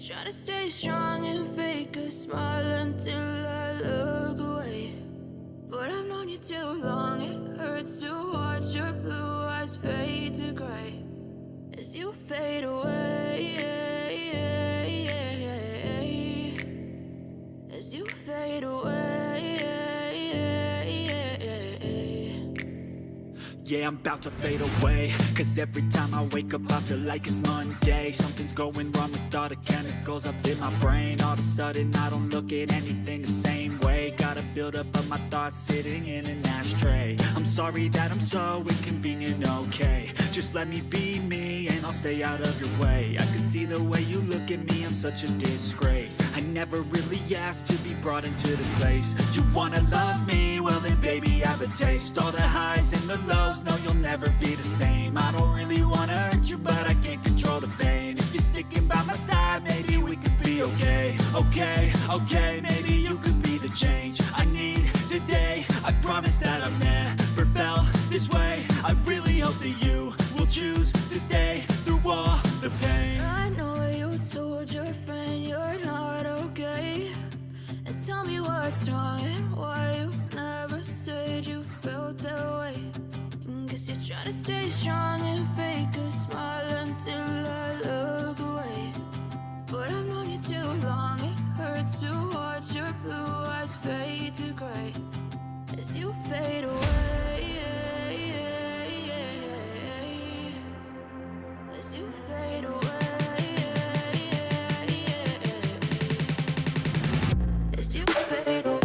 Try to stay strong and fake a smile until I look away. But I've known you too long, it hurts to watch your blue eyes fade to gray as you fade away. As you fade away. Yeah, I'm about to fade away, cause every time I wake up I feel like it's Monday. Something's going wrong with all the chemicals up in my brain. All of a sudden I don't look at anything the same way. Got a buildup of my thoughts sitting in an ashtray. I'm sorry that I'm so inconvenient, okay. Just let me be me and I'll stay out of your way. I can see the way you look at me, I'm such a disgrace. I never really asked to be brought into this place. You wanna love me? Well then baby I have a taste. All the highs and the lows, no you'll never be the same. I don't really wanna hurt you but I can't control the pain. If you're sticking by my side maybe we could be okay. Okay, maybe you could be the change I need today. I promise that I've never felt this way. I really hope that you will choose to stay through all the pain. I know you told your friend you're not okay, and tell me what's wrong and why you never said you felt that way. Guess you're trying to stay strong and fake a smile until I look away. But I've known you too long, it hurts to watch your blue eyes fade to gray as you fade away. As you fade away. As you fade away.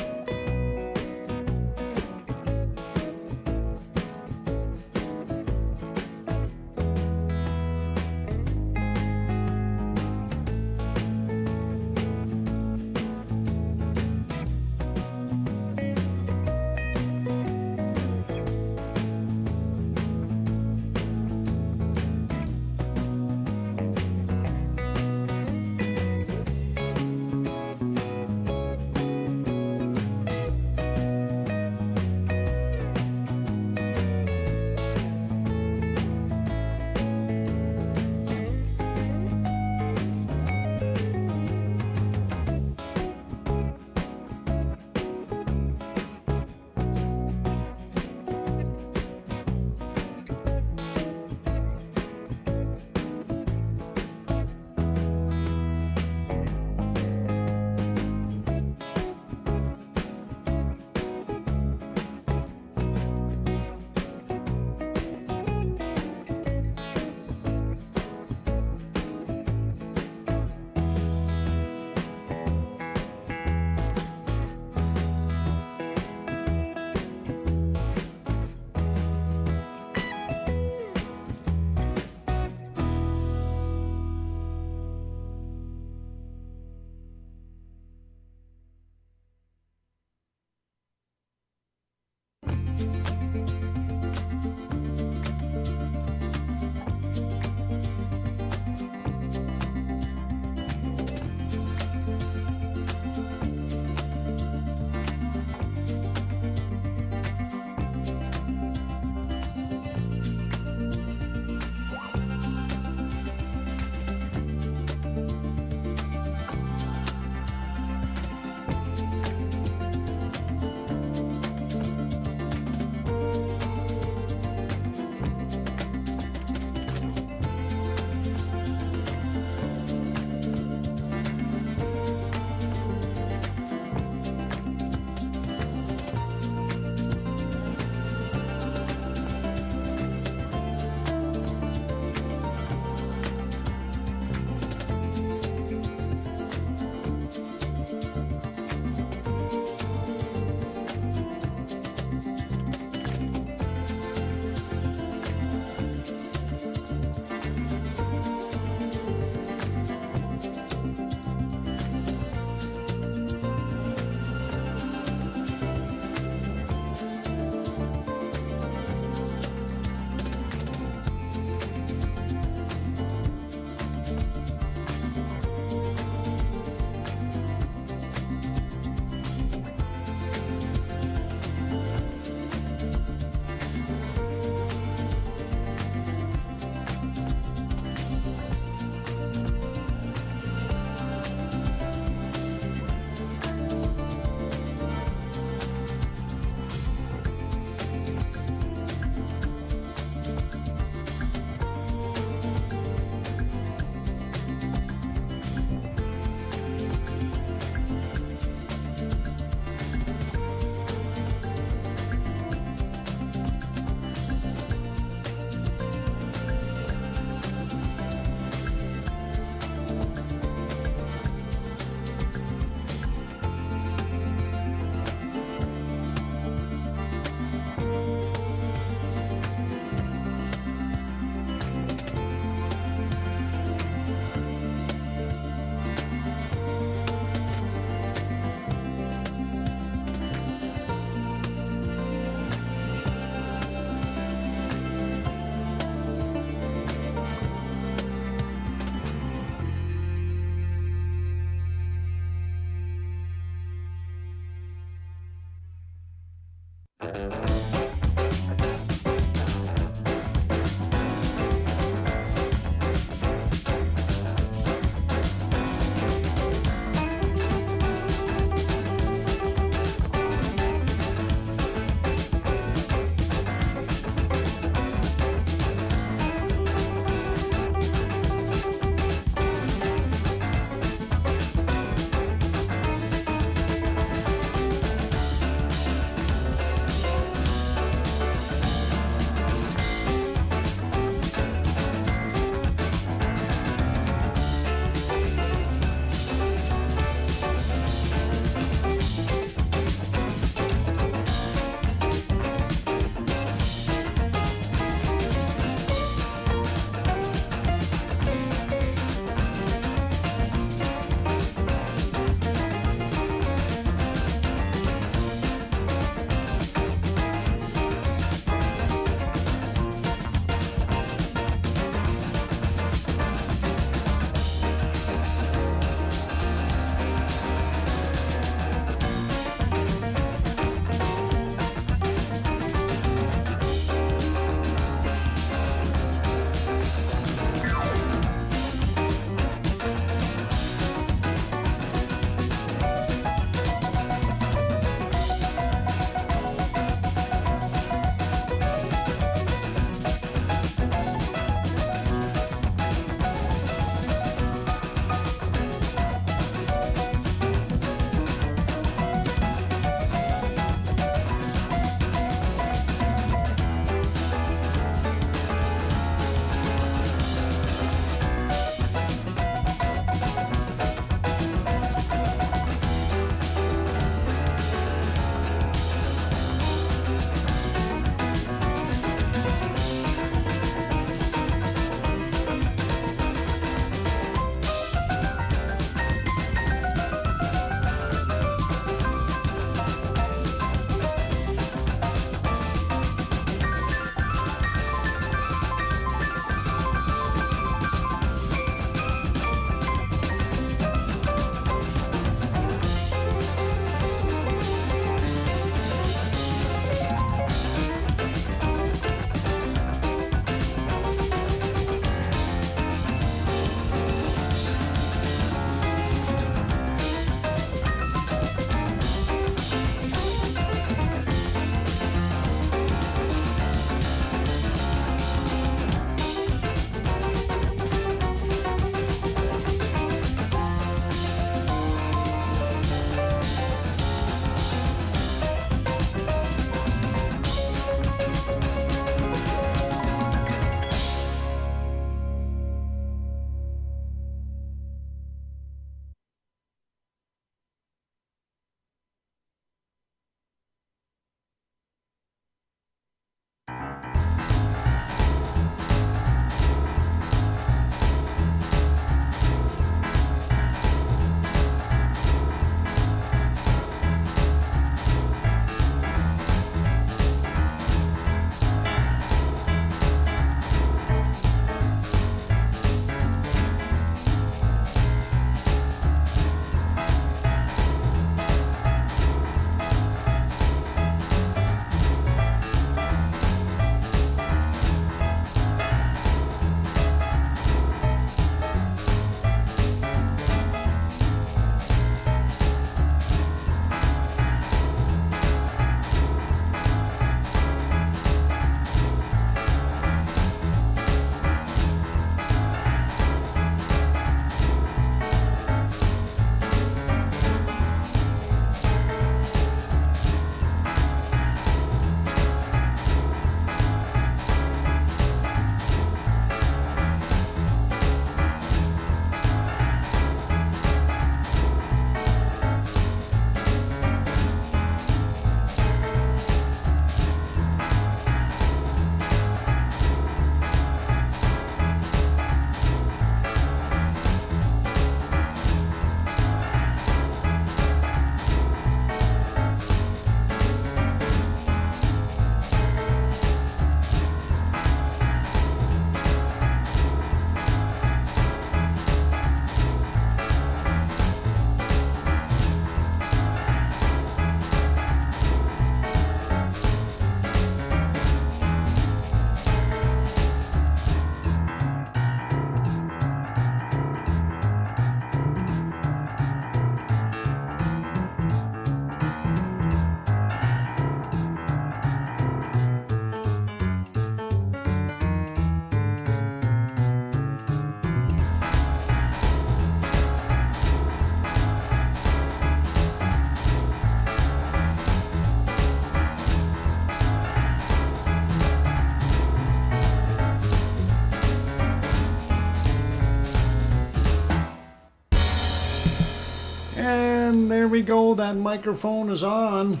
And there we go, that microphone is on.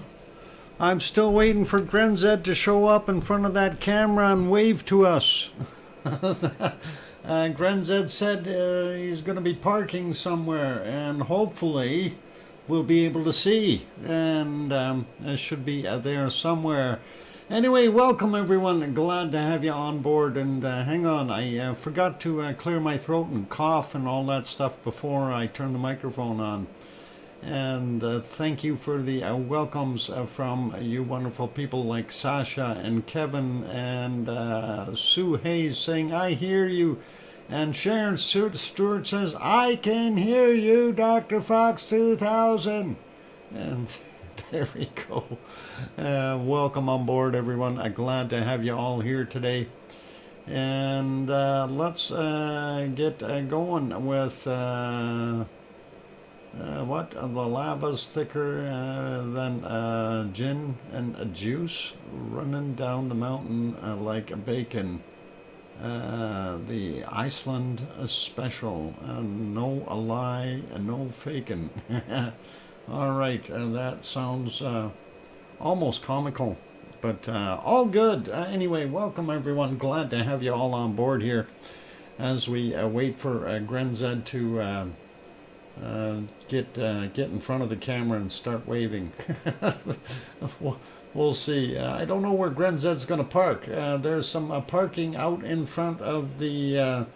I'm still waiting for Grenzed to show up in front of that camera and wave to us. Grenzed said he's going to be parking somewhere, and hopefully we'll be able to see. And it should be there somewhere. Anyway, welcome everyone. Glad to have you on board. And hang on, I forgot to clear my throat and cough and all that stuff before I turn the microphone on. And thank you for the welcomes from you wonderful people like Sasha and Kevin and Sue Hayes saying, I hear you. And Sharon Stewart says, I can hear you, DrFox2000. And there we go. Welcome on board, everyone. Glad to have you all here today. And let's get going with what? The lava's thicker than gin and juice running down the mountain like a bacon. The Iceland special. No a lie, no faking. All right, that sounds almost comical, but all good. Anyway, welcome everyone. Glad to have you all on board here as we wait for Grenzed to get in front of the camera and start waving. We'll see. I don't know where Grenzed's going to park. There's some parking out in front of the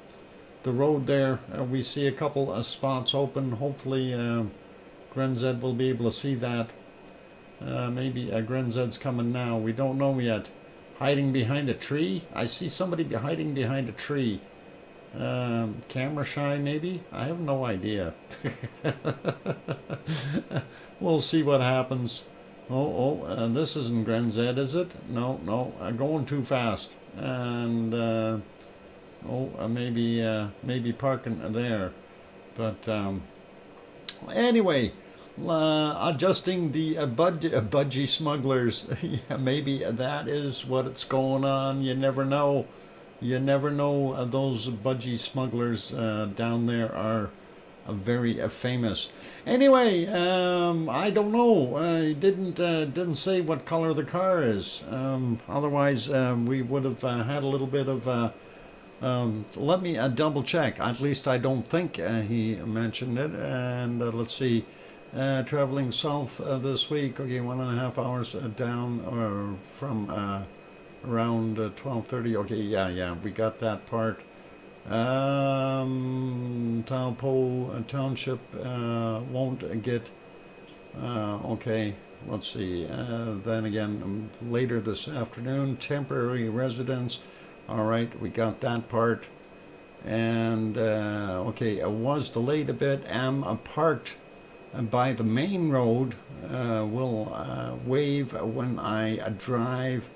road there. We see a couple of spots open. Hopefully Grenzed will be able to see that. Maybe Grenzed's coming now. We don't know yet. Hiding behind a tree? I see somebody hiding behind a tree. Camera shy maybe? I have no idea. We'll see what happens. This isn't Grenzed, is it? No, going too fast. And maybe parking there. But anyway, adjusting the budgie smugglers. Yeah, maybe that is what's going on. You never know. You never know. Those budgie smugglers down there are very famous. Anyway, I don't know. I didn't say what color the car is. Otherwise, we would have had a little bit of. Let me double check. At least I don't think he mentioned it. And let's see. Traveling south this week. Okay, 1.5 hours down or from around 12:30. Okay, yeah, we got that part. Taupo Township won't get. Okay, let's see. Then again, later this afternoon, temporary residence. All right, we got that part. And okay, I was delayed a bit. Am parked by the main road. Will wave when I drive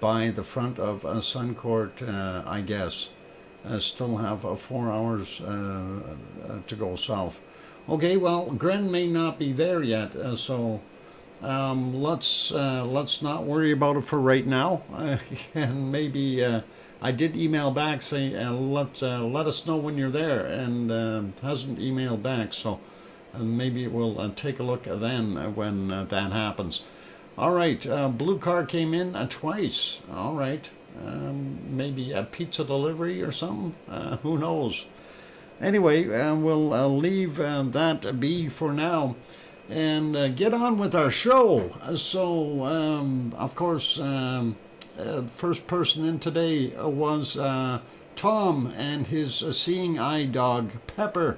by the front of Suncourt, I guess. Still have 4 hours to go south. Okay, well, Gren may not be there yet, so let's not worry about it for right now. And maybe I did email back say let us know when you're there, and hasn't emailed back, so maybe we'll take a look then when that happens. All right, blue car came in twice. All right. Maybe a pizza delivery or something. Who knows? Anyway, we'll leave that be for now and get on with our show. So, of course, first person in today was Tom and his seeing eye dog, Pepper.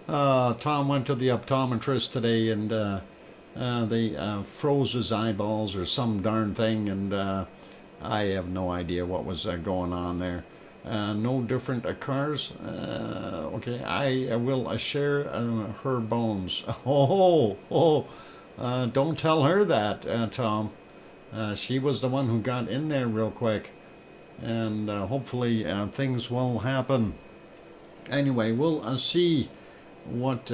Tom went to the optometrist today and they froze his eyeballs or some darn thing, and I have no idea what was going on there. No different cars. Okay, I will share her bones. Don't tell her that, Tom. She was the one who got in there real quick, and hopefully things will happen. Anyway, we'll see what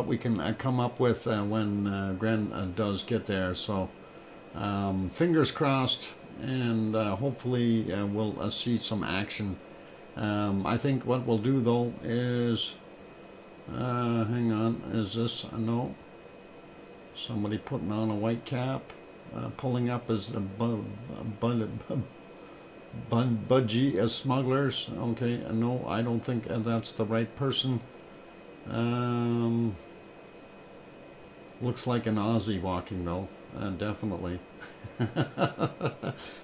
we can come up with when Gren does get there. So fingers crossed, and hopefully we'll see some action. I think what we'll do though is Hang on, is this, no, somebody putting on a white cap, pulling up as the budgie smugglers. Okay, no, I don't think that's the right person. Looks like an Aussie walking though, definitely.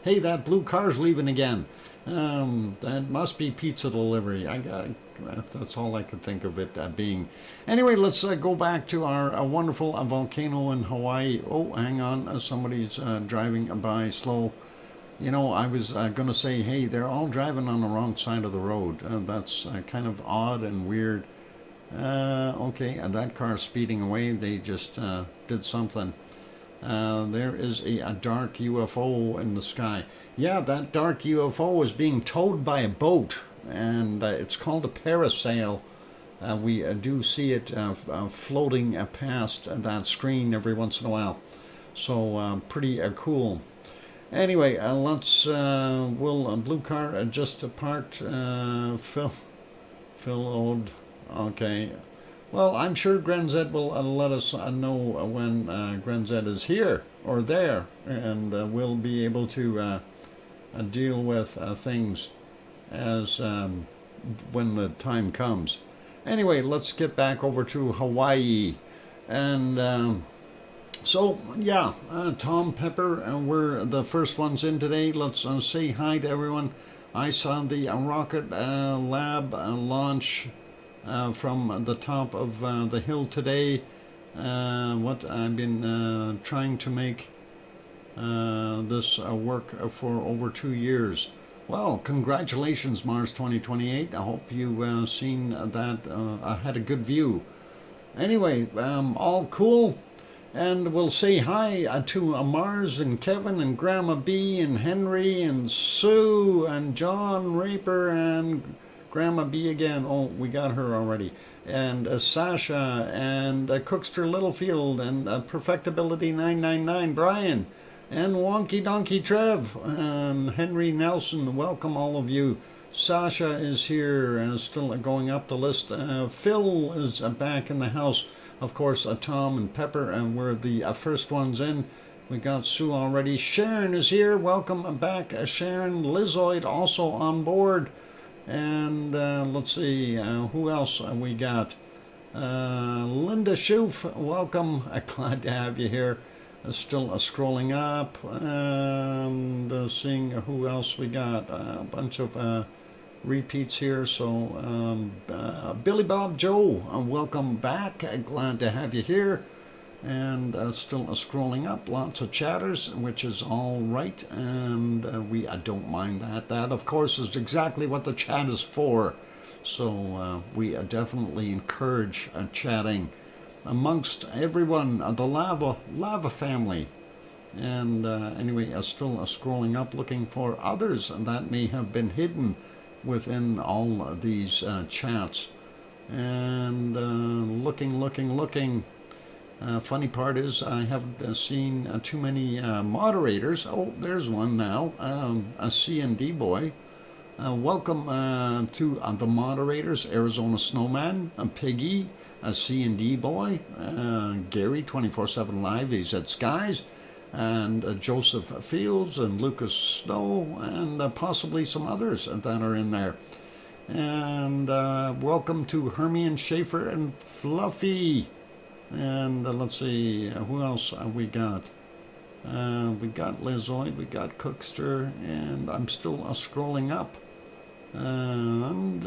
Hey, that blue car's leaving again. That must be pizza delivery. That's all I could think of it being. Anyway, let's go back to our wonderful volcano in Hawaii. Oh, hang on, somebody's driving by slow. You know, I was going to say, hey, they're all driving on the wrong side of the road. That's kind of odd and weird. Okay, that car's speeding away. They just did something. There is a dark UFO in the sky. Yeah, that dark UFO is being towed by a boat, and it's called a parasail. We do see it floating past that screen every once in a while. So pretty cool. Anyway, let's, will blue car just parked, Phil Ode. Okay. Well, I'm sure Grenz will let us know when Grenz is here or there, and we'll be able to deal with things as when the time comes. Anyway, let's get back over to Hawaii. And so, yeah, Tom Pepper, we're the first ones in today. Let's say hi to everyone. I saw the rocket lab launch from the top of the hill today. What I've been trying to make this work for over 2 years. Well, congratulations, Mars 2028. I hope you've seen that. I had a good view. Anyway, all cool. And we'll say hi to Mars and Kevin and Grandma B and Henry and Sue and John Raper and Grandma B again. Oh, we got her already. And Sasha and Cookster Littlefield and Perfectability 999 Brian and Wonky Donkey Trev and Henry Nelson. Welcome all of you. Sasha is here, still going up the list. Phil is back in the house. Of course, Tom and Pepper, and we're the first ones in. We got Sue already. Sharon is here. Welcome back, Sharon. Lizoid also on board. And let's see, who else we got? Linda Schoof, welcome. Glad to have you here. Still scrolling up and seeing who else we got. A bunch of repeats here. So Billy Bob Joe, welcome back. Glad to have you here. And still scrolling up, lots of chatters, which is all right, and we don't mind that. That, of course, is exactly what the chat is for. So we definitely encourage chatting amongst everyone, the lava family. And anyway, still scrolling up, looking for others that may have been hidden within all these chats. And looking. Funny part is I haven't seen too many moderators. Oh, there's one now, a C&D boy. Welcome to the moderators, Arizona Snowman, Piggy, a C&D boy, Gary 24/7 Live, he's at Skies, and Joseph Fields and Lucas Snow, and possibly some others that are in there. And welcome to Hermione Schaefer and Fluffy. And let's see, who else we got? We got Lizoid, we got Cookster, and I'm still scrolling up. And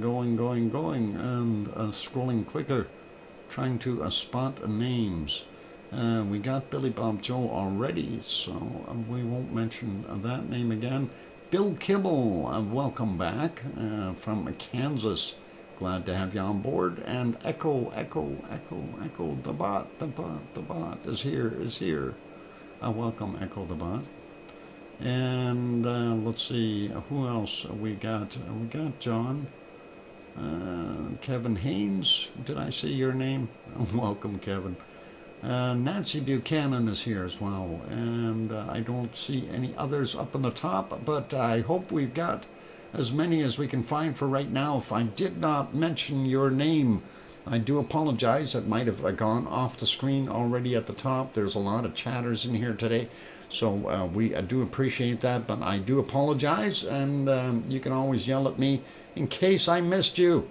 going, and scrolling quicker, trying to spot names. We got Billy Bob Joe already, so we won't mention that name again. Bill Kibble, welcome back from Kansas. Glad to have you on board. And Echo, the bot is here. Welcome, Echo the bot. And let's see, who else we got? We got John, Kevin Haynes. Did I say your name? Welcome, Kevin. Nancy Buchanan is here as well. And I don't see any others up on the top, but I hope we've got as many as we can find for right now. If I did not mention your name, I do apologize. It might have gone off the screen already at the top. There's a lot of chatters in here today, so we do appreciate that, but I do apologize, and you can always yell at me in case I missed you,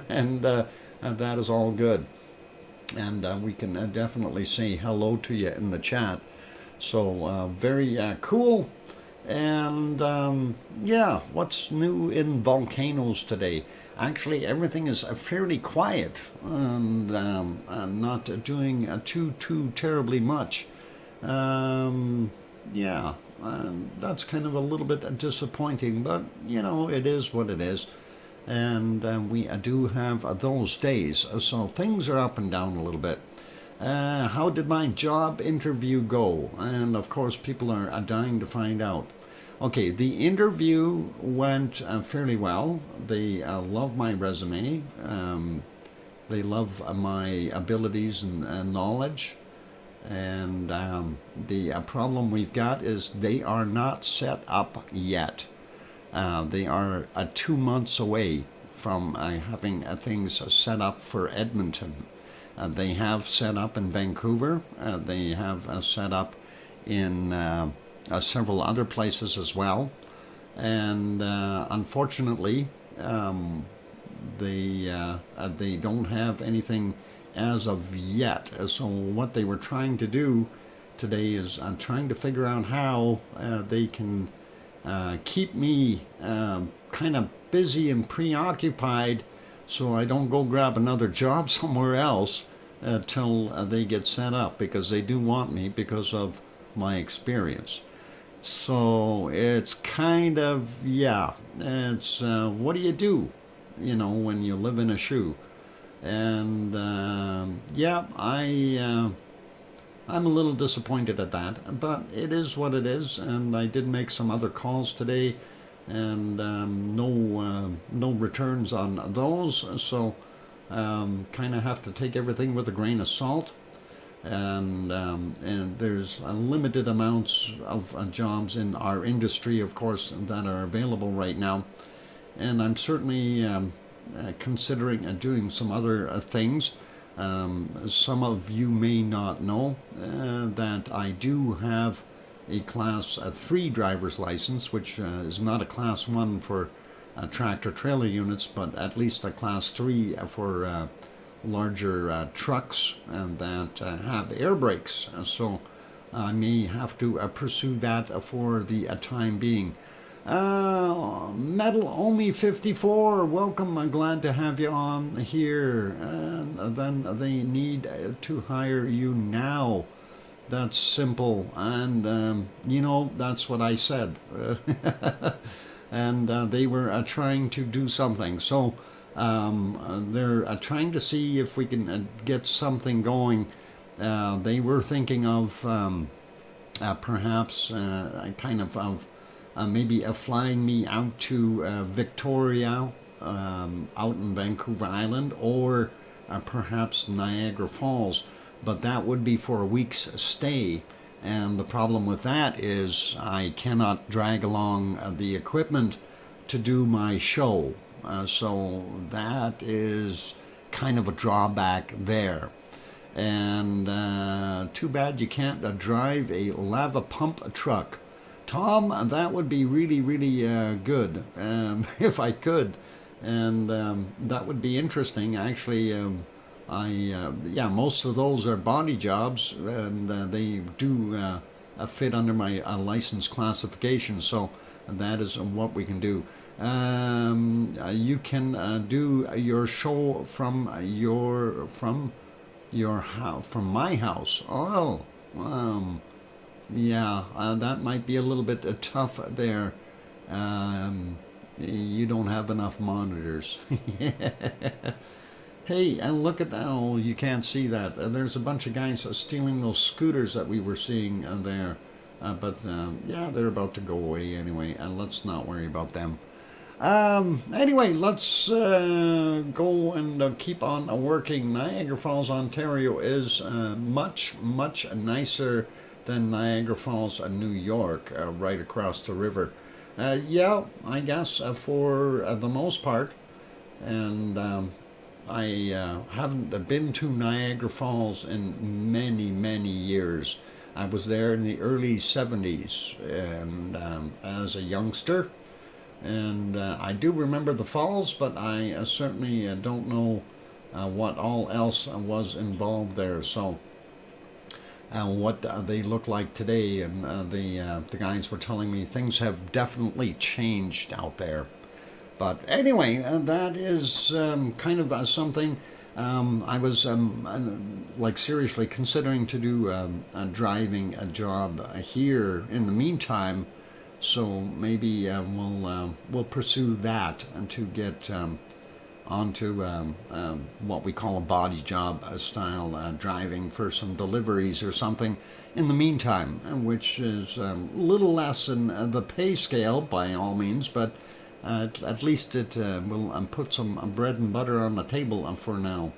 and that is all good. And we can definitely say hello to you in the chat. So very cool. And yeah, what's new in volcanoes today? Actually, everything is fairly quiet and not doing too terribly much. Yeah, that's kind of a little bit disappointing, but you know, it is what it is. And we do have those days, so things are up and down a little bit. How did my job interview go? And of course, people are dying to find out. Okay, the interview went fairly well. They love my resume. They love my abilities and knowledge. And the problem we've got is they are not set up yet. They are 2 months away from having things set up for Edmonton. They have set up in Vancouver. They have set up in several other places as well. And unfortunately, they don't have anything as of yet. So what they were trying to do today is trying to figure out how they can keep me kind of busy and preoccupied so I don't go grab another job somewhere else till they get set up, because they do want me because of my experience. So it's kind of, yeah, it's what do, you know, when you live in a shoe? And yeah, I'm a little disappointed at that, but it is what it is. And I did make some other calls today, and no returns on those. So kind of have to take everything with a grain of salt. And there's limited amounts of jobs in our industry, of course, that are available right now. And I'm certainly considering doing some other things. Some of you may not know that I do have a Class 3 driver's license, which is not a Class 1 for tractor-trailer units, but at least a Class 3 for larger trucks and that have air brakes. So I may have to pursue that for the time being. Metal Omi 54, welcome. I'm glad to have you on here. And then they need to hire you now. That's simple. And you know, that's what I said. And they were trying to do something. So they're trying to see if we can get something going. They were thinking of perhaps kind of maybe flying me out to Victoria, out in Vancouver Island, or perhaps Niagara Falls. But that would be for a week's stay. And the problem with that is I cannot drag along the equipment to do my show. So that is kind of a drawback there. And too bad you can't drive a lava pump truck. Tom, that would be really, really good if I could. And that would be interesting. Actually, yeah, most of those are body jobs, and they do fit under my license classification. So that is what we can do. You can do your show from my house. Oh, yeah, that might be a little bit tough there. You don't have enough monitors. Hey, and look at that. Oh, you can't see that. There's a bunch of guys stealing those scooters that we were seeing there. But yeah, they're about to go away anyway, and let's not worry about them. Anyway, let's go and keep on working. Niagara Falls, Ontario is much, much nicer than Niagara Falls, New York, right across the river. Yeah, I guess for the most part. And I haven't been to Niagara Falls in many, many years. I was there in the early 70s and as a youngster. And I do remember the falls, but I certainly don't know what all else was involved there. So what they look like today, and the guys were telling me things have definitely changed out there. But anyway, that is kind of something I was like seriously considering to do a driving a job here in the meantime. So maybe we'll pursue that and to get onto what we call a body job style driving for some deliveries or something in the meantime, which is a little less in the pay scale by all means, but at least it will put some bread and butter on the table for now.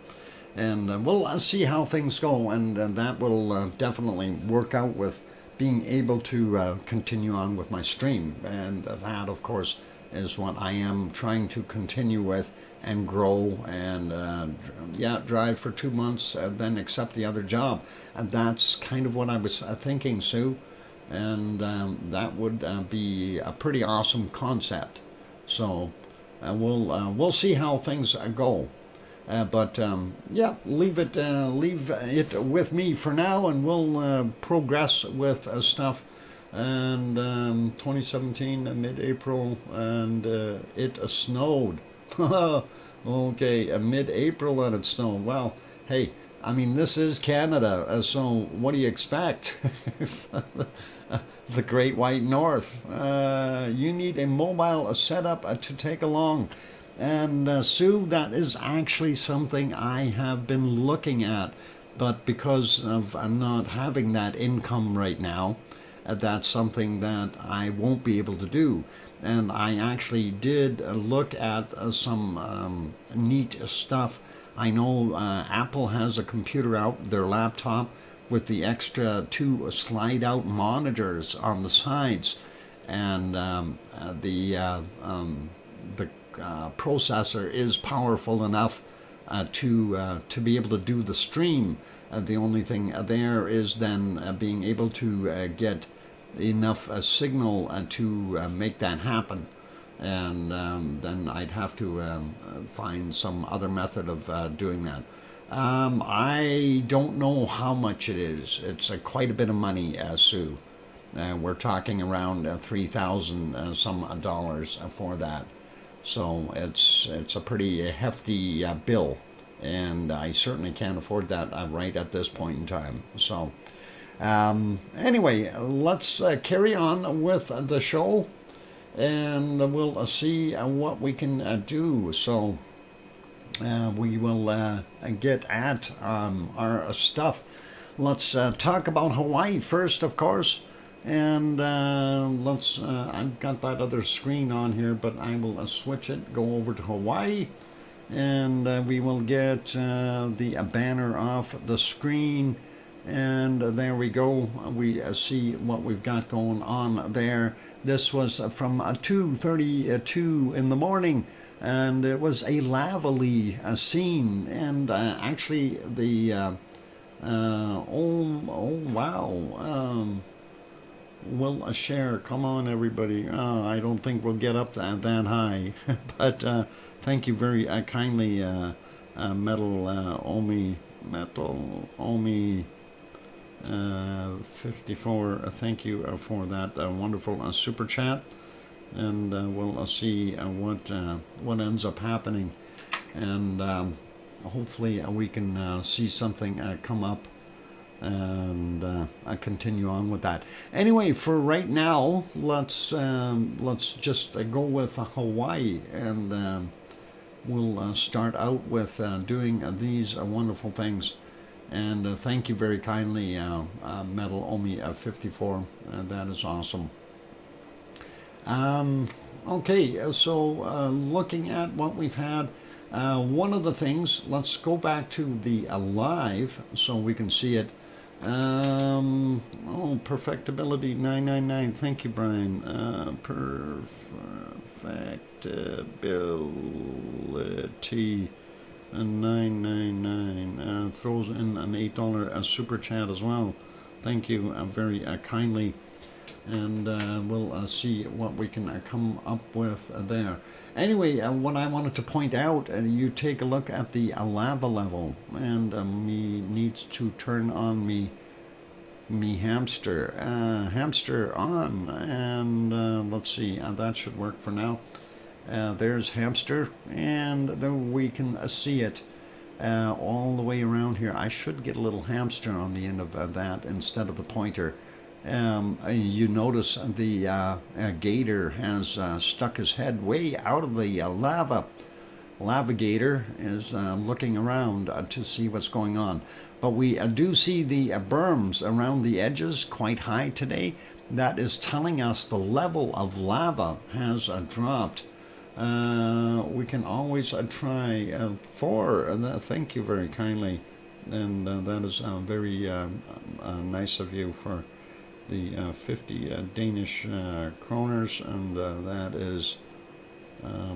And we'll see how things go, and that will definitely work out with being able to continue on with my stream. And that, of course, is what I am trying to continue with and grow and yeah, drive for 2 months and then accept the other job. And that's kind of what I was thinking, Sue. And that would be a pretty awesome concept. So we'll see how things go. But yeah, leave it with me for now, and we'll progress with stuff. And 2017 mid-April, and it snowed. Okay, mid-April and it snowed. Well, hey, I mean, this is Canada, so what do you expect? The Great White North. You need a mobile setup to take along. And Sue, that is actually something I have been looking at, but because of not having that income right now, that's something that I won't be able to do. And I actually did look at some neat stuff. I know Apple has a computer out, their laptop, with the extra 2 slide-out monitors on the sides, and the processor is powerful enough to be able to do the stream. The only thing there is then being able to get enough signal to make that happen, and then I'd have to find some other method of doing that. I don't know how much it is. It's quite a bit of money, Sue. We're talking around $3,000 some dollars for that. So it's a pretty hefty bill, and I certainly can't afford that right at this point in time. So anyway, let's carry on with the show, and we'll see what we can do. So we will get at our stuff. Let's talk about Hawaii first, of course. And let's, I've got that other screen on here, but I will switch it, go over to Hawaii, and we will get the banner off the screen. And there we go. We see what we've got going on there. This was from 2:32 in the morning, and it was a lavally scene. And actually, the oh wow. We'll share. Come on, everybody. I don't think we'll get up that high, but thank you very kindly, Metal Omi 54. Thank you for that wonderful super chat, and we'll see what ends up happening, and hopefully we can see something come up. And I continue on with that. Anyway, for right now, let's just go with Hawaii, and we'll start out with doing these wonderful things. And thank you very kindly, Metal Omi 54. That is awesome. Okay, so looking at what we've had. One of the things, let's go back to the live so we can see it. Oh, perfectibility 999. Thank you, Brian. Perfectibility 999 throws in an $8 super chat as well. Thank you very kindly, and we'll see what we can come up with there. Anyway, what I wanted to point out, you take a look at the lava level, and me needs to turn on me hamster on, and let's see, that should work for now. There's hamster, and then we can see it all the way around here. I should get a little hamster on the end of that instead of the pointer. You notice the gator has stuck his head way out of the lava. Lava gator is looking around to see what's going on. But we do see the berms around the edges quite high today. That is telling us the level of lava has dropped. We can always try for thank you very kindly, and that is very nice of you for the 50 Danish kroners, and that is a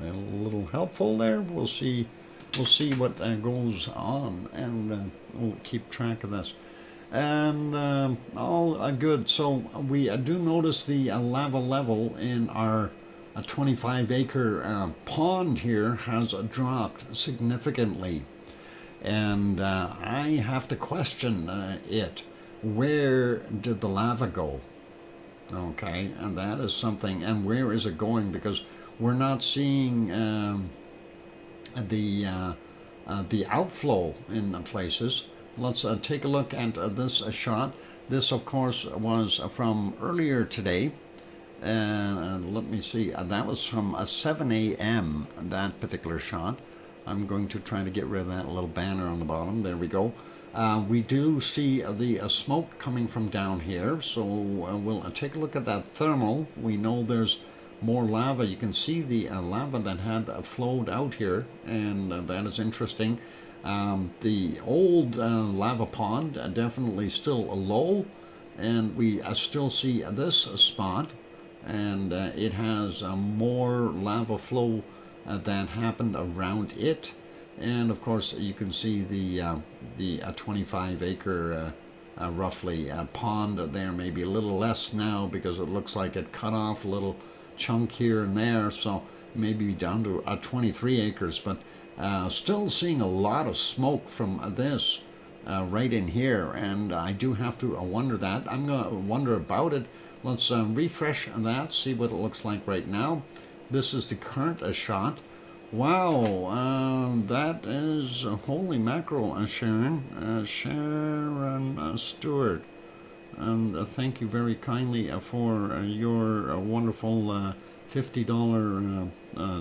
little helpful there. We'll see what goes on, and we'll keep track of this. And all good. So we do notice the lava level in our 25-acre pond here has dropped significantly, and I have to question it. Where did the lava go? Okay, and that is something. And where is it going? Because we're not seeing the outflow in places. Let's take a look at this shot. This, of course, was from earlier today. And let me see. That was from 7 a.m. that particular shot. I'm going to try to get rid of that little banner on the bottom. There we go. We do see the smoke coming from down here, so we'll take a look at that thermal. We know there's more lava. You can see the lava that had flowed out here, and that is interesting. The old lava pond definitely still low, and we still see this spot, and it has more lava flow that happened around it. And of course, you can see the 25-acre roughly pond there, maybe a little less now because it looks like it cut off a little chunk here and there, so maybe down to 23 acres. But still seeing a lot of smoke from this right in here, and I do have to wonder that. I'm going to wonder about it. Let's refresh that, see what it looks like right now. This is the current shot. Wow, that is holy mackerel, Sharon Stewart, and thank you very kindly for your wonderful $50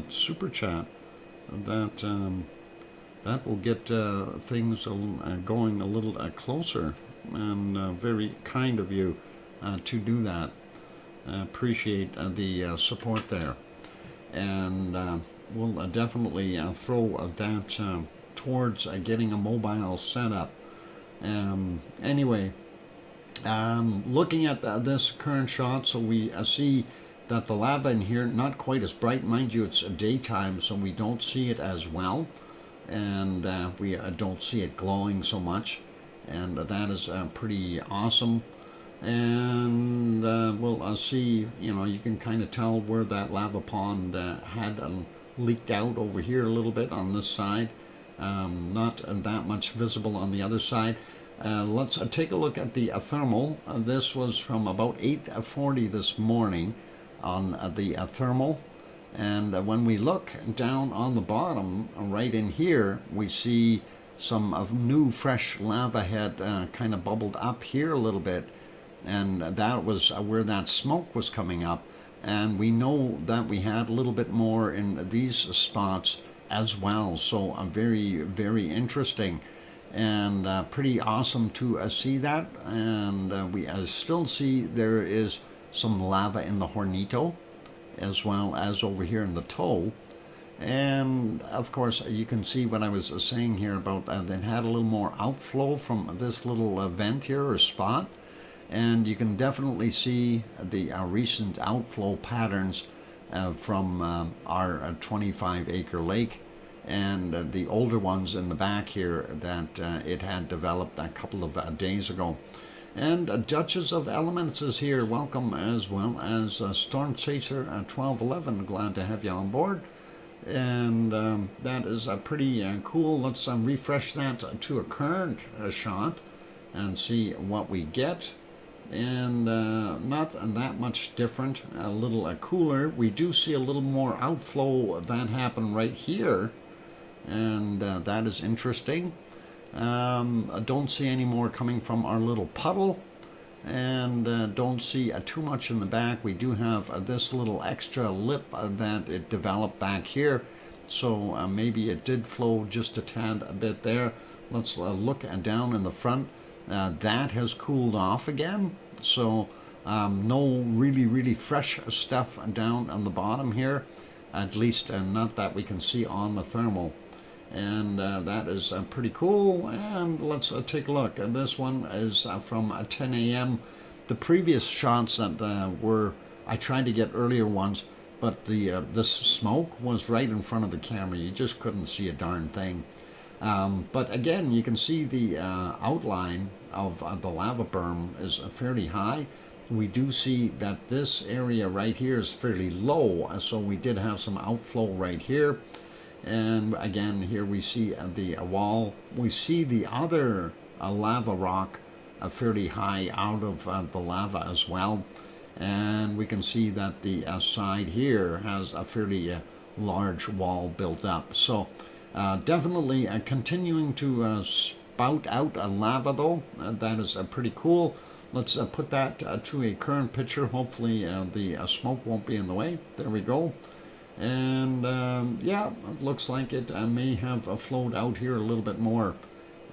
super chat. That will get things going a little closer, and very kind of you to do that. Appreciate the support there, and we'll definitely throw that towards getting a mobile setup. Anyway, looking at this current shot, so we see that the lava in here not quite as bright. Mind you, it's daytime, so we don't see it as well, and we don't see it glowing so much, and that is pretty awesome. And we'll see, you can kind of tell where that lava pond had leaked out over here a little bit on this side. Not that much visible on the other side. Let's take a look at the thermal. This was from about 8:40 this morning on the thermal. And when we look down on the bottom, right in here, we see some of new fresh lava had kind of bubbled up here a little bit. And that was where that smoke was coming up. And we know that we had a little bit more in these spots as well. So very, very interesting, and pretty awesome to see that. And we still see there is some lava in the Hornito, as well as over here in the toe. And of course, you can see what I was saying here about that had a little more outflow from this little vent here or spot. And you can definitely see the recent outflow patterns from our 25-acre lake, and the older ones in the back here that it had developed a couple of days ago. And Duchess of Elements is here. Welcome, as well as Storm Chaser 1211. Glad to have you on board. And that is pretty cool. Let's refresh that to a current shot and see what we get. And not that much different, a little cooler. We do see a little more outflow that happened right here, and that is interesting. I don't see any more coming from our little puddle, and don't see too much in the back. We do have this little extra lip that it developed back here, so maybe it did flow just a tad a bit there. Let's look down in the front. That has cooled off again, so no really fresh stuff down on the bottom here, at least not that we can see on the thermal. And that is pretty cool. And let's take a look. This one is from 10 a.m. The previous shots that I tried to get earlier ones, but this smoke was right in front of the camera. You just couldn't see a darn thing. But again, you can see the outline of the lava berm is fairly high. We do see that this area right here is fairly low, so we did have some outflow right here. And again, here we see the wall. We see the other lava rock fairly high out of the lava as well. And we can see that the side here has a fairly large wall built up. So definitely continuing to spout out lava though. That is pretty cool. Let's put that to a current picture. Hopefully the smoke won't be in the way. There we go. And yeah, it looks like it may have flowed out here a little bit more,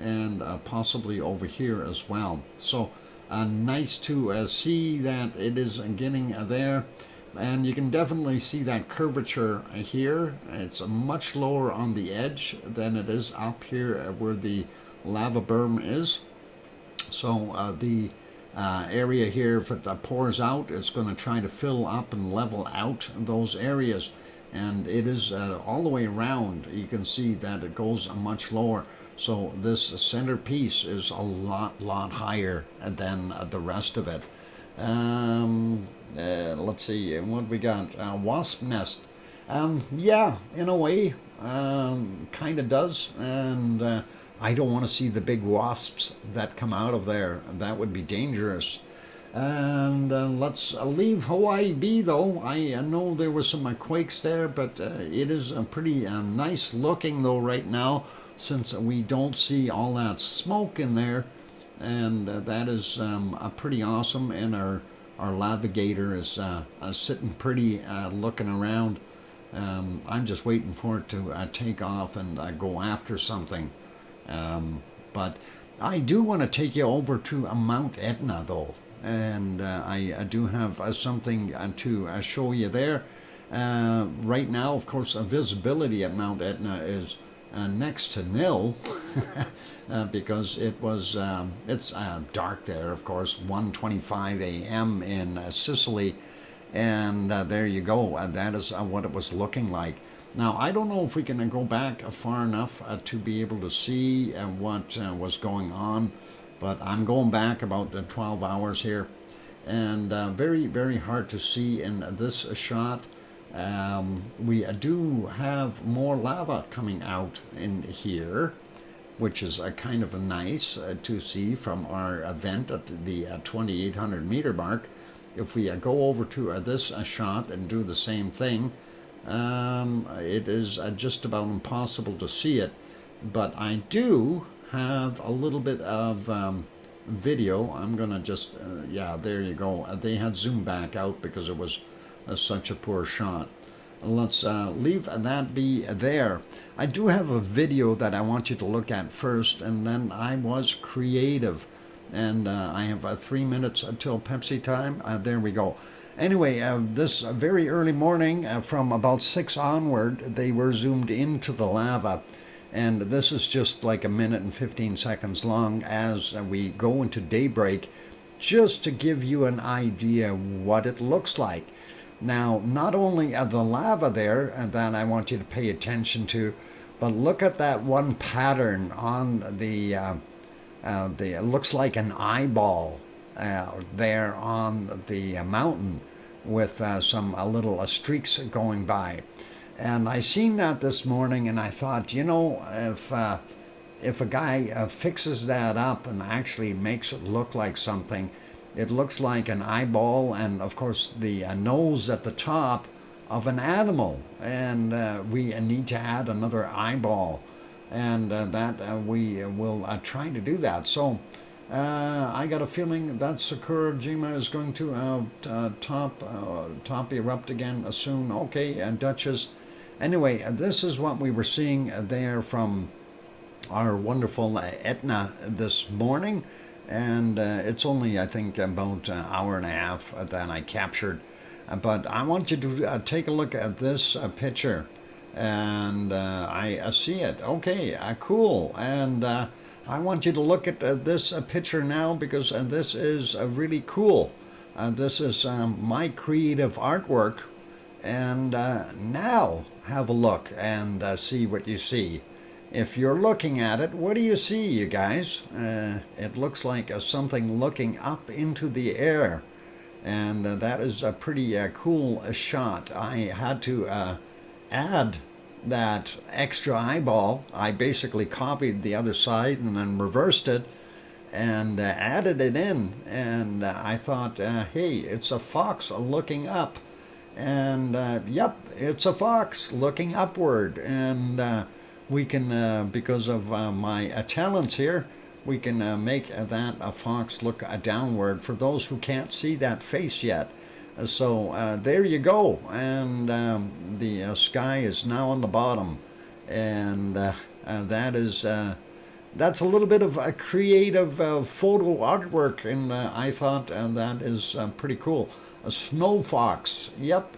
and possibly over here as well. So nice to see that it is getting there. And you can definitely see that curvature here. It's much lower on the edge than it is up here where the lava berm is. So the area here, if it pours out, it's going to try to fill up and level out those areas. And it is all the way around. You can see that it goes much lower. So this center piece is a lot higher than the rest of it. Let's see what we got. Wasp nest. Yeah, in a way, kind of does. And I don't want to see the big wasps that come out of there. That would be dangerous. And let's leave Hawaii be, though. I know there were some quakes there, but it is pretty nice looking, though, right now, since we don't see all that smoke in there. And that is pretty awesome. And our navigator is sitting pretty, looking around. I'm just waiting for it to take off and go after something. But I do want to take you over to Mount Etna, though. And I do have something to show you there. Right now, of course, visibility at Mount Etna is next to nil because it's dark there, of course, 1:25 a.m. in Sicily, and there you go. That is what it was looking like. Now, I don't know if we can go back far enough to be able to see what was going on. But I'm going back about 12 hours here, and very hard to see in this shot. We do have more lava coming out in here, which is kind of nice to see from our event at the 2,800 meter mark. If we go over to this shot and do the same thing, it is just about impossible to see it. But I do have a little bit of video. I'm gonna just yeah, there you go. They had zoomed back out because it was such a poor shot. Let's leave that be there. I do have a video that I want you to look at first, and then I was creative, and I have 3 minutes until Pepsi time. There we go. Anyway, this very early morning, from about 6 onward, they were zoomed into the lava. And this is just like a minute and 15 seconds long as we go into daybreak, just to give you an idea what it looks like. Now, not only the lava there that I want you to pay attention to, but look at that one pattern on it looks like an eyeball there on the mountain with some little streaks going by. And I seen that this morning and I thought, you know, if a guy fixes that up and actually makes it look like something, it looks like an eyeball and of course the nose at the top of an animal, and we need to add another eyeball, and that we will try to do that. So I got a feeling that Sakurajima is going to top erupt again soon. Okay, Duchess. Anyway, this is what we were seeing there from our wonderful Etna this morning, and it's only, I think, about an hour and a half that I captured. But I want you to take a look at this picture, and I see it. Okay, cool. And I want you to look at this picture now, because this is really cool. This is my creative artwork, and now have a look and see what you see. If you're looking at it, what do you see, you guys? It looks like something looking up into the air. And that is a pretty cool shot. I had to add that extra eyeball. I basically copied the other side and then reversed it and added it in. And I thought, hey, it's a fox looking up. And yep, it's a fox looking upward. And we can, because of my talents here, we can make that a fox look downward for those who can't see that face yet. So there you go, and the sky is now on the bottom, and that's a little bit of a creative photo artwork, and I thought that is pretty cool. A snow fox, yep.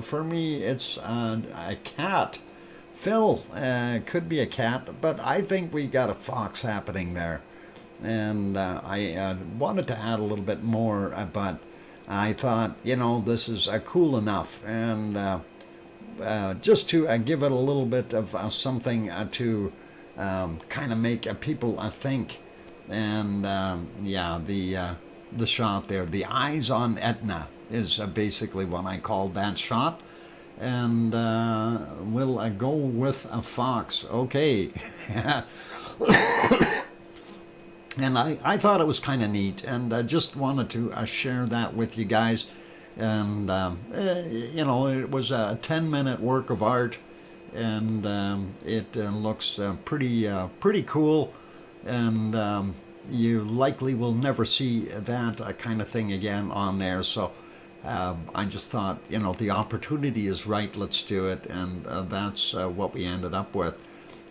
For me, it's a cat. Phil, could be a cat, but I think we got a fox happening there. And I wanted to add a little bit more, but I thought, you know, this is cool enough. And just to give it a little bit of something to kind of make people think. And yeah, the shot there, the eyes on Etna is basically what I called that shot. And we'll go with a fox. Okay. And I thought it was kind of neat, and I just wanted to share that with you guys. And, you know, it was a 10-minute work of art, and it looks pretty cool. And you likely will never see that kind of thing again on there. So I just thought, you know, the opportunity is right, let's do it, and that's what we ended up with.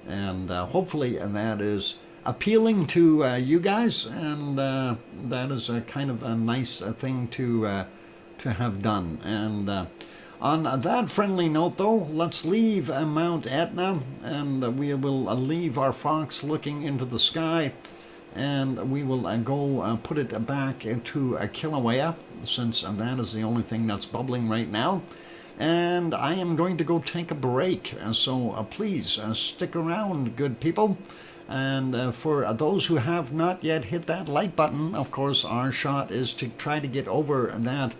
And hopefully that is appealing to you guys, and that is a kind of a nice thing to have done. And on that friendly note, though, let's leave Mount Etna, and we will leave our fox looking into the sky. And we will go put it back into Kilauea, since that is the only thing that's bubbling right now. And I am going to go take a break, so please stick around, good people. And for those who have not yet hit that like button, of course, our shot is to try to get over that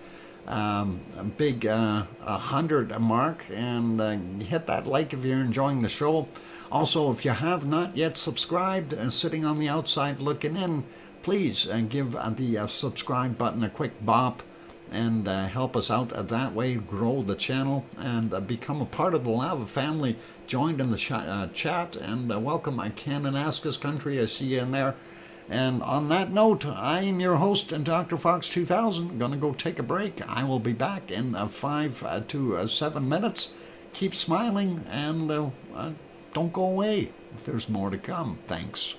big 100 mark, and hit that like if you're enjoying the show. Also, if you have not yet subscribed, sitting on the outside looking in, please give the subscribe button a quick bop, and help us out that way, grow the channel, and become a part of the Lava family. Joined in the chat, and welcome Cananaskis country, I see you in there. And on that note, I am your host, DrFox2000. Gonna go take a break. I will be back in 5 to 7 minutes. Keep smiling, and don't go away. There's more to come. Thanks.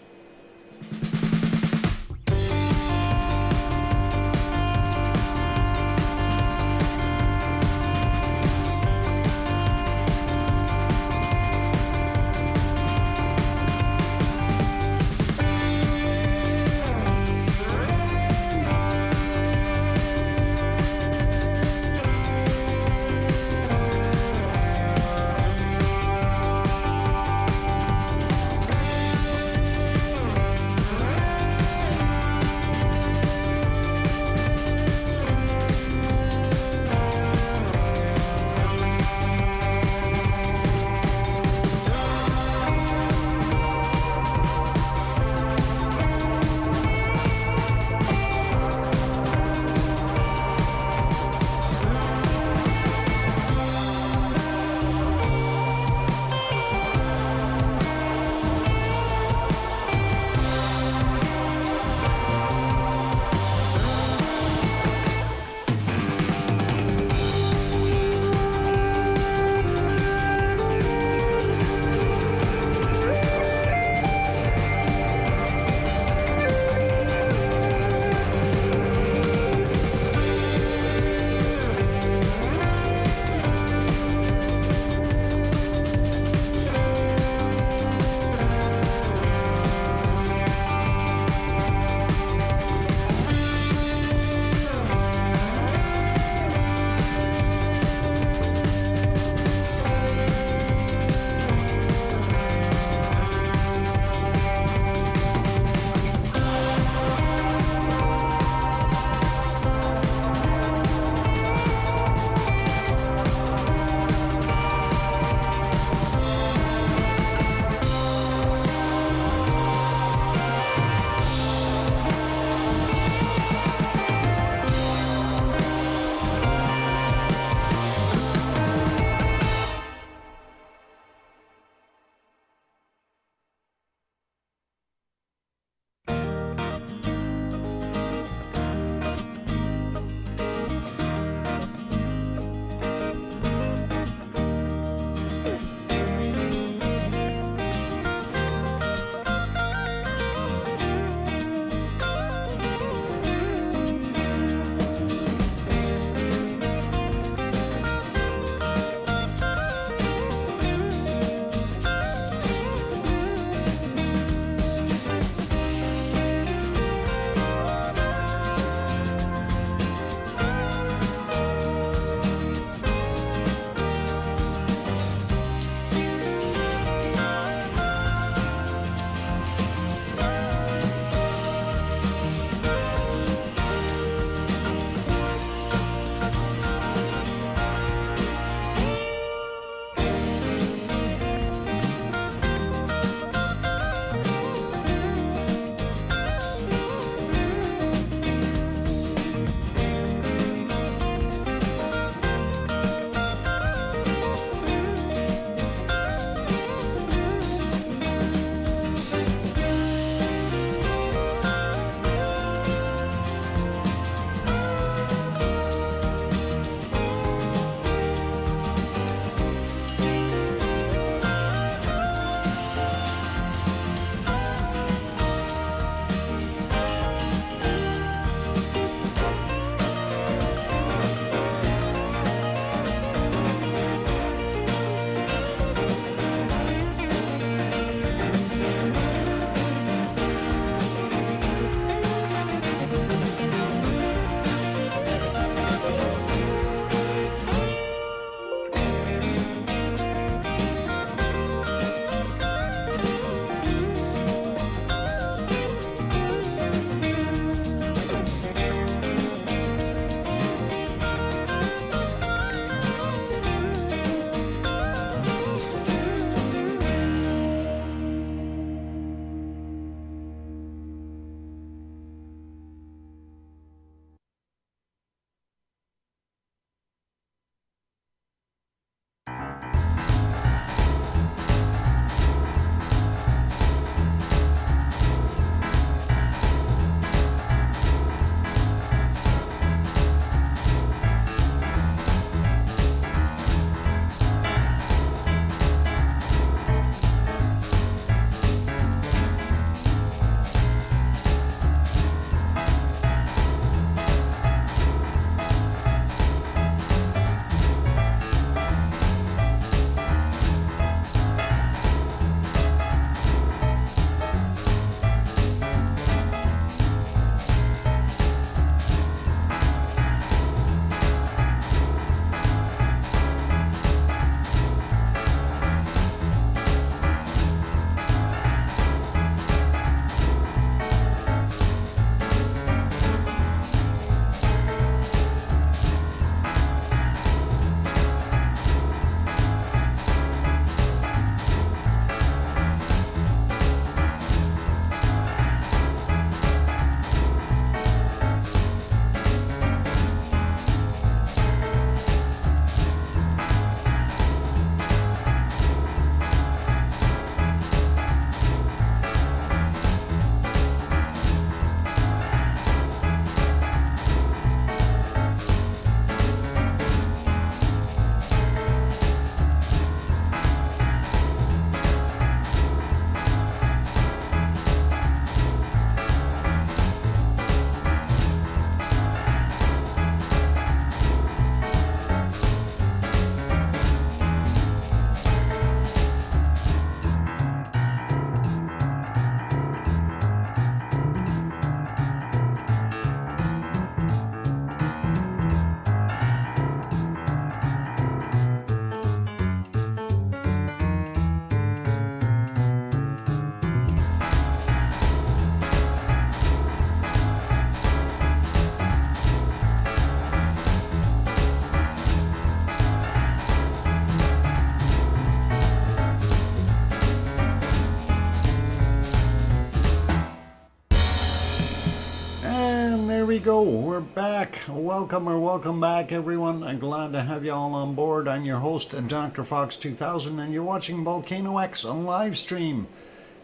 go. We're back. Welcome back, everyone. I'm glad to have you all on board. I'm your host, DrFox2000, and you're watching VolcanoX on live stream.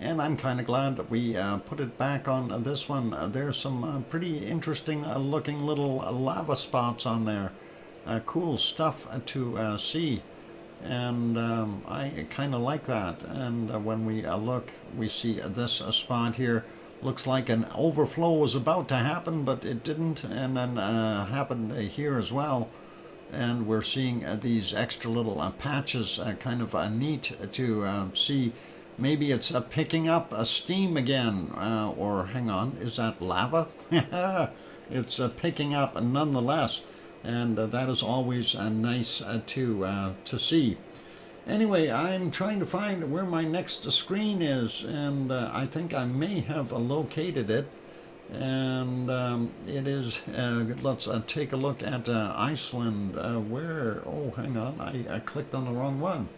And I'm kind of glad that we put it back on this one. There's some pretty interesting looking little lava spots on there. Cool stuff to see. And I kind of like that. And when we look, we see this spot here. Looks like an overflow was about to happen, but it didn't, and then happened here as well. And we're seeing these extra little patches, kind of neat to see. Maybe it's picking up steam again, or hang on, is that lava? It's picking up nonetheless, and that is always nice to see. Anyway, I'm trying to find where my next screen is, and I think I may have located it. And it is, let's take a look at Iceland. Where, oh, hang on, I clicked on the wrong one.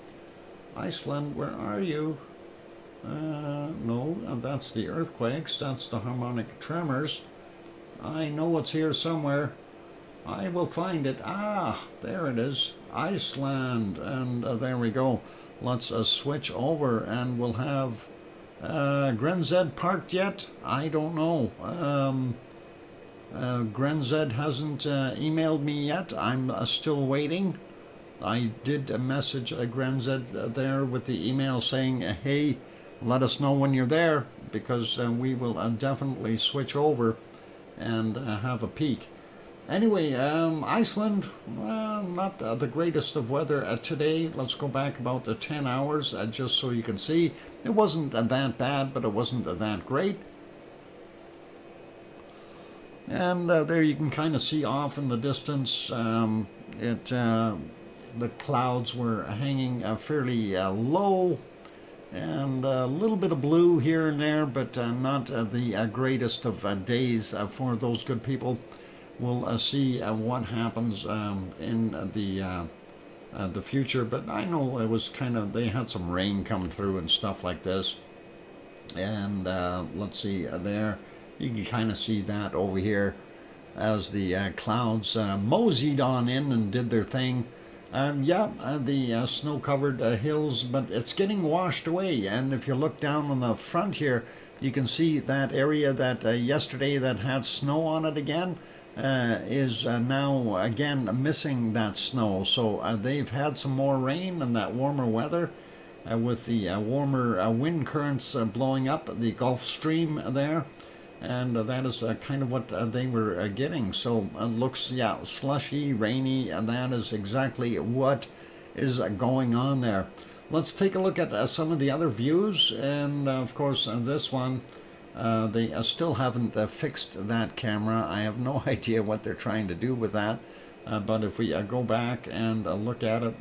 Iceland, where are you? No, that's the earthquakes, that's the harmonic tremors. I know it's here somewhere. I will find it. Ah, there it is. Iceland. And there we go. Let's switch over, and we'll have Grenzed parked yet? I don't know. Grenzed hasn't emailed me yet. I'm still waiting. I did message Grenzed there with the email saying, hey, let us know when you're there, because we will definitely switch over and have a peek. Anyway, Iceland, not the greatest of weather today. Let's go back about 10 hours just so you can see. It wasn't that bad, but it wasn't that great. And there you can kind of see off in the distance. The clouds were hanging fairly low, and a little bit of blue here and there, but not the greatest of days for those good people. We'll see what happens in the future, but I know it was kind of, they had some rain come through and stuff like this. And let's see there, you can kind of see that over here as the clouds moseyed on in and did their thing. The snow-covered hills, but it's getting washed away. And if you look down on the front here, you can see that area that yesterday that had snow on it again. Is now again missing that snow. So they've had some more rain and that warmer weather with the warmer wind currents blowing up the Gulf Stream there, and that is kind of what they were getting. So it looks, yeah, slushy, rainy, and that is exactly what is going on there. Let's take a look at some of the other views, and of course this one. They still haven't fixed that camera. I have no idea what they're trying to do with that. But if we go back and look at it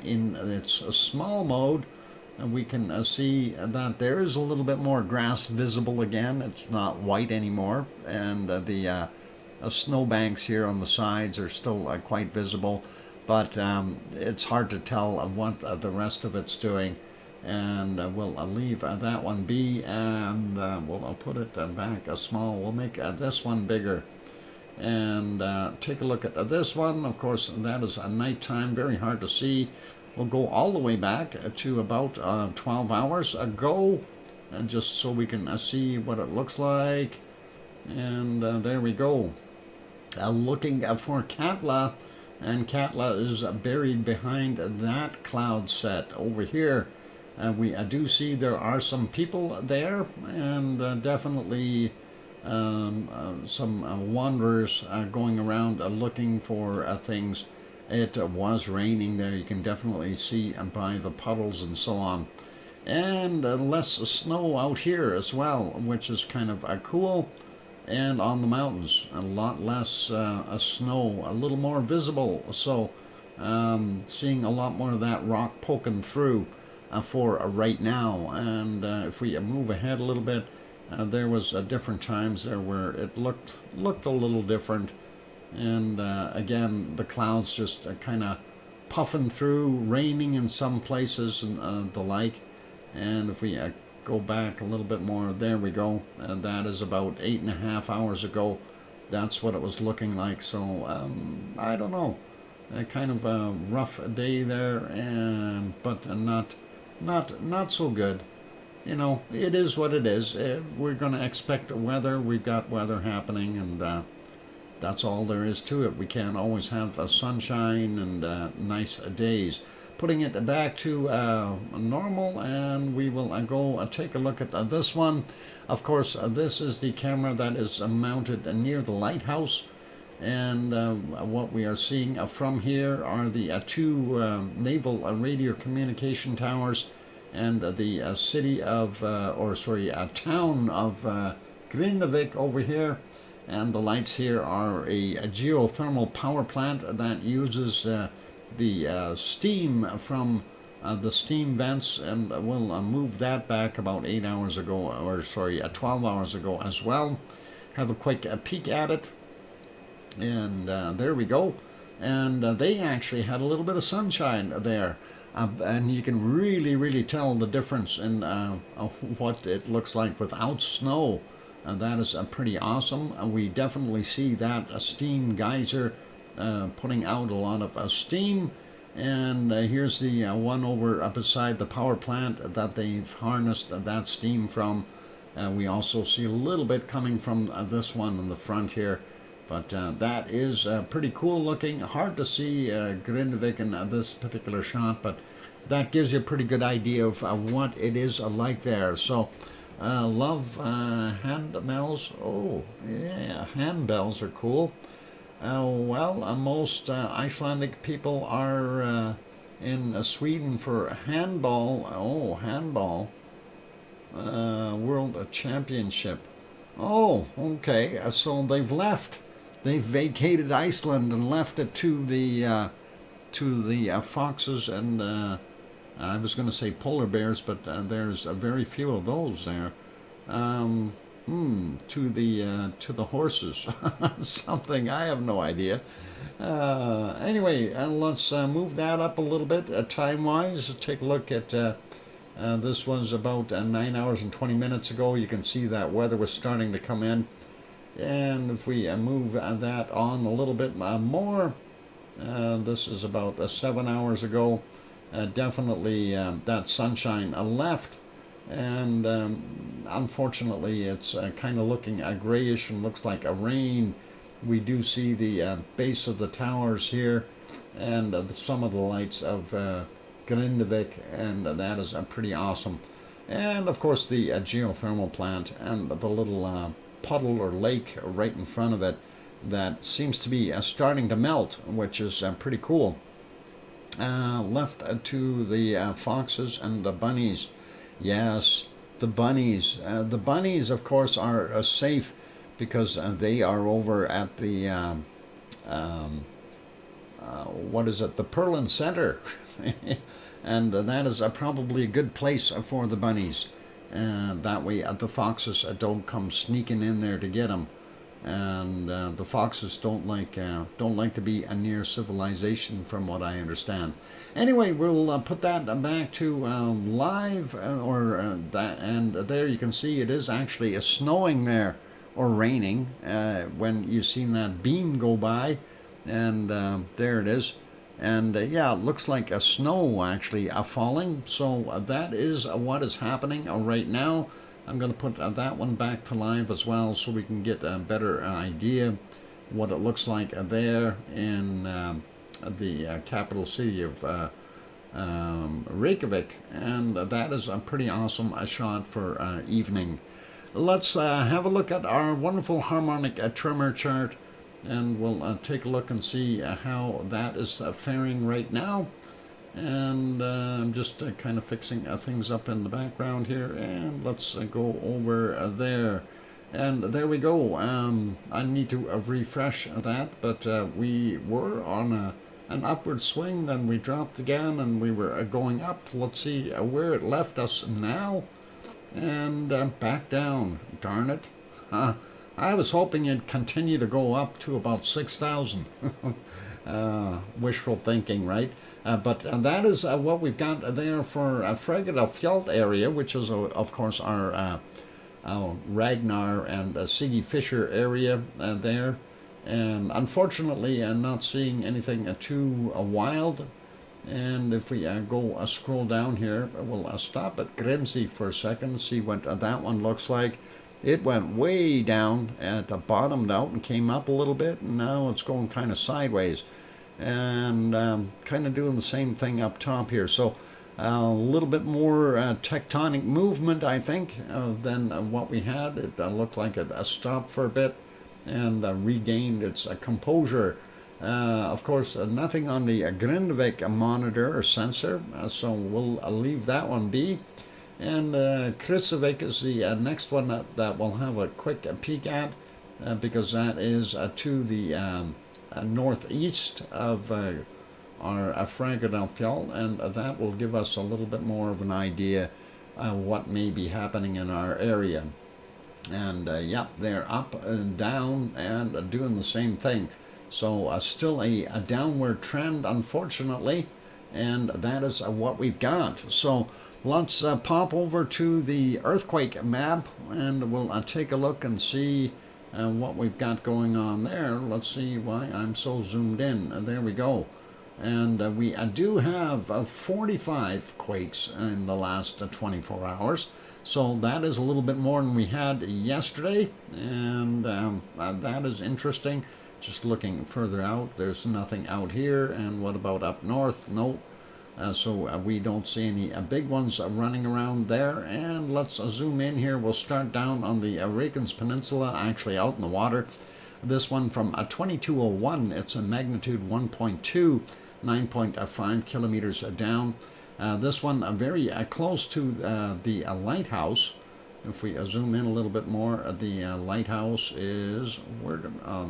in its small mode, we can see that there is a little bit more grass visible again. It's not white anymore. And the snowbanks here on the sides are still quite visible. But it's hard to tell what the rest of it's doing. And we'll leave that one be, and we'll put it back small. We'll make this one bigger, and take a look at this one. Of course, that is nighttime, very hard to see. We'll go all the way back to about 12 hours ago, and just so we can see what it looks like. And there we go. Looking for Katla, and Katla is buried behind that cloud set over here. We do see there are some people there, and definitely some wanderers going around looking for things. It was raining there, you can definitely see by the puddles and so on. And less snow out here as well, which is kind of cool. And on the mountains, a lot less snow, a little more visible. So seeing a lot more of that rock poking through. For right now. And if we move ahead a little bit, there was different times there where it looked a little different, and again the clouds just kind of puffing through, raining in some places and the like. And if we go back a little bit more, there we go, that is about 8.5 hours ago. that's what it was looking like. So I don't know, a kind of a rough day there, and but not so good. You know, it is what it is. We're going to expect weather. We've got weather happening, and that's all there is to it. We can't always have sunshine and nice days. Putting it back to normal, and we will go take a look at this one. Of course, this is the camera that is mounted near the lighthouse, and what we are seeing from here are the two naval radio communication towers, and the city of, town of Grindavik over here. And the lights here are a geothermal power plant that uses the steam from the steam vents, and we'll move that back about 8 hours ago, 12 hours ago as well. Have a quick peek at it, and there we go. And they actually had a little bit of sunshine there, and you can really tell the difference in what it looks like without snow. That is pretty awesome. We definitely see that steam geyser putting out a lot of steam. And here's the one over beside the power plant that they've harnessed that steam from. We also see a little bit coming from this one in the front here. But that is pretty cool looking. Hard to see Grindavik in this particular shot, but that gives you a pretty good idea of what it is like there. So love handbells. Oh, yeah, handbells are cool. Most Icelandic people are in Sweden for handball. Oh, handball. World Championship. Oh, okay. So they've left. They've vacated Iceland and left it to the foxes and I was going to say polar bears, but there's very few of those there. To the horses. Something, I have no idea. Anyway, let's move that up a little bit time-wise. Take a look at this was about 9 hours and 20 minutes ago. You can see that weather was starting to come in. And if we move that on a little bit more, this is about 7 hours ago. Definitely that sunshine left, and unfortunately it's kind of looking grayish and looks like a rain. We do see the base of the towers here, and some of the lights of Grindavik, and that is pretty awesome. And of course the geothermal plant and the little puddle or lake right in front of it that seems to be starting to melt, which is pretty cool. Left to the foxes and the bunnies. Yes, the bunnies. The bunnies, of course, are safe because they are over at the the Perlin Center, and that is probably a good place for the bunnies. That way, the foxes don't come sneaking in there to get them. And the foxes don't like to be near civilization, from what I understand. Anyway, we'll put that back to live, and there you can see it is actually snowing there, or raining, when you've seen that beam go by, and there it is. And yeah, it looks like a snow actually falling. So that is what is happening right now. I'm going to put that one back to live as well, so we can get a better idea what it looks like there in the capital city of Reykjavik. And that is a pretty awesome shot for evening. Let's have a look at our wonderful harmonic tremor chart, and we'll take a look and see how that is faring right now. And I'm just kind of fixing things up in the background here, and let's go over there. And there we go. I need to refresh that, but we were on an upward swing, then we dropped again, and we were going up. Let's see where it left us now, and back down. Darn it. I was hoping it'd continue to go up to about 6,000. Wishful thinking, right? But that is what we've got there for Fregada Fjeld area, which is, of course, our Ragnar and Siggy Fisher area there. And unfortunately, I'm not seeing anything too wild. And if we go scroll down here, we'll stop at Grenzy for a second, see what that one looks like. It went way down and bottomed out and came up a little bit, and now it's going kind of sideways. And kind of doing the same thing up top here. So a little bit more tectonic movement, I think, than what we had. It looked like it stopped for a bit and regained its composure. Of course, nothing on the Grindavik monitor or sensor, so we'll leave that one be. And Kristevik is the next one that we'll have a quick peek at, because that is to the northeast of our Fragadalfjall, and that will give us a little bit more of an idea what may be happening in our area. And yep, they're up and down and doing the same thing. So still a downward trend, unfortunately, and that is what we've got. So let's pop over to the earthquake map, and we'll take a look and see what we've got going on there. Let's see why I'm so zoomed in. There we go. And we do have 45 quakes in the last 24 hours. So that is a little bit more than we had yesterday, and that is interesting. Just looking further out, there's nothing out here. And what about up north? Nope. So we don't see any big ones running around there. And let's zoom in here. We'll start down on the Reykjanes Peninsula, actually out in the water. This one from 2201, it's a magnitude 1.2, 9.5 kilometers down. This one very close to the lighthouse. If we zoom in a little bit more, the lighthouse is where?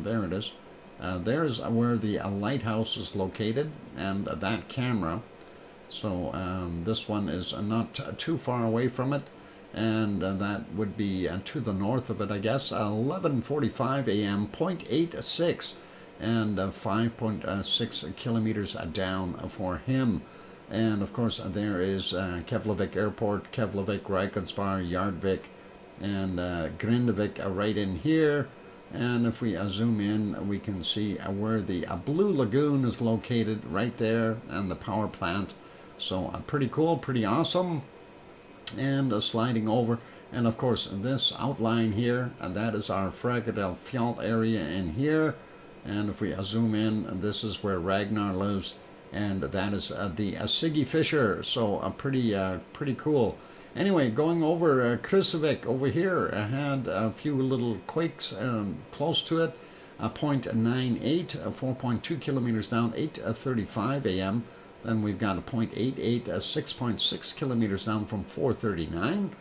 There it is. There's where the lighthouse is located, and that camera. So this one is not too far away from it, and that would be to the north of it, I guess. 11:45 a.m. 0.86 and 5.6 kilometers down for him. And of course there is Keflavik Airport, Keflavik, Reykjanesbær, Yardvik, and Grindavik right in here. And if we zoom in, we can see where the Blue Lagoon is located right there, and the power plant. So pretty cool, pretty awesome. And sliding over, and of course this outline here, that is our Fragadalfjall area in here. And if we zoom in, this is where Ragnar lives, and that is the Siggy Fisher. So pretty cool. Anyway, going over Kristevik over here, I had a few little quakes close to it. 0.98, 4.2 kilometers down, 8:35 a.m. Then we've got a 0.88, 6.6 kilometers down from 4:39.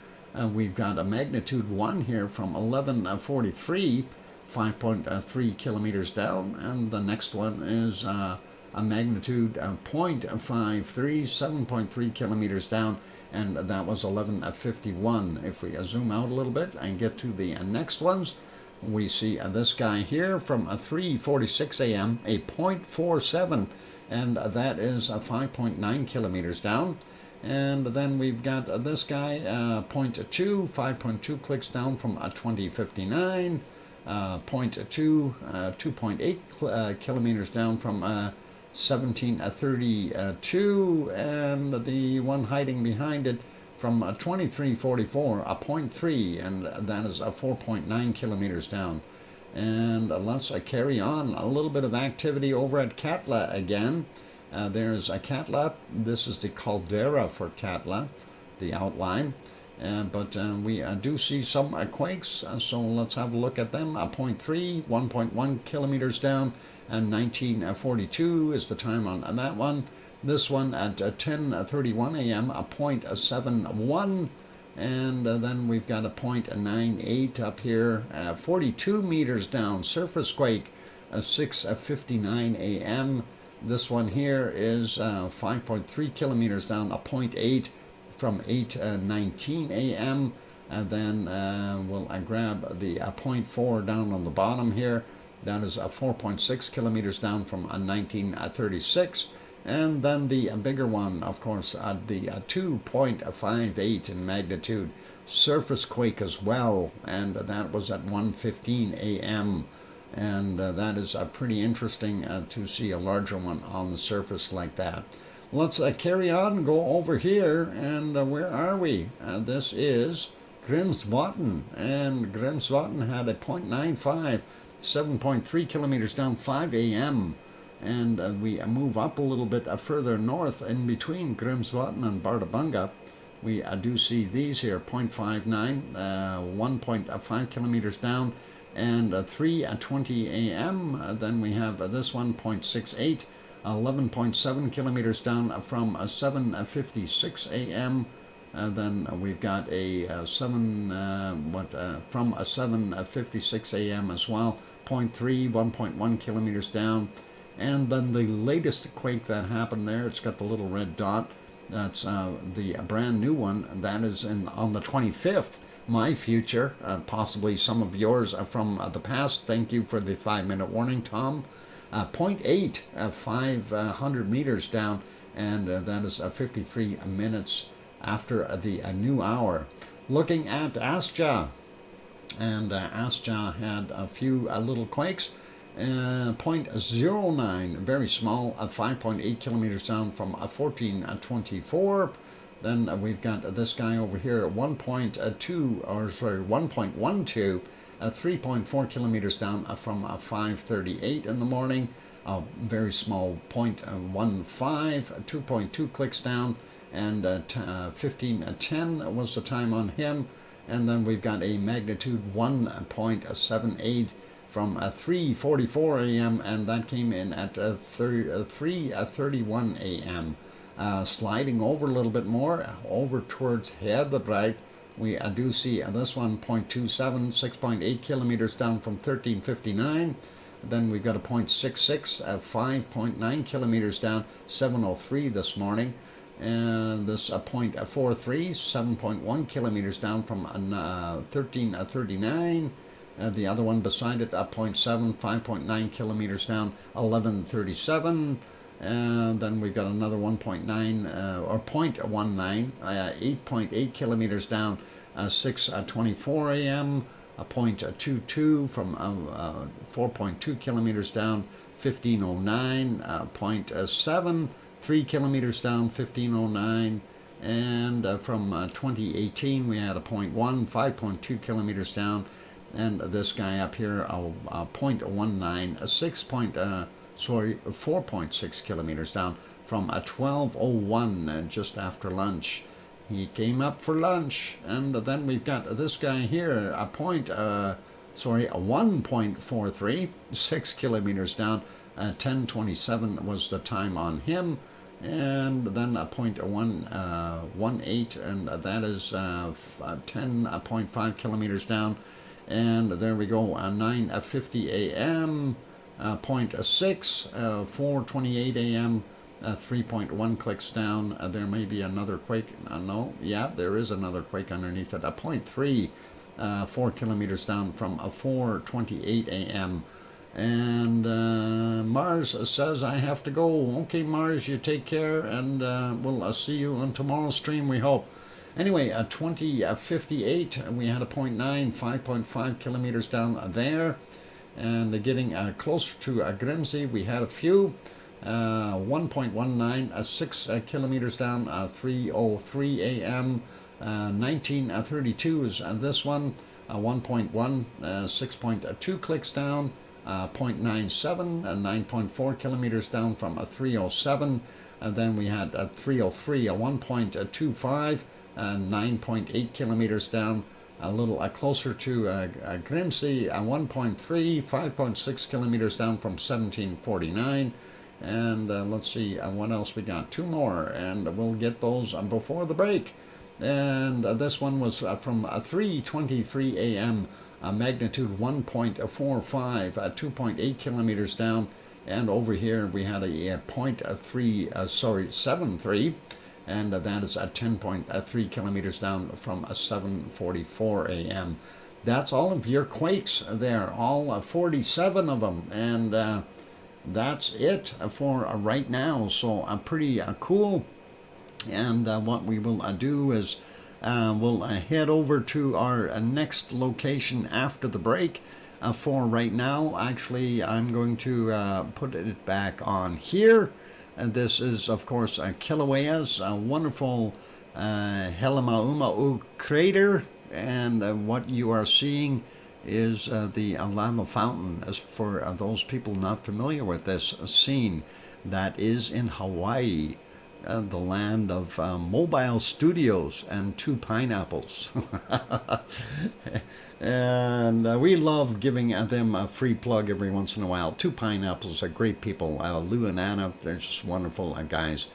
We've got a magnitude 1 here from 11:43, 5.3 kilometers down. And the next one is a magnitude 0.53, 7.3 kilometers down, and that was 11:51. If we zoom out a little bit and get to the next ones, we see this guy here from 3:46 a.m., a 0.47, and that is 5.9 kilometers down. And then we've got this guy, 0.2, 5.2 clicks down from 2059, 0.2, 2.8 kilometers down from 1732, and the one hiding behind it from 2344, a 0.3, and that is 4.9 kilometers down. And let's carry on. A little bit of activity over at Katla again. There's a Katla. This is the caldera for Katla, the outline. But we do see some quakes, so let's have a look at them. A 0.3, 1.1 kilometers down, and 1942 is the time on that one. This one at 10:31 a.m., a 0.71, and then we've got a 0.98 up here, 42 meters down, surface quake, 6:59 a.m. This one here is 5.3 kilometers down, a 0.8 from 8:19 a.m. And then we'll grab the 0.4 down on the bottom here. That is 4.6 kilometers down from 1936. And then the bigger one, of course, the 2.58 in magnitude. surface quake as well, and that was at 1:15 a.m. And that is pretty interesting to see a larger one on the surface like that. Let's carry on and go over here, and where are we? This is Grimsvatn, and Grimsvatn had a 0.95, 7.3 kilometers down, 5 a.m. And we move up a little bit further north in between Grimsvatn and Bardabunga. We do see these here, 0.59, 1.5 kilometers down, and 3:20 a.m. Then we have this one, 0.68, 11.7 kilometers down from 7:56 a.m. Then we've got a from 7:56 a.m. as well, 0.3, 1.1 kilometers down. And then the latest quake that happened there, it's got the little red dot. That's the brand new one. That is on the 25th. My future, possibly some of yours from the past. Thank you for the 5-minute warning, Tom. 0.8, 500 meters down, and that is 53 minutes after the new hour. Looking at Astja, and Astja had a few little quakes. 0.09, very small, 5.8 kilometers down from 1424. Then we've got this guy over here at 1.12, 3.4 kilometers down from 5:38 in the morning. A very small 0.15, 2.2 clicks down, and 15:10 was the time on him. And then we've got a magnitude 1.78 from 3:44 a.m. and that came in at 3:31 a.m. Sliding over a little bit more, over towards Hedebreit, we do see this one, 0.27, 6.8 kilometers down from 13:59. Then we've got a 0.66, 5.9 kilometers down, 7:03 this morning. And this 0.43, 7.1 kilometers down from 13:39. The other one beside it, 0.7, 5.9 kilometers down, 11:37. And then we've got another 1.9 or 0.19, 8.8 kilometers down, 6:24 a.m. A 0.22 from 4.2 kilometers down, 15:09. 0.7, 3 kilometers down, 15:09. And from 2018 we had a 0.1, 5.2 kilometers down. And this guy up here, 0.19, 4.6 kilometers down from 12:01, just after lunch. He came up for lunch. And then we've got this guy here, a 1.43, 6 kilometers down. 10:27 was the time on him. And then a 0.18, and that is 10.5 kilometers down. And there we go, 9:50 a.m., 0.6, 4:28 a.m., 3.1 clicks down. There may be another quake. No, yeah, there is another quake underneath it. 0.3, 4 kilometers down from 4:28 a.m. And Mars says I have to go. Okay, Mars, you take care, and we'll see you on tomorrow's stream, we hope. Anyway, 20:58, we had a 0.9, 5.5 kilometers down there. And getting closer to Grimsey, we had a few. 1.19, 6 kilometers down, 3:03 a.m. 19:32 is this one. 1.1, 6.2 clicks down. 0.97, 9.4 kilometers down from 3:07. And then we had 3:03, 1.25, 9.8 kilometers down. A little closer to Grimsey, 1.3, 5.6 kilometers down from 1749. And let's see what else we got. 2 more, and we'll get those before the break. And this one was from 3:23 a.m. Magnitude 1.45, 2.8 kilometers down. And over here we had a 0.73, and that is at 10.3 kilometers down from 7:44 a.m. That's all of your quakes there, all 47 of them, and that's it for right now. So pretty cool. And what we will do is We'll head over to our next location after the break. For right now, actually, I'm going to put it back on here. This is, of course, Kilauea's wonderful Helemaumau crater, and what you are seeing is the lava fountain. As for those people not familiar with this scene, that is in Hawaii, the land of mobile studios and 2 pineapples. And we love giving them a free plug every once in a while. 2 pineapples are great people. Lou and Anna, they're just wonderful guys.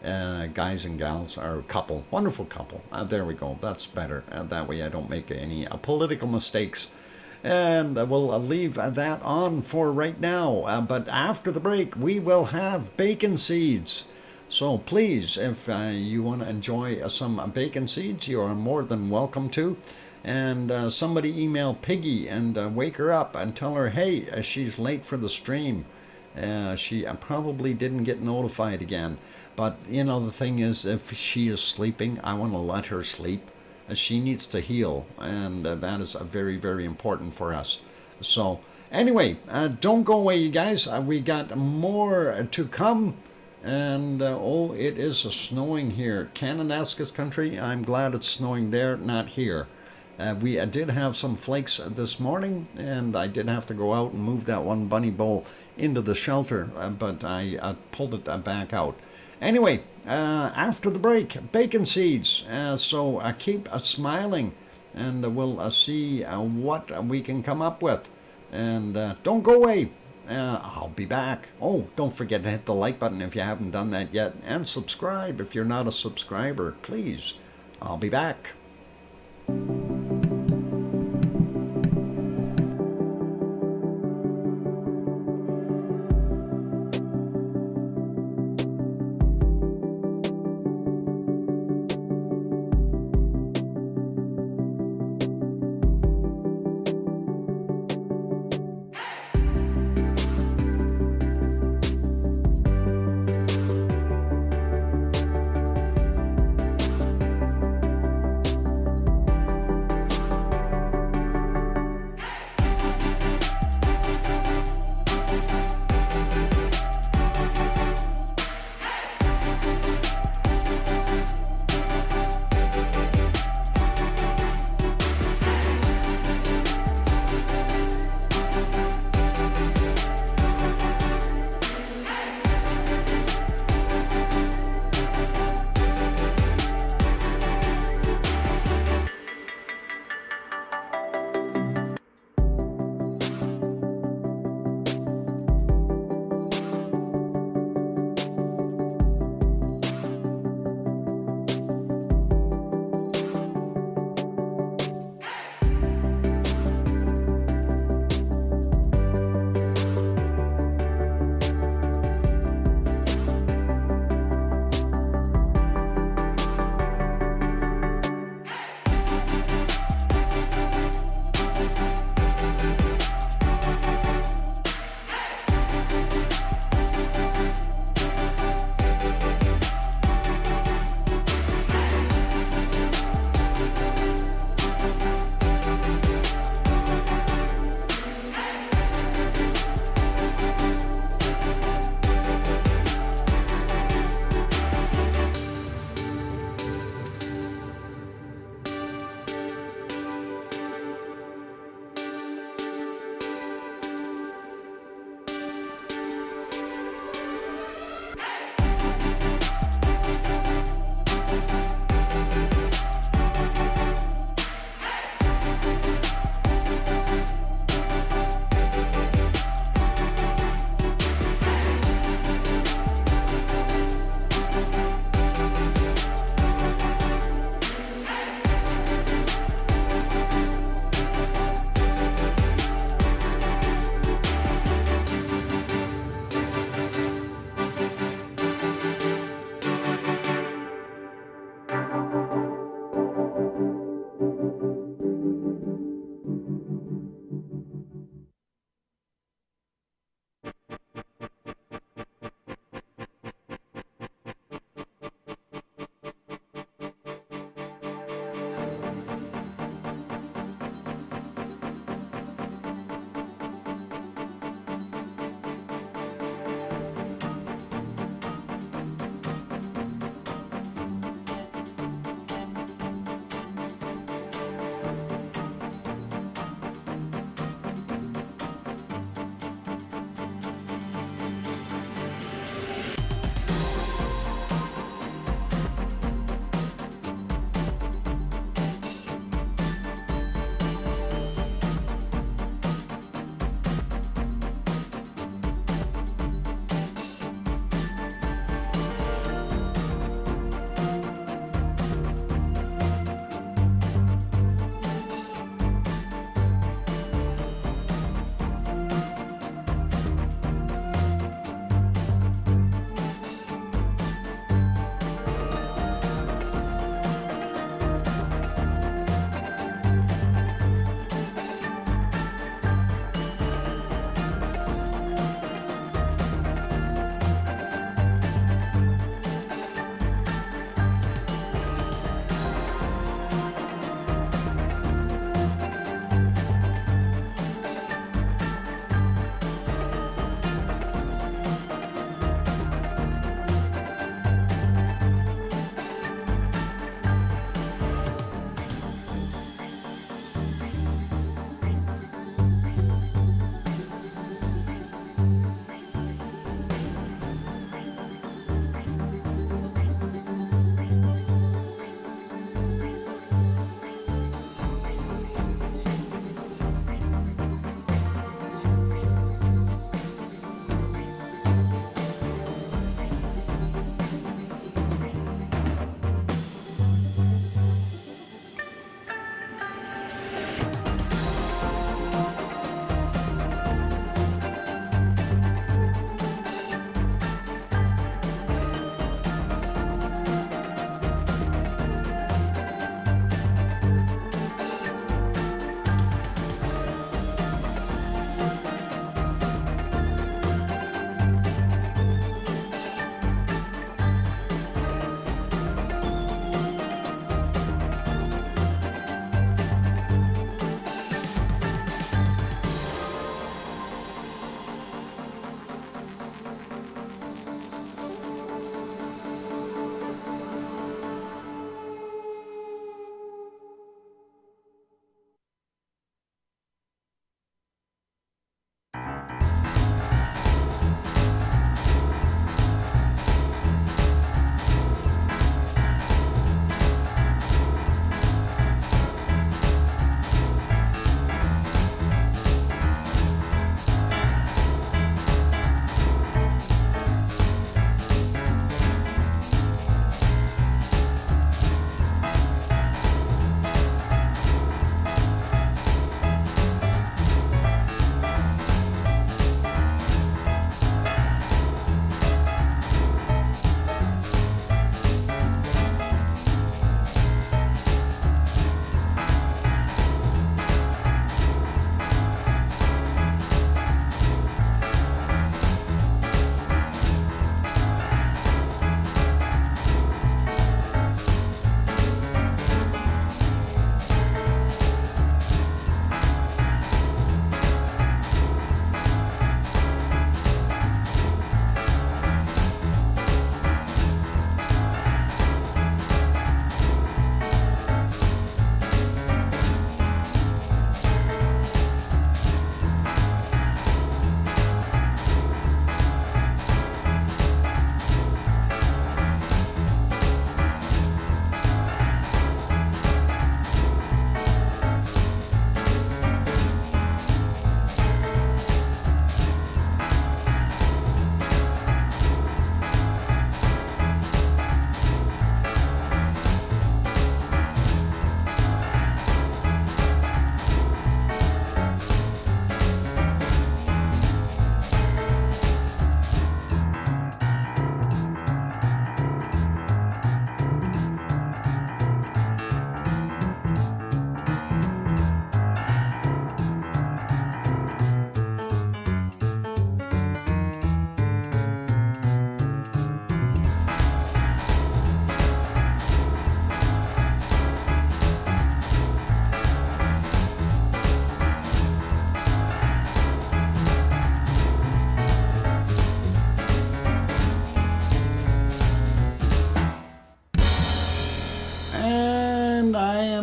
Guys and gals are a couple, wonderful couple. There we go, that's better. That way I don't make any political mistakes. And we'll leave that on for right now. But after the break, we will have bacon seeds. So please, if you want to enjoy some bacon seeds, you are more than welcome to. And somebody email Piggy and wake her up and tell her, hey, she's late for the stream. She probably didn't get notified again. But, you know, the thing is, if she is sleeping, I want to let her sleep. She needs to heal, and that is very, very important for us. So, anyway, don't go away, you guys. We got more to come. And, oh, it is snowing here. Kananaskis country, I'm glad it's snowing there, not here. We did have some flakes this morning, and I did have to go out and move that one bunny bowl into the shelter, but I pulled it back out. Anyway, after the break, bacon seeds. So keep smiling, and we'll see what we can come up with. And don't go away. I'll be back. Oh, don't forget to hit the like button if you haven't done that yet, and subscribe if you're not a subscriber, please. I'll be back.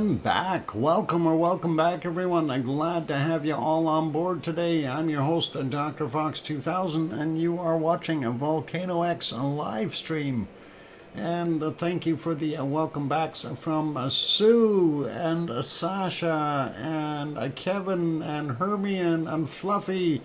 And back. Welcome back, everyone. I'm glad to have you all on board today. I'm your host, DrFox2000, and you are watching a VolcanoX live stream. And thank you for the welcome backs from Sue and Sasha and Kevin and Hermione and Fluffy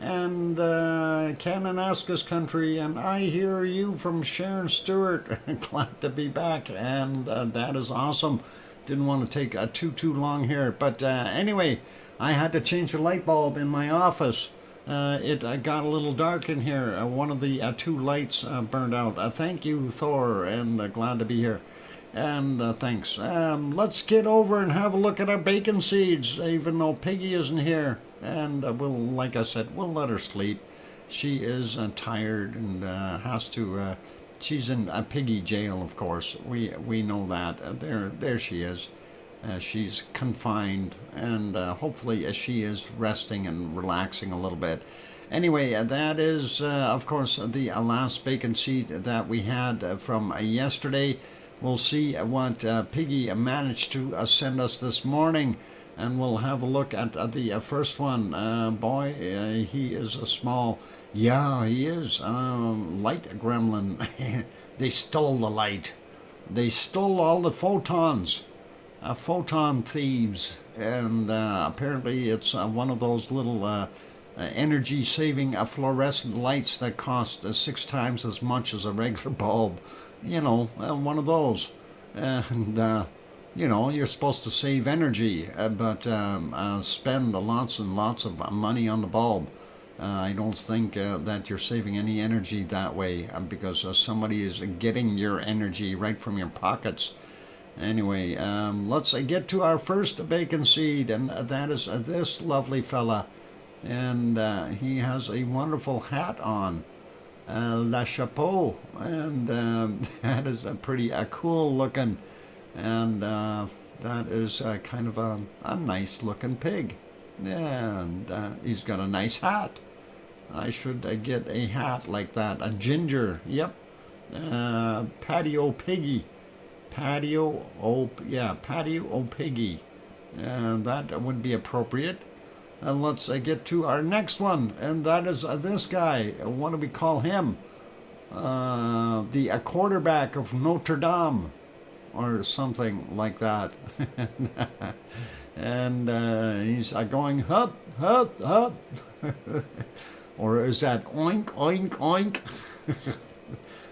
and Kananaskis Country, and I hear you from Sharon Stewart. Glad to be back, and that is awesome. Didn't want to take too long here, but anyway, I had to change the light bulb in my office. It got a little dark in here. One of the two lights burned out. Thank you, Thor, and glad to be here. And thanks. Let's get over and have a look at our bacon seeds, even though Piggy isn't here. And we'll, like I said, we'll let her sleep. She is tired and has to. She's in a Piggy jail, of course. We know that. There she is. She's confined, and hopefully she is resting and relaxing a little bit. Anyway, that is, of course, the last bacon seed that we had from yesterday. We'll see what Piggy managed to send us this morning, and we'll have a look at the first one. Boy, he is a small, yeah, he is, light gremlin. They stole the light. They stole all the photons. Photon thieves, and apparently it's one of those little energy-saving fluorescent lights that cost 6 times as much as a regular bulb. You know, one of those. And, you know, you're supposed to save energy, but spend lots and lots of money on the bulb. I don't think that you're saving any energy that way, because somebody is getting your energy right from your pockets. Anyway, let's get to our first bacon seed, and that is this lovely fella. And he has a wonderful hat on, la chapeau, and that is a pretty cool looking, and that is kind of a nice looking pig. And he's got a nice hat. I should get a hat like that, a ginger, yep, patio piggy. Patio piggy. That would be appropriate. And let's get to our next one, and that is this guy. What do we call him? The quarterback of Notre Dame, or something like that. And he's going hup, hup, hup. Or is that oink, oink, oink?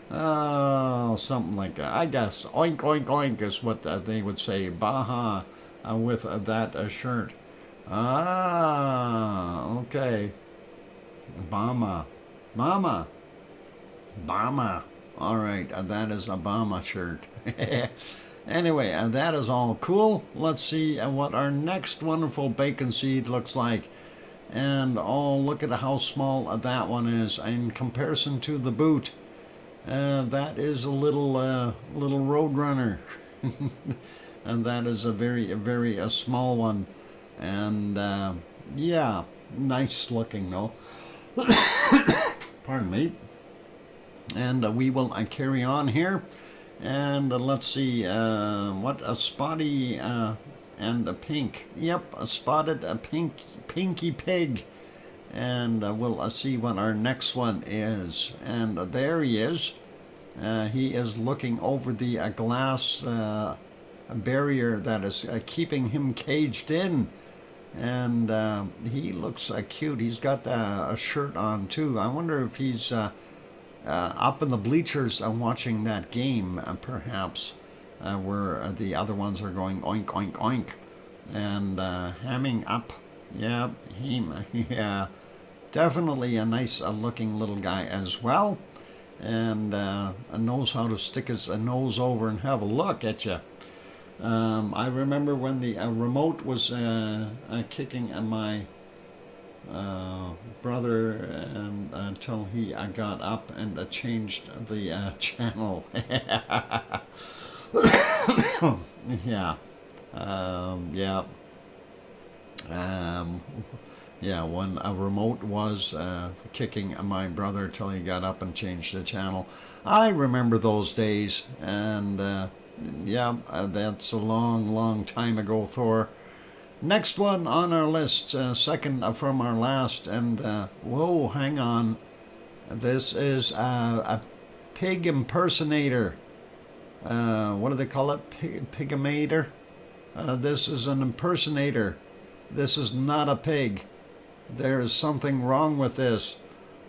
Oh, something like that. I guess oink, oink, oink is what they would say. Baha with that shirt. Ah, okay. Bama. Bama. Bama. All right, that is a Bama shirt. Anyway, that is all cool. Let's see what our next wonderful bacon seed looks like. And oh, look at how small that one is in comparison to the boot. That is a little Roadrunner. And that is a very small one. And yeah, nice looking though. Pardon me. And we will carry on here. And let's see, what a spotty and a pink. Yep, a spotted pinky pig. And we'll see what our next one is. And there he is. He is looking over the glass barrier that is keeping him caged in. And he looks cute. He's got a shirt on too. I wonder if he's up in the bleachers watching that game, perhaps, where the other ones are going oink, oink, oink. And hamming up. Yeah, him. Yeah, definitely a nice looking little guy as well, and knows how to stick his nose over and have a look at you. I remember when the remote was kicking my brother until he got up and changed the channel. Yeah. Yeah. Yeah, when a remote was kicking my brother till he got up and changed the channel. I remember those days, and Yeah, that's a long, long time ago, Thor. Next one on our list, second from our last, and whoa, hang on. This is a pig impersonator. What do they call it? Pigimator? This is an impersonator. This is not a pig. There is something wrong with this.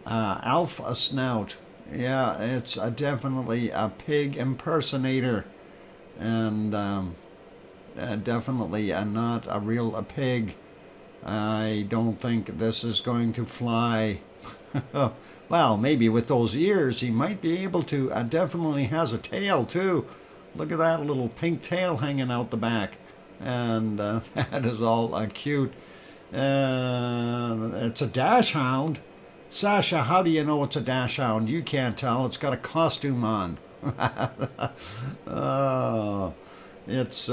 Alpha snout. Yeah, it's definitely a pig impersonator. And definitely not a real pig. I don't think this is going to fly. Well, maybe with those ears he might be able to. Definitely has a tail too. Look at that little pink tail hanging out the back. And that is all cute. It's a dash hound. Sasha, how do you know it's a dash hound? You can't tell. It's got a costume on. Oh, it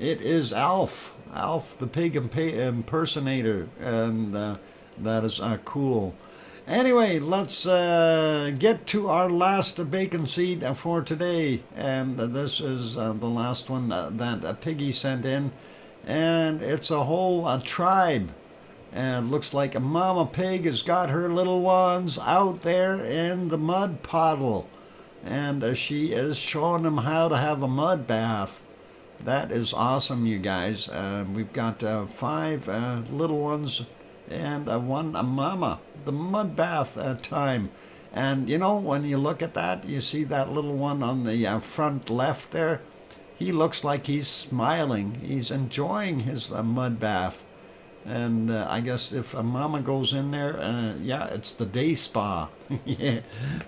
is Alf. Alf the pig impersonator. And that is cool. Anyway, let's get to our last bacon seed for today. And this is the last one that Piggy sent in. And it's a whole tribe. And it looks like a mama pig has got her little ones out there in the mud puddle. And she is showing them how to have a mud bath. That is awesome, you guys. We've got 5 little ones and a mama. The mud bath time. And you know, when you look at that, you see that little one on the front left there. He looks like he's smiling. He's enjoying his mud bath. And I guess if a mama goes in there, yeah, it's the day spa. Yeah,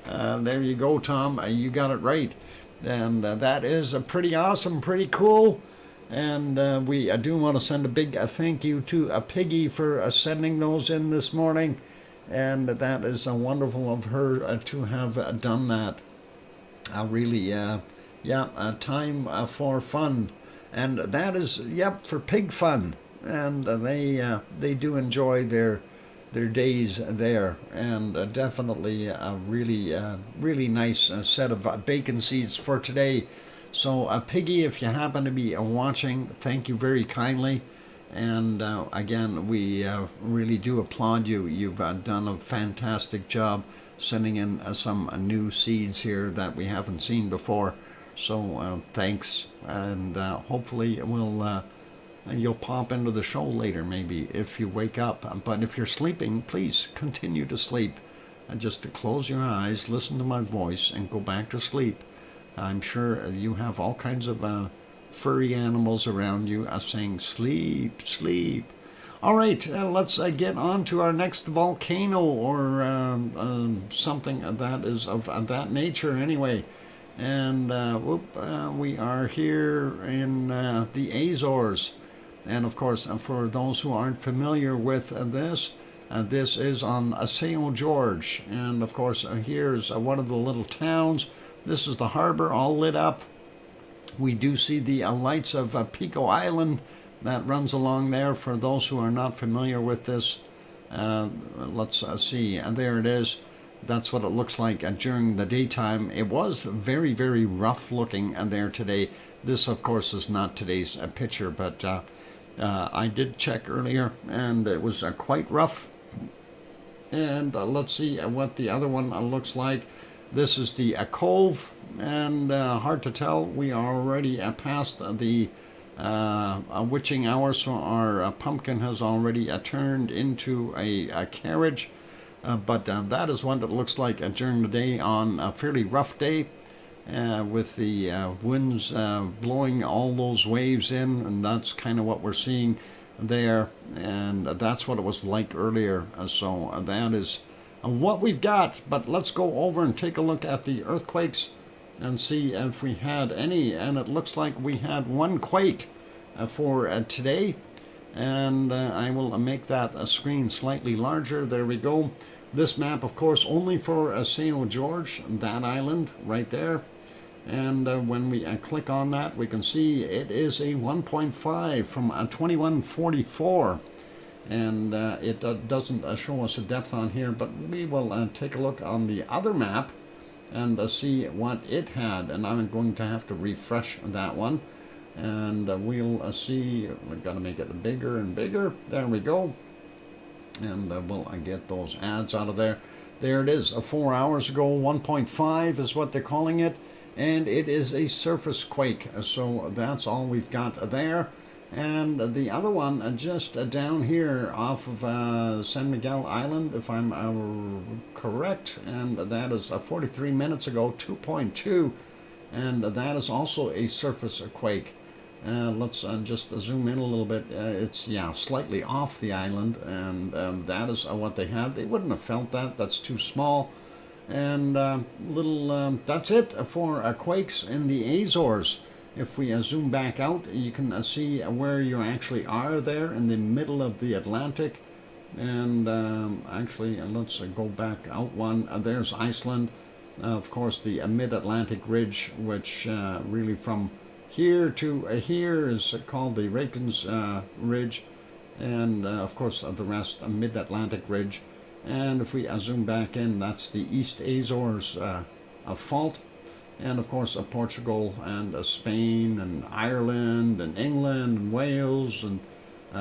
there you go, Tom. You got it right. And that is pretty awesome, pretty cool. And we do want to send a big thank you to Piggy for sending those in this morning. And that is wonderful of her to have done that. Really, yeah, time for fun. And that is, yep, for pig fun. And they do enjoy their days there, and definitely a really nice set of bacon seeds for today. So Piggy, if you happen to be watching, thank you very kindly. And again, we really do applaud you. You've done a fantastic job sending in some new seeds here that we haven't seen before. So thanks, and hopefully you'll pop into the show later, maybe, if you wake up. But if you're sleeping, please continue to sleep. And just to close your eyes, listen to my voice, and go back to sleep. I'm sure you have all kinds of furry animals around you saying, sleep, sleep. All right, let's get on to our next volcano, or something that is of that nature anyway. And we are here in the Azores. And of course, for those who aren't familiar with this is on St. George. And of course, here's one of the little towns. This is the harbor all lit up. We do see the lights of Pico Island that runs along there. For those who are not familiar with this, let's see. And there it is. That's what it looks like during the daytime. It was very, very rough looking there today. This, of course, is not today's picture, but I did check earlier, and it was quite rough. And let's see what the other one looks like. This is the cove, and hard to tell. We are already past the witching hour, so our pumpkin has already turned into a carriage. But that is what it looks like during the day on a fairly rough day, with the winds blowing all those waves in, and that's kind of what we're seeing there, and that's what it was like earlier. So that is what we've got. But let's go over and take a look at the earthquakes and see if we had any, and it looks like we had one quake for today. And I will make that screen slightly larger. There we go. This map, of course, only for St. George, that island right there. And when we click on that, we can see it is a 1.5 from 2144. And it doesn't show us a depth on here, but we will take a look on the other map. and see what it had. And I'm going to have to refresh that one, and we'll see. We've got to make it bigger and bigger. There we go. And we'll get those ads out of there. There it is, 4 hours ago. 1.5 is what they're calling it, and it is a surface quake. So that's all we've got there. And the other one just down here off of San Miguel Island, if I'm correct, and that is 43 minutes ago, 2.2, and that is also a surface quake. Let's just zoom in a little bit. It's, yeah, slightly off the island, and that is what they had. They wouldn't have felt that. That's too small. And that's it for quakes in the Azores. If we zoom back out, you can see where you actually are there in the middle of the Atlantic. And actually, let's go back out one. There's Iceland. Of course, the mid-Atlantic ridge, which really from here to here is called the Reykjanes Ridge, and of course the rest mid-Atlantic Ridge. And if we zoom back in, that's the East Azores fault, and of course Portugal and Spain and Ireland and England and Wales and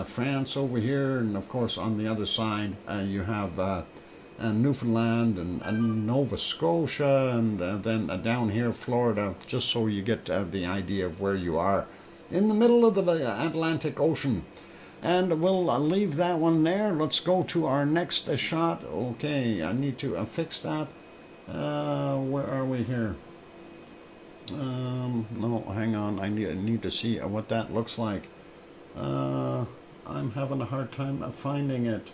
France over here, and of course on the other side you have Newfoundland and Nova Scotia, and then down here Florida, just so you get the idea of where you are in the middle of the Atlantic Ocean. And we'll leave that one there. Let's go to our next shot. Okay, I need to fix that. Where are we here? No, hang on, I need to see what that looks like. I'm having a hard time finding it.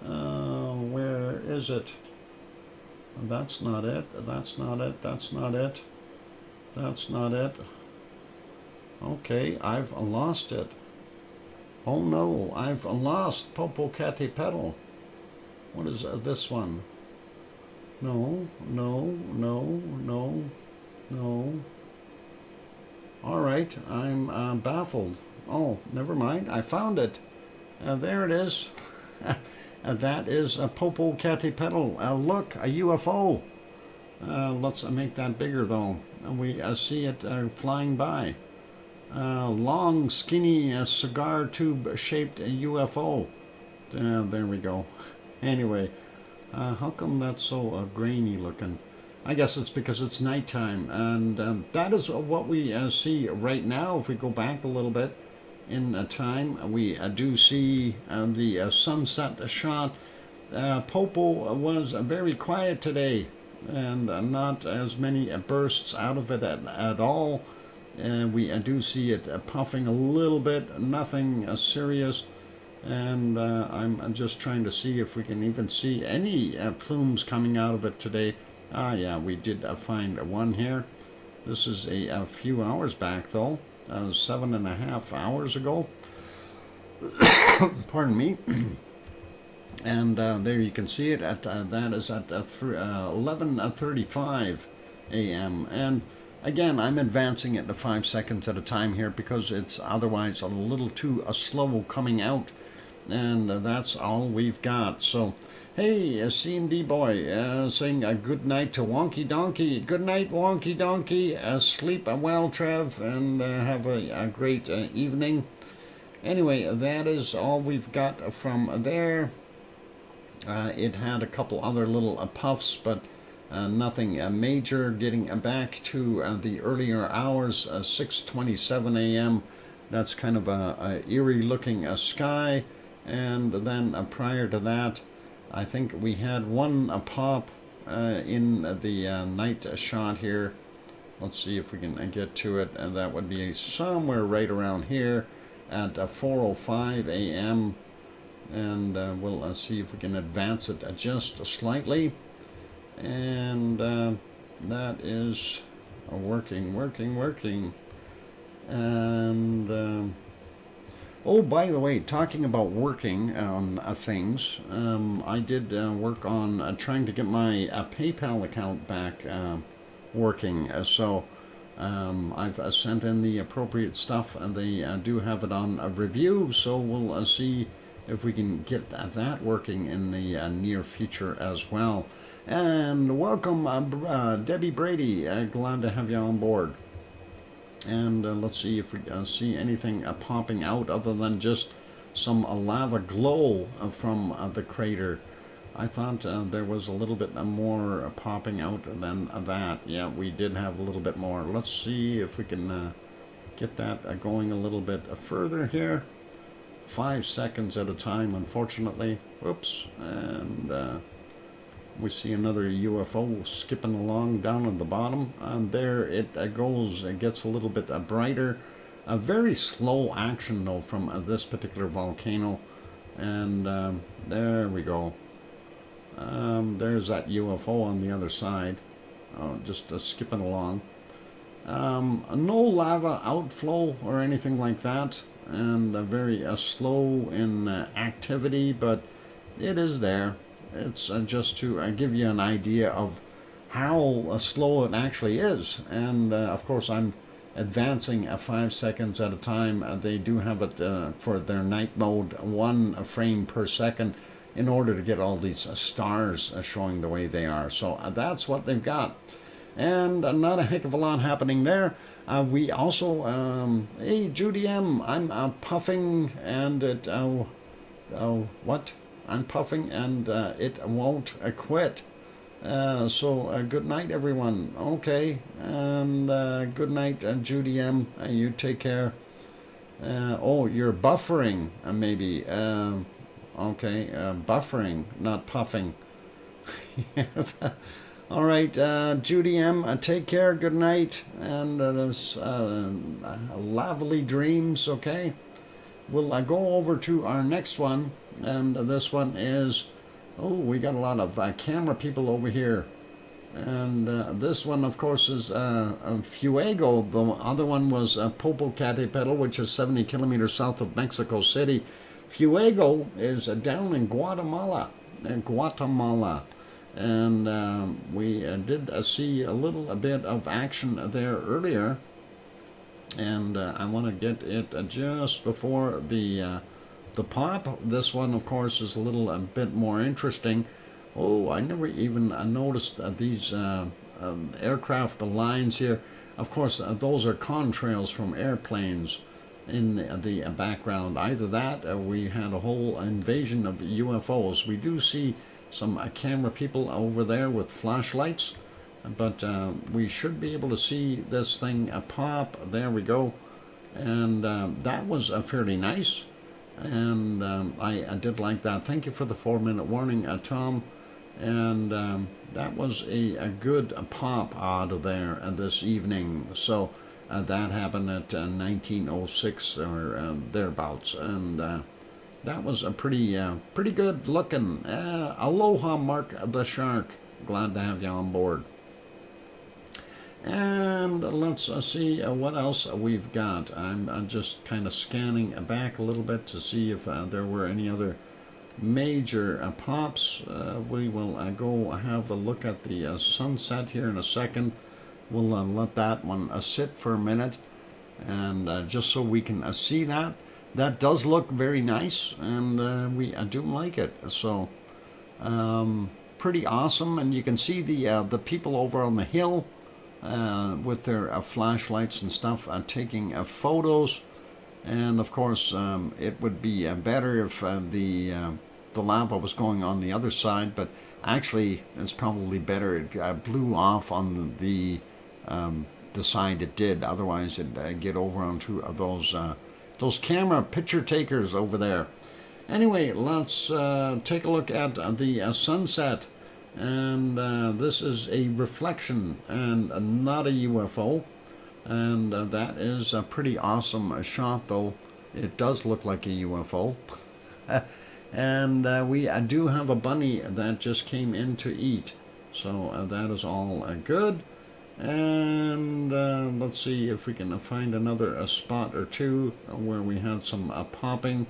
Where is it? That's not it. That's not it. That's not it. That's not it. Okay, I've lost it. Oh no, I've lost Popocatépetl. What is this one? No, no, no, no, no. All right, I'm baffled. Oh, never mind. I found it. There it is. That is a Popocatépetl. Look, a UFO. Let's make that bigger though. We see it flying by. Long, skinny, cigar tube shaped UFO. There we go. Anyway, how come that's so grainy looking? I guess it's because it's nighttime, and that is what we see right now. If we go back a little bit in time, we do see the sunset shot. Popo was very quiet today, and not as many bursts out of it at all. And we do see it puffing a little bit, nothing serious. And I'm just trying to see if we can even see any plumes coming out of it today. Ah, yeah, we did find one here. This is a few hours back, though. 7.5 hours ago. Pardon me. And there you can see it. That is at 11:35 a.m. And again, I'm advancing it to 5 seconds at a time here because it's otherwise a little too slow coming out. And that's all we've got. So, hey, C&D boy, saying a good night to Wonky Donkey. Good night, Wonky Donkey. Sleep well, Trev, and have a great evening. Anyway, that is all we've got from there. It had a couple other little puffs, but nothing major. Getting back to the earlier hours, 6:27 a.m. That's kind of a eerie looking sky. And then prior to that, I think we had one pop in the night shot here. Let's see if we can get to it, and that would be somewhere right around here at 4:05 a.m. And we'll see if we can advance it just slightly. And that is working. And oh, by the way, talking about working on things, I did work on trying to get my PayPal account back working. So I've sent in the appropriate stuff, and they do have it on a review. So we'll see if we can get that working in the near future as well. And welcome, Debbie Brady. Glad to have you on board. And let's see if we see anything popping out other than just some lava glow from the crater. I thought there was a little bit more popping out than that. Yeah, we did have a little bit more. Let's see if we can get that going a little bit further here. 5 seconds at a time, unfortunately. Oops. And we see another UFO skipping along down at the bottom. And there it goes. It gets a little bit brighter. A very slow action, though, from this particular volcano. And there we go. There's that UFO on the other side. Just skipping along. No lava outflow or anything like that. And very slow in activity, but it is there. It's just to give you an idea of how slow it actually is. And of course I'm advancing 5 seconds at a time. They do have it for their night mode, 1 frame per second, in order to get all these stars showing the way they are. So that's what they've got. And not a heck of a lot happening there. We also, hey Judy M, I'm puffing and it, what? I'm puffing and it won't quit. So good night everyone. Okay, and good night Judy M. You take care. Oh, you're buffering maybe. Okay, buffering, not puffing. All right, Judy M, take care, good night, and lovely dreams, okay? We'll go over to our next one, and this one is, oh, we got a lot of camera people over here. And this one, of course, is Fuego. The other one was Popocatépetl, which is 70 kilometers south of Mexico City. Fuego is down in Guatemala. And we did see a little bit of action there earlier, and I want to get it just before the pop. This one, of course, is a little bit more interesting. Oh, I never even noticed these aircraft lines here. Of course, those are contrails from airplanes in the background. Either that or we had a whole invasion of UFOs. We do see some camera people over there with flashlights, but we should be able to see this thing pop. There we go. And that was fairly nice, and I did like that. Thank you for the 4-minute warning, Tom. And that was a good pop out of there this evening. So that happened at 1906 or thereabouts, and that was a pretty good looking. Aloha, Mark the Shark. Glad to have you on board. And let's see what else we've got. I'm just kind of scanning back a little bit to see if there were any other major pops. We will go have a look at the sunset here in a second. We'll let that one sit for a minute, and just so we can see that. That does look very nice, and we do like it. So pretty awesome. And you can see the people over on the hill with their flashlights and stuff taking photos. And of course it would be better if the lava was going on the other side, but actually it's probably better it blew off on the side it did. Otherwise it'd get over onto those camera picture takers over there. Anyway, let's take a look at the sunset. And this is a reflection and not a UFO. And that is a pretty awesome shot, though. It does look like a UFO. And we do have a bunny that just came in to eat. So that is all good. And let's see if we can find another spot or two where we had some popping.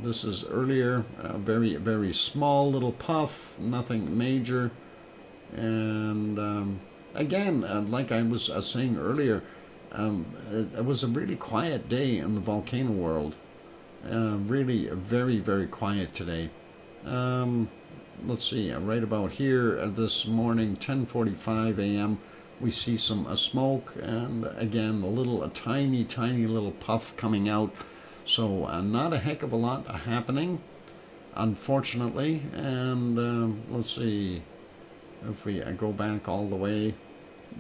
This is earlier, very, very small little puff, nothing major. And again, like I was saying earlier, it was a really quiet day in the volcano world. Really very, very quiet today. let's see, right about here this morning, 10:45 a.m., we see some smoke, and again, a tiny little puff coming out. So not a heck of a lot happening, unfortunately. And let's see, if we go back all the way,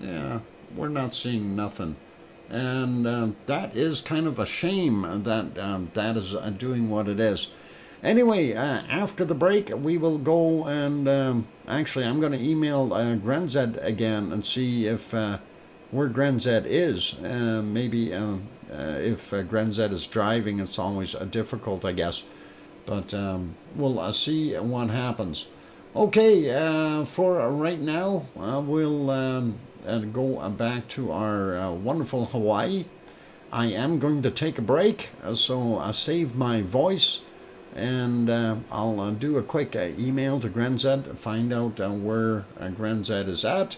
yeah, we're not seeing nothing. And that is kind of a shame that that is doing what it is. Anyway, after the break, we will go and actually, I'm going to email Grenzed again and see if where Grenzed is. Maybe if Grenzed is driving, it's always difficult, I guess. But we'll see what happens. Okay, for right now, we'll go back to our wonderful Hawaii. I am going to take a break, so I save my voice. And I'll do a quick email to Grenzed, find out where Grenzed is at.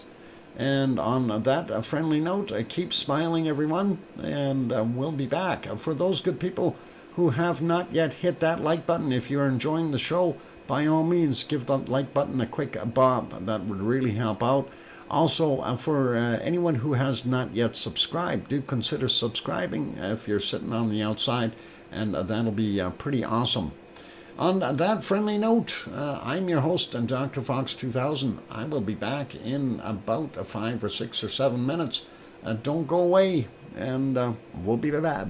And on that friendly note, keep smiling, everyone, and we'll be back. For those good people who have not yet hit that like button, if you're enjoying the show, by all means, give that like button a quick bob. That would really help out. Also, for anyone who has not yet subscribed, do consider subscribing if you're sitting on the outside, and that'll be pretty awesome. On that friendly note, I'm your host, DrFox2000. I will be back in about 5 or 6 or 7 minutes. Don't go away, and we'll be back.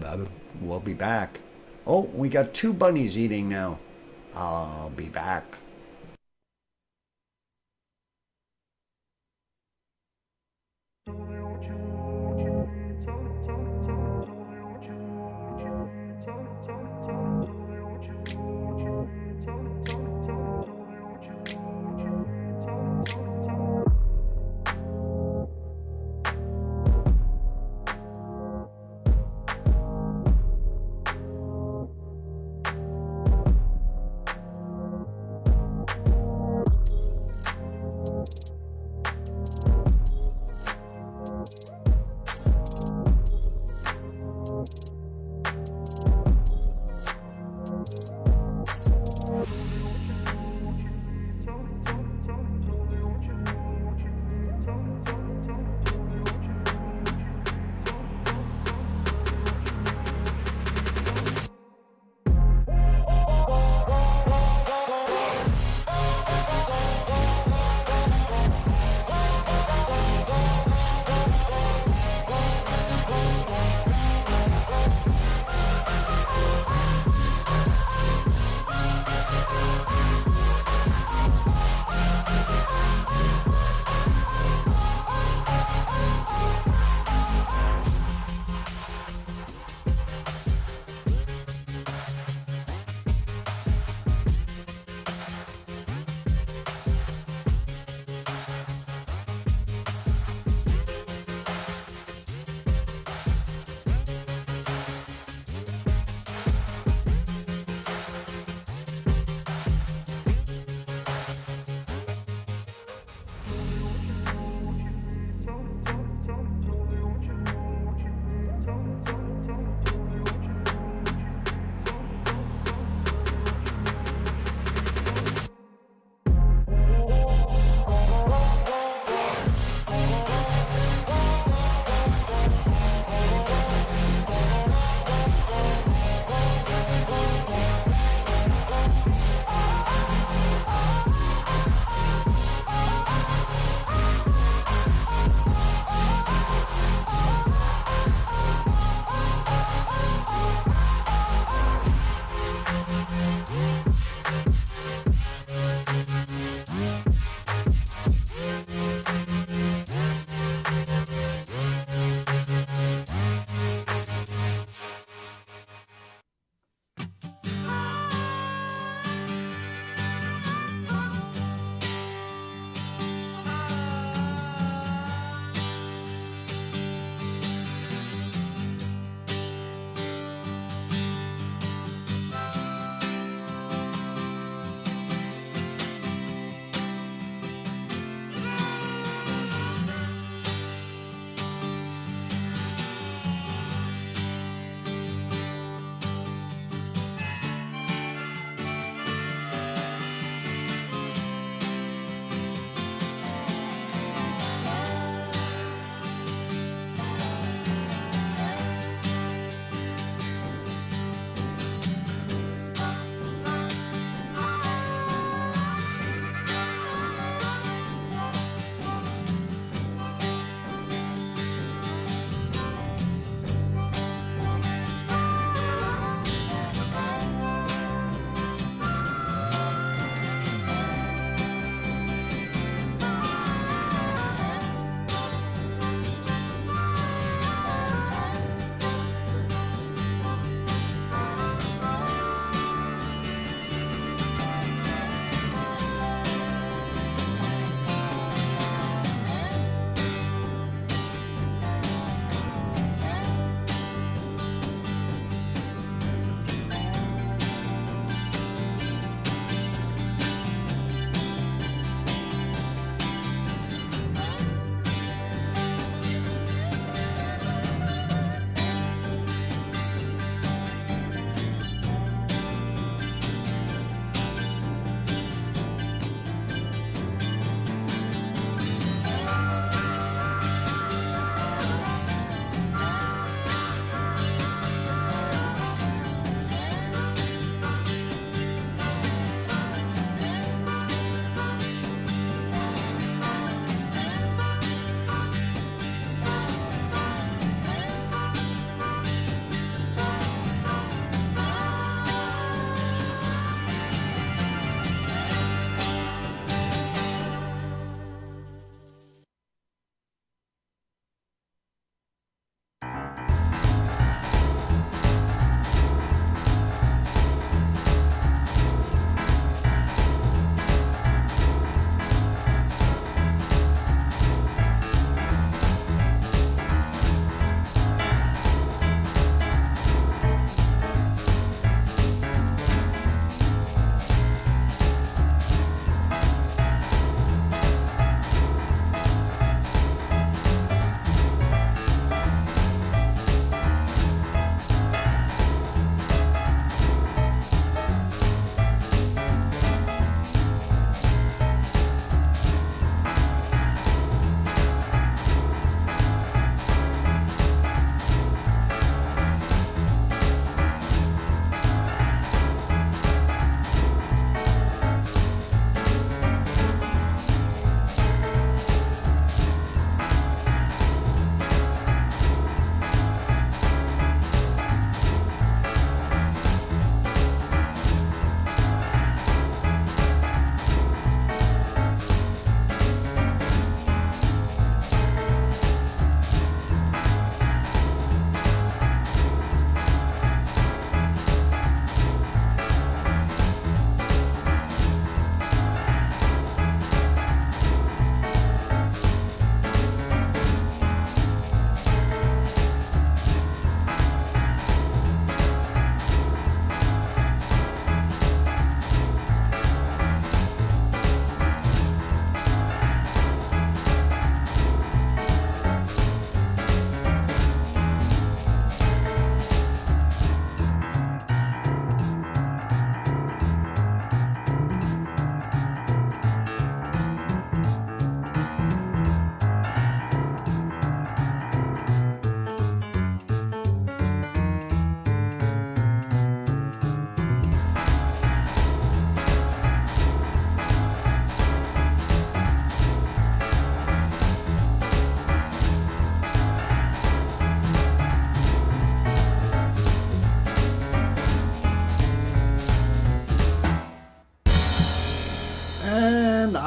We'll be back. Oh, we got 2 bunnies eating now. I'll be back.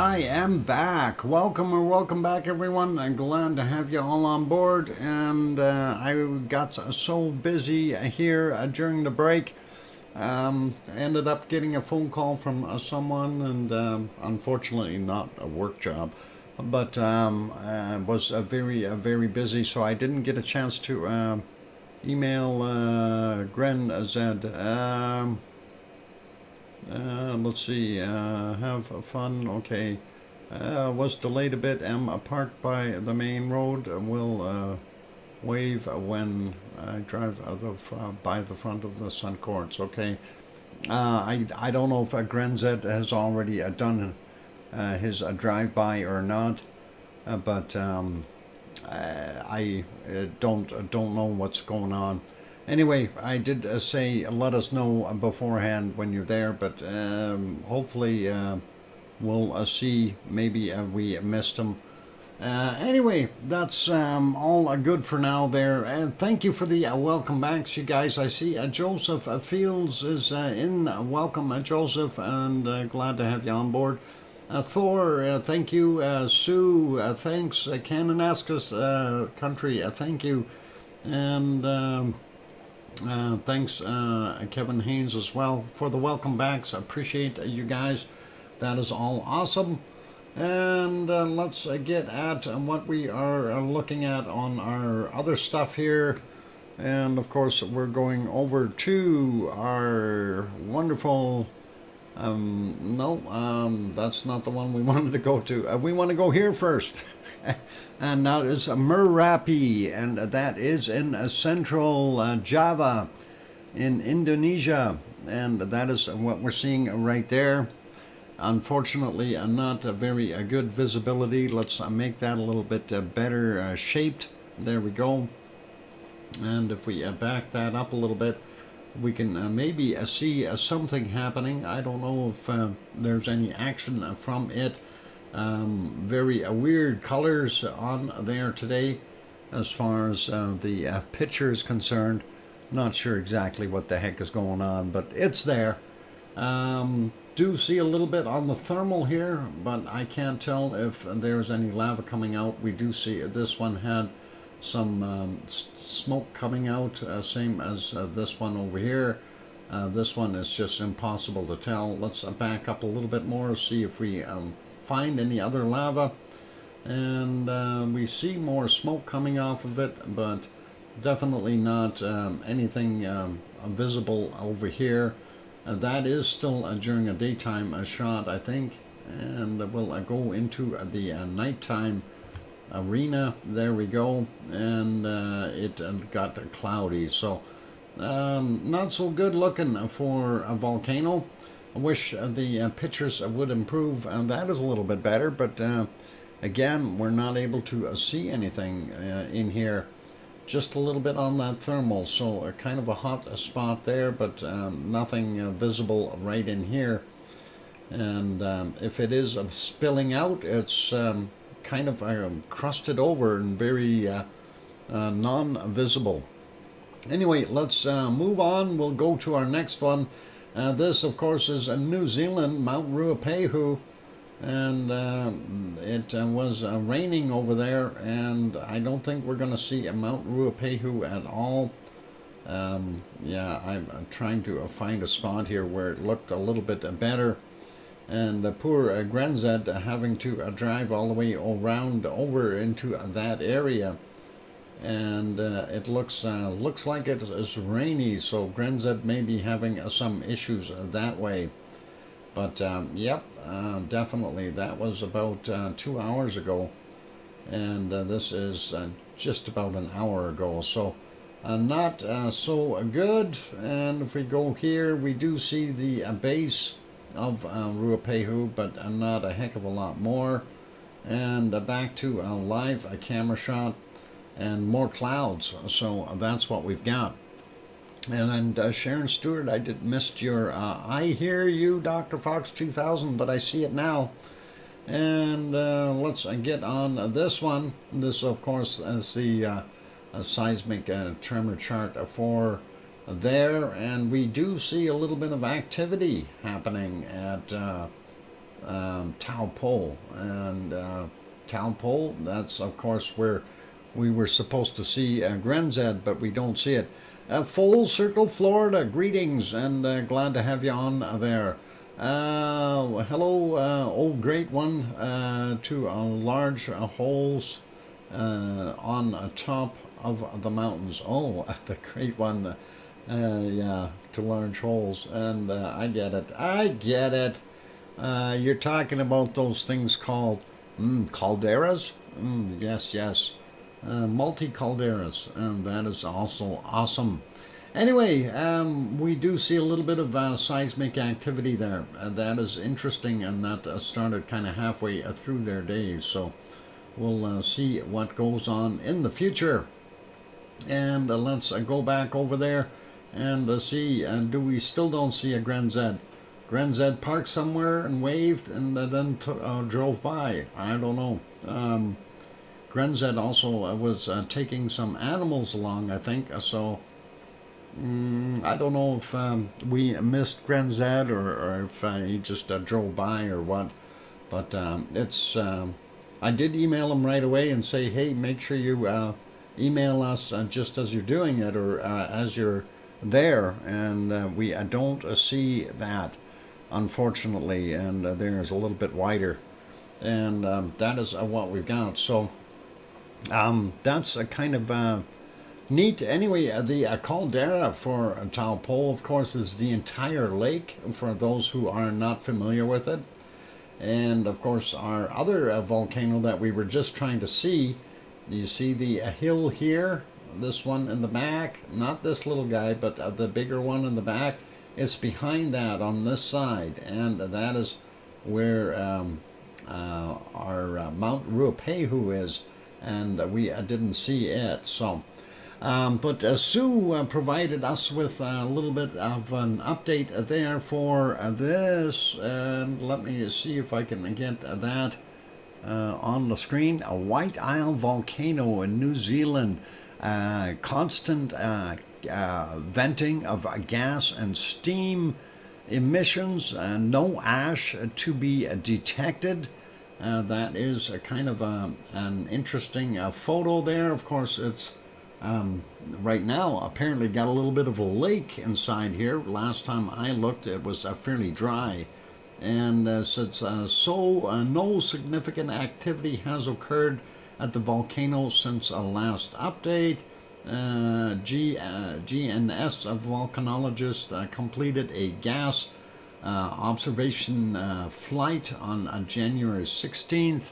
I am back. Welcome back, everyone. I'm glad to have you all on board. And I got so busy here during the break. Ended up getting a phone call from someone, and unfortunately not a work job, but was very busy, so I didn't get a chance to email Gren Zed. Let's see, have fun, okay. Was delayed a bit, am parked by the main road, will wave when I drive by the front of the Sun Courts, okay. I don't know if Grenzed has already done his drive-by or not, but I don't know what's going on. Anyway, I did say let us know beforehand when you're there, but hopefully we'll see. Maybe we missed him. Anyway, that's all good for now there. And thank you for the welcome backs, you guys. I see Joseph Fields is in. Welcome, Joseph, and glad to have you on board. Thor, thank you. Sue, thanks. Kananaskis Country, thank you. And thanks, Kevin Haynes, as well, for the welcome backs. I appreciate you guys. That is all awesome. And let's get at what we are looking at on our other stuff here. And of course, we're going over to our wonderful. That's not the one we wanted to go to. We want to go here first. And that is Merapi, and that is in central Java in Indonesia, and that is what we're seeing right there. Unfortunately, not a very good visibility. Let's make that a little bit better shaped. There we go. And if we back that up a little bit, we can maybe see something happening. I don't know if there's any action from it. Very weird colors on there today as far as the picture is concerned. Not sure exactly what the heck is going on, but it's there. Do see a little bit on the thermal here, but I can't tell if there's any lava coming out. We do see this one had some smoke coming out, same as this one over here. This one is just impossible to tell. Let's back up a little bit more, see if we find any other lava. And we see more smoke coming off of it, but definitely not anything visible over here. That is still during a daytime shot, I think, and we'll go into the nighttime arena. There we go, and it got cloudy, so not so good looking for a volcano. I wish the pictures would improve, and that is a little bit better, but again, we're not able to see anything in here. Just a little bit on that thermal, so kind of a hot spot there, but nothing visible right in here. And if it is spilling out, it's kind of crusted over and very non-visible. Anyway, let's move on. We'll go to our next one. This, of course, is New Zealand, Mount Ruapehu. And it was raining over there, and I don't think we're going to see a Mount Ruapehu at all. Yeah, I'm trying to find a spot here where it looked a little bit better. And poor Grenzed having to drive all the way around over into that area. And it looks like it is rainy, so Grenzed may be having some issues that way. But yep, definitely that was about 2 hours ago, and this is just about an hour ago, so not so good. And if we go here, we do see the base of Ruapehu, but not a heck of a lot more. And back to a live camera shot and more clouds, so that's what we've got. And Sharon Stewart, I missed your I hear you, DrFox2000, but I see it now. And let's get on this one. This, of course, is the seismic tremor chart for there, and we do see a little bit of activity happening at Taupo. And Taupo, that's of course where we were supposed to see Grenzed, but we don't see it. Full Circle, Florida, greetings, and glad to have you on there. Hello, oh great one, to large holes on top of the mountains. Oh, the great one, yeah, to large holes, and I get it. You're talking about those things called calderas? Yes. Multi-calderas, and that is also awesome. Anyway, we do see a little bit of seismic activity there. That is interesting, and that started kind of halfway through their days. So we'll see what goes on in the future. And let's go back over there and see. Do we still don't see a Grenzed? Grenzed parked somewhere and waved, and then drove by. I don't know. Grenzed also was taking some animals along, I think. So I don't know if we missed Grenzed or if he just drove by or what. But it's. I did email him right away and say, hey, make sure you email us just as you're doing it or as you're there. And we don't see that, unfortunately. And there's a little bit wider. And that is what we've got. So that's a kind of neat. Anyway, the caldera for Taupo, of course, is the entire lake for those who are not familiar with it. And of course, our other volcano that we were just trying to see, you see the hill here, this one in the back, not this little guy, but the bigger one in the back. It's behind that on this side, and that is where our Mount Ruapehu is, and we didn't see it. So but Sue provided us with a little bit of an update there for this, and let me see if I can get that on the screen. A White Isle volcano in New Zealand, constant venting of gas and steam emissions, no ash to be detected. That is a kind of an interesting photo there. Of course, it's right now apparently got a little bit of a lake inside here. Last time I looked, it was fairly dry. And since no significant activity has occurred at the volcano since last update, GNS volcanologist completed a gas observation flight on January 16th,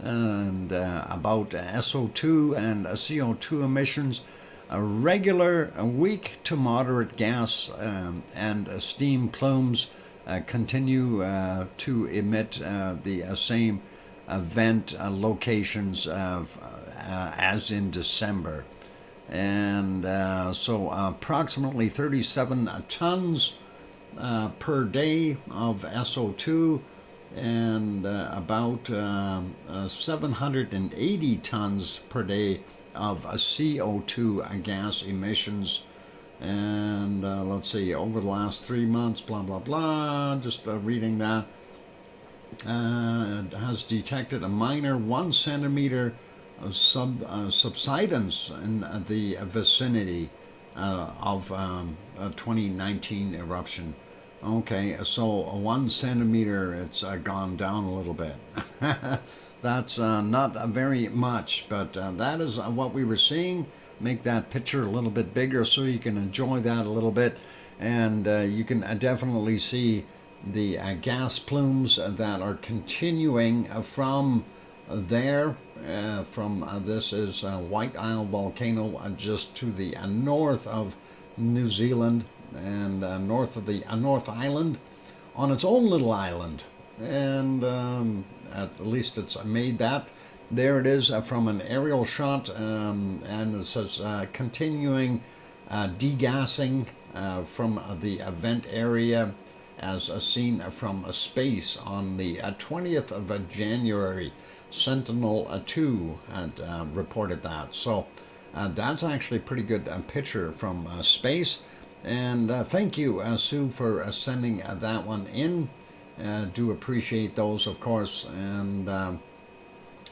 and about SO2 and CO2 emissions. A regular weak to moderate gas and steam plumes continue to emit the same vent locations as in December. And so approximately 37 tons per day of SO2 and about 780 tons per day of CO2 gas emissions. And let's see, over the last 3 months, blah, blah, blah, just reading that, has detected a minor 1 centimeter subsidence in the vicinity of 2019 eruption. Okay, so 1 centimeter, it's gone down a little bit. That's not very much, but that is what we were seeing. Make that picture a little bit bigger so you can enjoy that a little bit. And you can definitely see the gas plumes that are continuing from there. This is White Isle volcano just to the north of New Zealand and north of the North Island on its own little island. And at least it's made that. There it is from an aerial shot, and it says continuing degassing from the event area as seen from space on the 20th of January. Sentinel-2 had reported that. So that's actually a pretty good picture from space. And thank you, Sue, for sending that one in. Do appreciate those, of course, and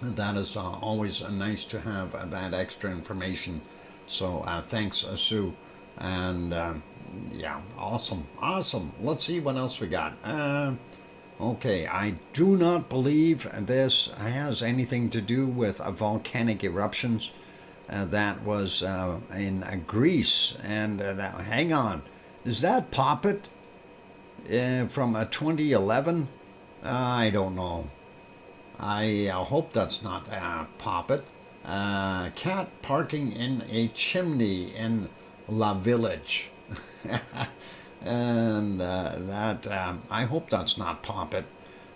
that is always nice to have that extra information. So thanks, Sue. And yeah, awesome. Let's see what else we got. Okay, I do not believe this has anything to do with volcanic eruptions. That was in Greece. And hang on, is that Poppet from 2011? I don't know. I hope that's not Poppet. Cat parking in a chimney in La Village. And that I hope that's not Poppet.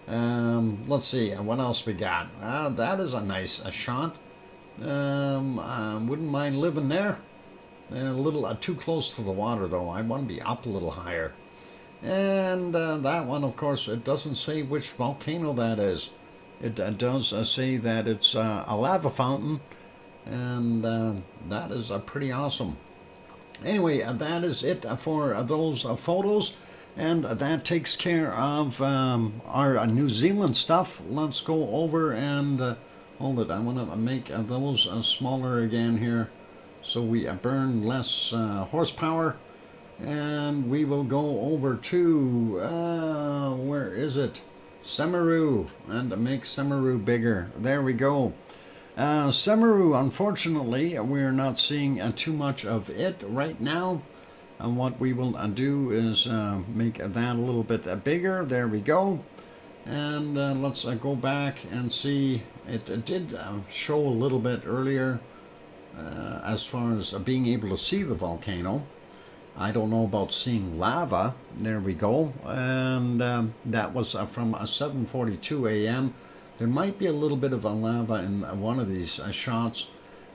Let's see what else we got. That is a nice shot. I wouldn't mind living there. A little too close to the water though. I want to be up a little higher. And that one, of course, it doesn't say which volcano that is. It does say that it's a lava fountain, and that is pretty awesome. Anyway, that is it for those photos, and that takes care of our New Zealand stuff. Let's go over and hold it. I want to make those smaller again here, so we burn less horsepower. And we will go over to where is it? Semeru, and make Semeru bigger. There we go. Semeru, unfortunately, we're not seeing too much of it right now. And what we will do is make that a little bit bigger. There we go. And let's go back and see. It did show a little bit earlier as far as being able to see the volcano. I don't know about seeing lava. There we go. And that was from 7:42 a.m. There might be a little bit of a lava in one of these shots.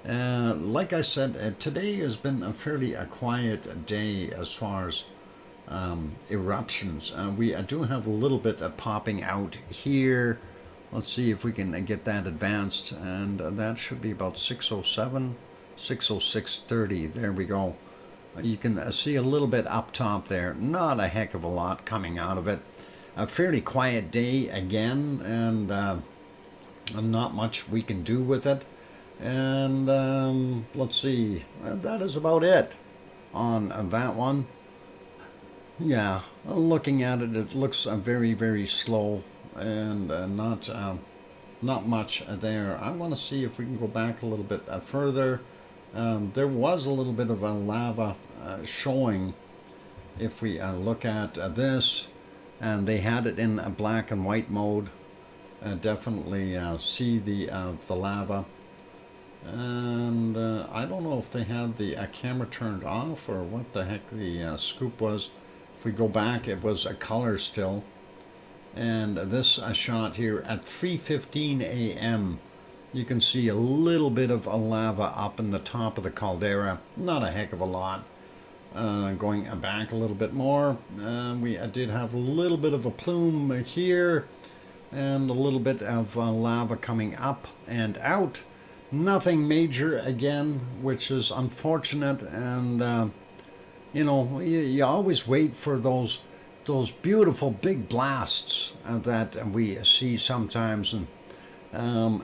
Like I said, today has been a fairly quiet day as far as eruptions. We do have a little bit popping out here. Let's see if we can get that advanced. And that should be about 6:07, 6:06:30. There we go. You can see a little bit up top there. Not a heck of a lot coming out of it. A fairly quiet day again, and not much we can do with it. And let's see. That is about it on that one. Yeah, looking at it, it looks very, very slow, and not much there. I want to see if we can go back a little bit further. There was a little bit of a lava showing if we look at this, and they had it in a black and white mode. Definitely see the lava, and I don't know if they had the camera turned off or what the heck the scoop was. If we go back, it was a color still, and this shot here at 3:15 a.m. You can see a little bit of a lava up in the top of the caldera. Not a heck of a lot. Going back a little bit more, we did have a little bit of a plume here, and a little bit of lava coming up and out. Nothing major again, which is unfortunate. And you know, you always wait for those beautiful big blasts that we see sometimes, and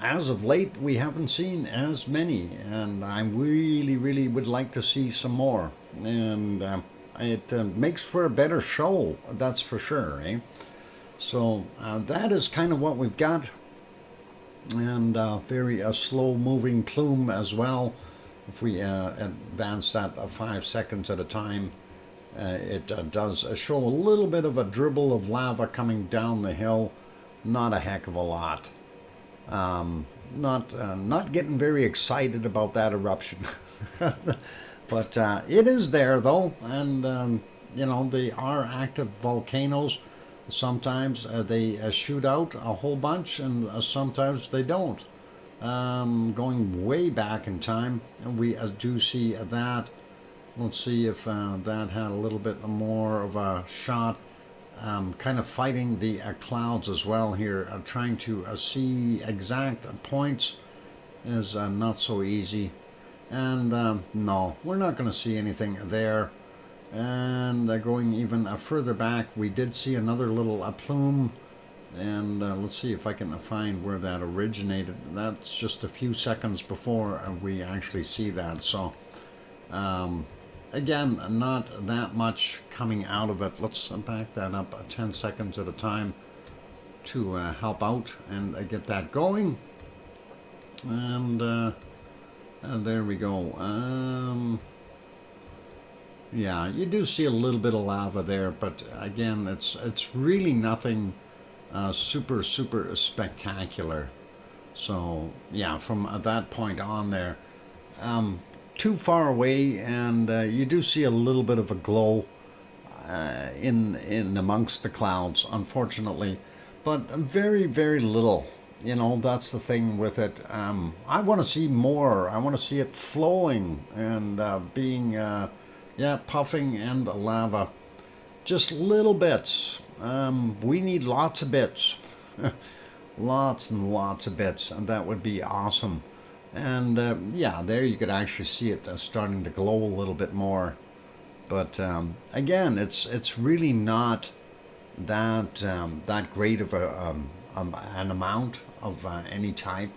as of late, we haven't seen as many, and I really would like to see some more. And it makes for a better show, that's for sure, eh? So that is kind of what we've got, and very slow-moving plume as well. If we advance that 5 seconds at a time, it does show a little bit of a dribble of lava coming down the hill. Not a heck of a lot. Not getting very excited about that eruption. But it is there though, and you know, they are active volcanoes. Sometimes they shoot out a whole bunch, and sometimes they don't. Going way back in time, and we do see that. Let's see if that had a little bit more of a shot. Kind of fighting the clouds as well here. Trying to see exact points is not so easy. And no, we're not going to see anything there. And going even further back, we did see another little plume. And let's see if I can find where that originated. That's just a few seconds before we actually see that. So again, not that much coming out of it. Let's back that up 10 seconds at a time to help out and get that going. And there we go. Yeah, you do see a little bit of lava there, but again, it's really nothing super spectacular. So yeah, from that point on there, too far away, and you do see a little bit of a glow in amongst the clouds, unfortunately, but very little. You know, that's the thing with it. I want to see more. I want to see it flowing and being yeah, puffing and lava, just little bits. We need lots of bits. Lots and lots of bits, and that would be awesome. And yeah, there you could actually see it starting to glow a little bit more. But again, it's really not that that great of an amount of any type,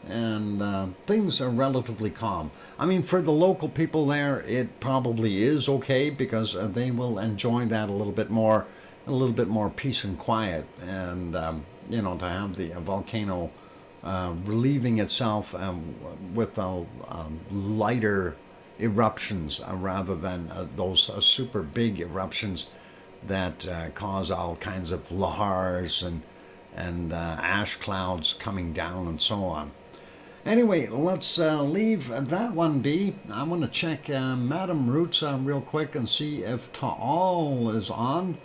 and things are relatively calm. I mean, for the local people there, it probably is okay, because they will enjoy that a little bit more peace and quiet, and you know, to have the volcano relieving itself with lighter eruptions rather than those super big eruptions that cause all kinds of lahars and ash clouds coming down and so on. Anyway, let's leave that one be. I want to check Madame Roots real quick and see if Taal is on.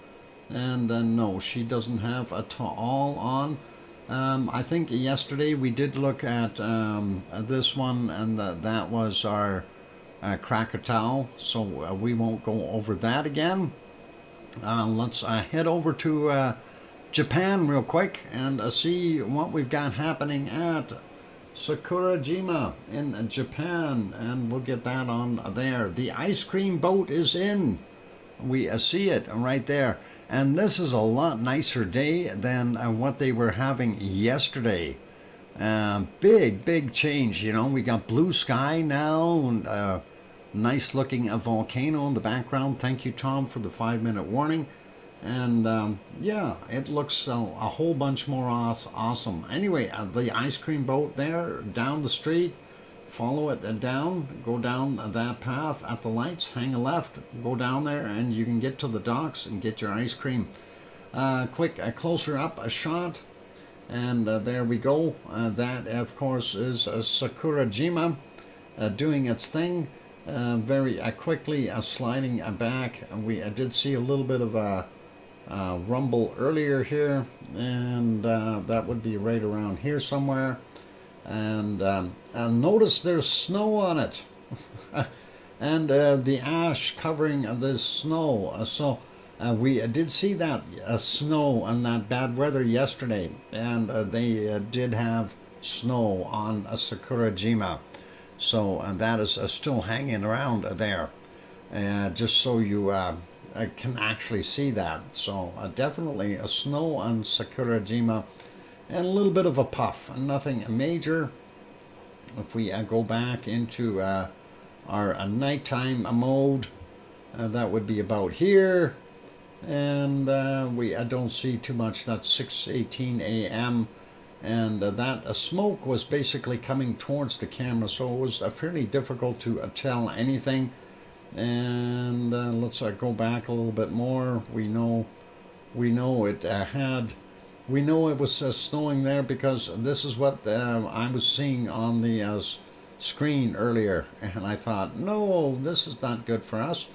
And no, she doesn't have a Taal on. I think yesterday we did look at this one, and that was our Krakatau, so we won't go over that again. Let's head over to Japan real quick and see what we've got happening at Sakurajima in Japan, and we'll get that on there. The ice cream boat is in. We see it right there. And this is a lot nicer day than what they were having yesterday. Big change, you know. We got blue sky now, and nice looking volcano in the background. Thank you, Tom, for the 5-minute warning. And yeah, it looks a whole bunch more awesome. Anyway, the ice cream boat there down the street, follow it down, go down that path at the lights, hang a left, go down there, and you can get to the docks and get your ice cream. Quick, closer up a shot, and there we go. That, of course, is Sakurajima doing its thing, very quickly sliding back. We did see a little bit of a rumble earlier here, and that would be right around here somewhere. And notice there's snow on it, and the ash covering the snow. So we did see that snow and that bad weather yesterday, and they did have snow on Sakurajima. So that is still hanging around there, just so you can actually see that. So definitely a snow on Sakurajima, and a little bit of a puff, nothing major. If we go back into our nighttime mode, that would be about here, and we don't see too much. That's 6:18 a.m. and that smoke was basically coming towards the camera, so it was fairly difficult to tell anything. And let's go back a little bit more. We know it was snowing there, because this is what I was seeing on the screen earlier, and I thought, no, this is not good for us.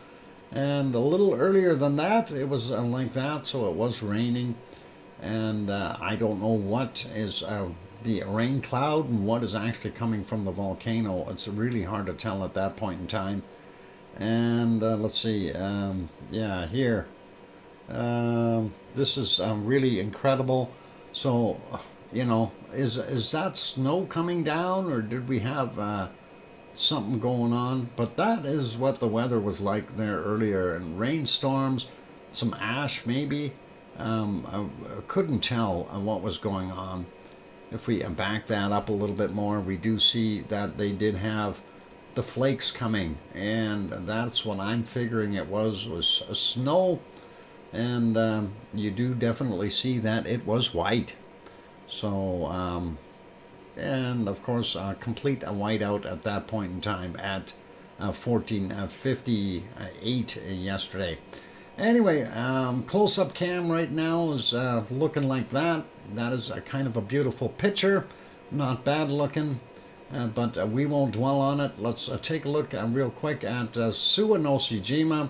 And a little earlier than that, it was like that, so it was raining, and I don't know what is the rain cloud and what is actually coming from the volcano. It's really hard to tell at that point in time. And let's see, yeah, here. This is really incredible. So, you know, is that snow coming down, or did we have something going on. But that is what the weather was like there earlier, and rainstorms, some ash maybe. I couldn't tell what was going on. If we back that up a little bit more, we do see that they did have the flakes coming, and that's what I'm figuring it was snow. And you do definitely see that it was white. So and of course complete a whiteout at that point in time at 14:58 yesterday. Anyway, close-up cam right now is looking like that. That is a kind of a beautiful picture, not bad looking, but we won't dwell on it. Let's take a look real quick at Suwanoshijima.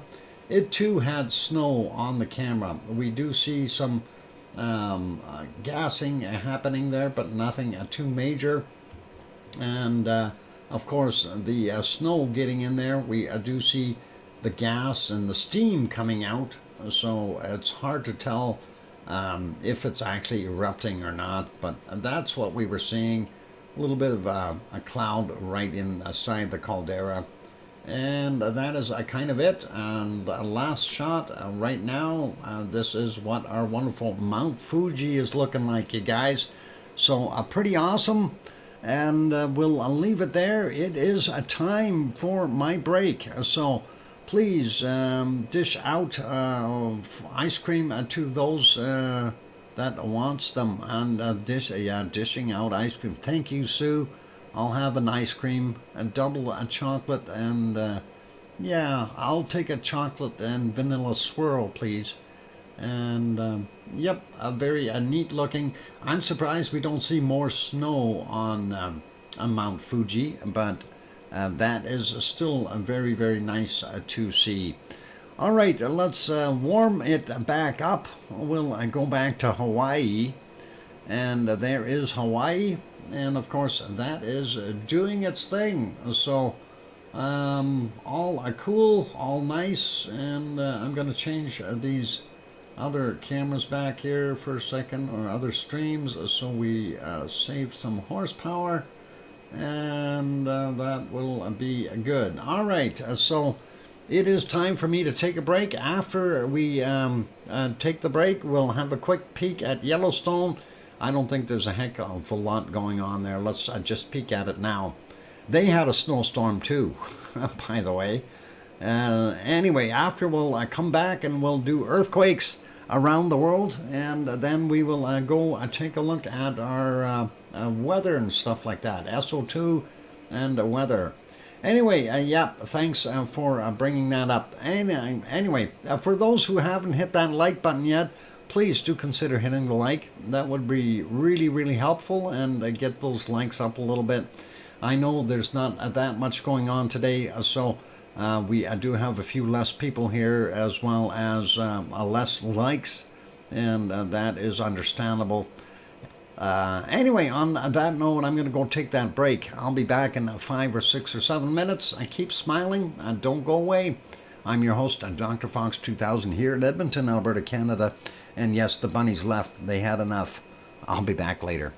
It too had snow on the camera. We do see some gassing happening there, but nothing too major. And of course, the snow getting in there, we do see the gas and the steam coming out. So it's hard to tell if it's actually erupting or not, but that's what we were seeing. A little bit of a cloud right inside the caldera. And that is kind of it. And the last shot right now, this is what our wonderful Mount Fuji is looking like, you guys. So pretty awesome. And we'll leave it there. It is a time for my break. So please dish out ice cream to those that wants them. And dishing out ice cream. Thank you, Sue. I'll have an ice cream, a double chocolate, and yeah, I'll take a chocolate and vanilla swirl, please. And yep, a very neat looking. I'm surprised we don't see more snow on Mount Fuji, but that is still very, very nice to see. All right, let's warm it back up. We'll go back to Hawaii, and there is Hawaii. And of course, that is doing its thing. So, all cool, all nice. And I'm going to change these other cameras back here for a second, or other streams, so we save some horsepower. And that will be good. All right, so it is time for me to take a break. After we take the break, we'll have a quick peek at Yellowstone. I don't think there's a heck of a lot going on there. Let's just peek at it now. They had a snowstorm too, by the way. Anyway, after we'll come back and we'll do earthquakes around the world, and then we will go take a look at our weather and stuff like that. SO2 and weather. Anyway, yeah, thanks for bringing that up. Anyway, for those who haven't hit that like button yet, please do consider hitting the like. That would be really, really helpful, and get those likes up a little bit. I know there's not that much going on today, so we do have a few less people here, as well as less likes, and that is understandable. Anyway, on that note, I'm going to go take that break. I'll be back in 5 or 6 or 7 minutes. Keep smiling and don't go away. I'm your host, DrFox2000, here in Edmonton, Alberta, Canada. And yes, the bunnies left. They had enough. I'll be back later.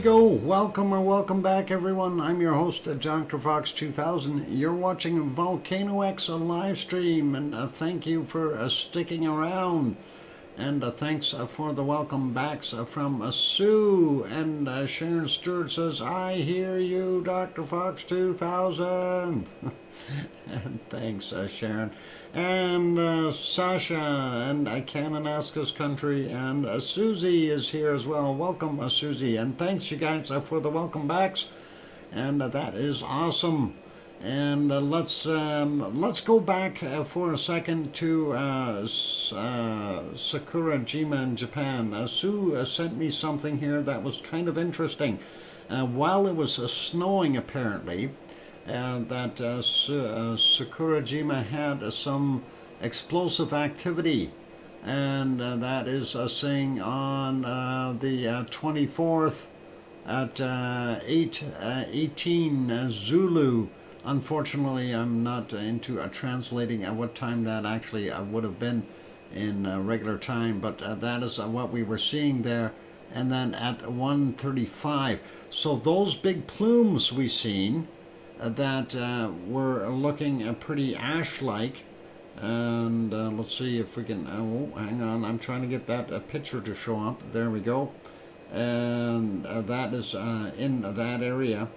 go. Welcome or welcome back, everyone. I'm your host, DrFox2000. You're watching VolcanoX, a live stream, and thank you for sticking around. And thanks for the welcome backs from Sue. And Sharon Stewart says, I hear you, DrFox2000. And thanks, Sharon. And Sasha and Kananaskis Country, and Susie is here as well. Welcome, Susie, and thanks you guys for the welcome backs, and that is awesome. And let's go back for a second to Sakurajima in Japan. Sue sent me something here that was kind of interesting. While it was snowing, apparently, that Sakurajima had some explosive activity, and that is saying on the 24th at 8:18 Zulu. Unfortunately, I'm not into translating what time that actually would have been in regular time, but that is what we were seeing there. And then at 1:35, so those big plumes we seen that were looking pretty ash-like. And let's see if we can, oh, hang on, I'm trying to get that picture to show up. There we go. And that is in that area.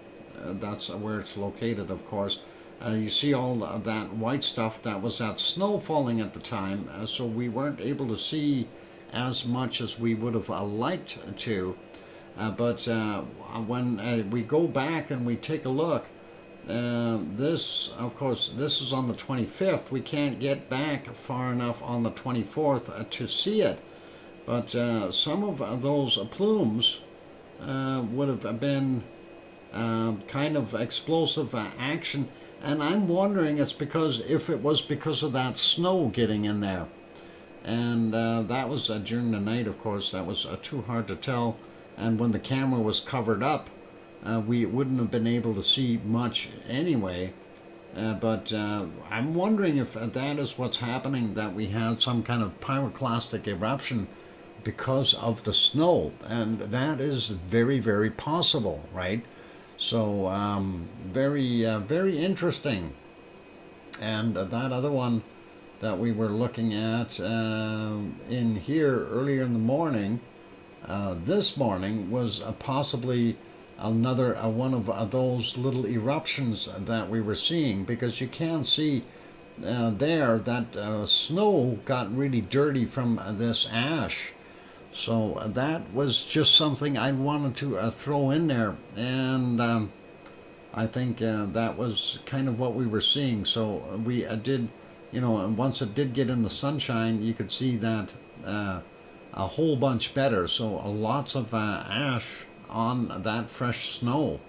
That's where it's located, of course. You see all that white stuff. That was that snow falling at the time, so we weren't able to see as much as we would have liked to. But when we go back and we take a look, this, of course, this is on the 25th. We can't get back far enough on the 24th to see it. But some of those plumes would have been kind of explosive action. And I'm wondering it's because, if it was because of that snow getting in there. And that was during the night, of course. That was too hard to tell. And when the camera was covered up, we wouldn't have been able to see much anyway. But I'm wondering if that is what's happening, that we had some kind of pyroclastic eruption because of the snow. And that is very, very possible, right? So very, very interesting. And that other one that we were looking at in here earlier in the morning, this morning, was possibly another one of those little eruptions that we were seeing, because you can see there that snow got really dirty from this ash. So that was just something I wanted to throw in there, and I think that was kind of what we were seeing. So we did, you know, once it did get in the sunshine, you could see that a whole bunch better. So lots of ash on that fresh snow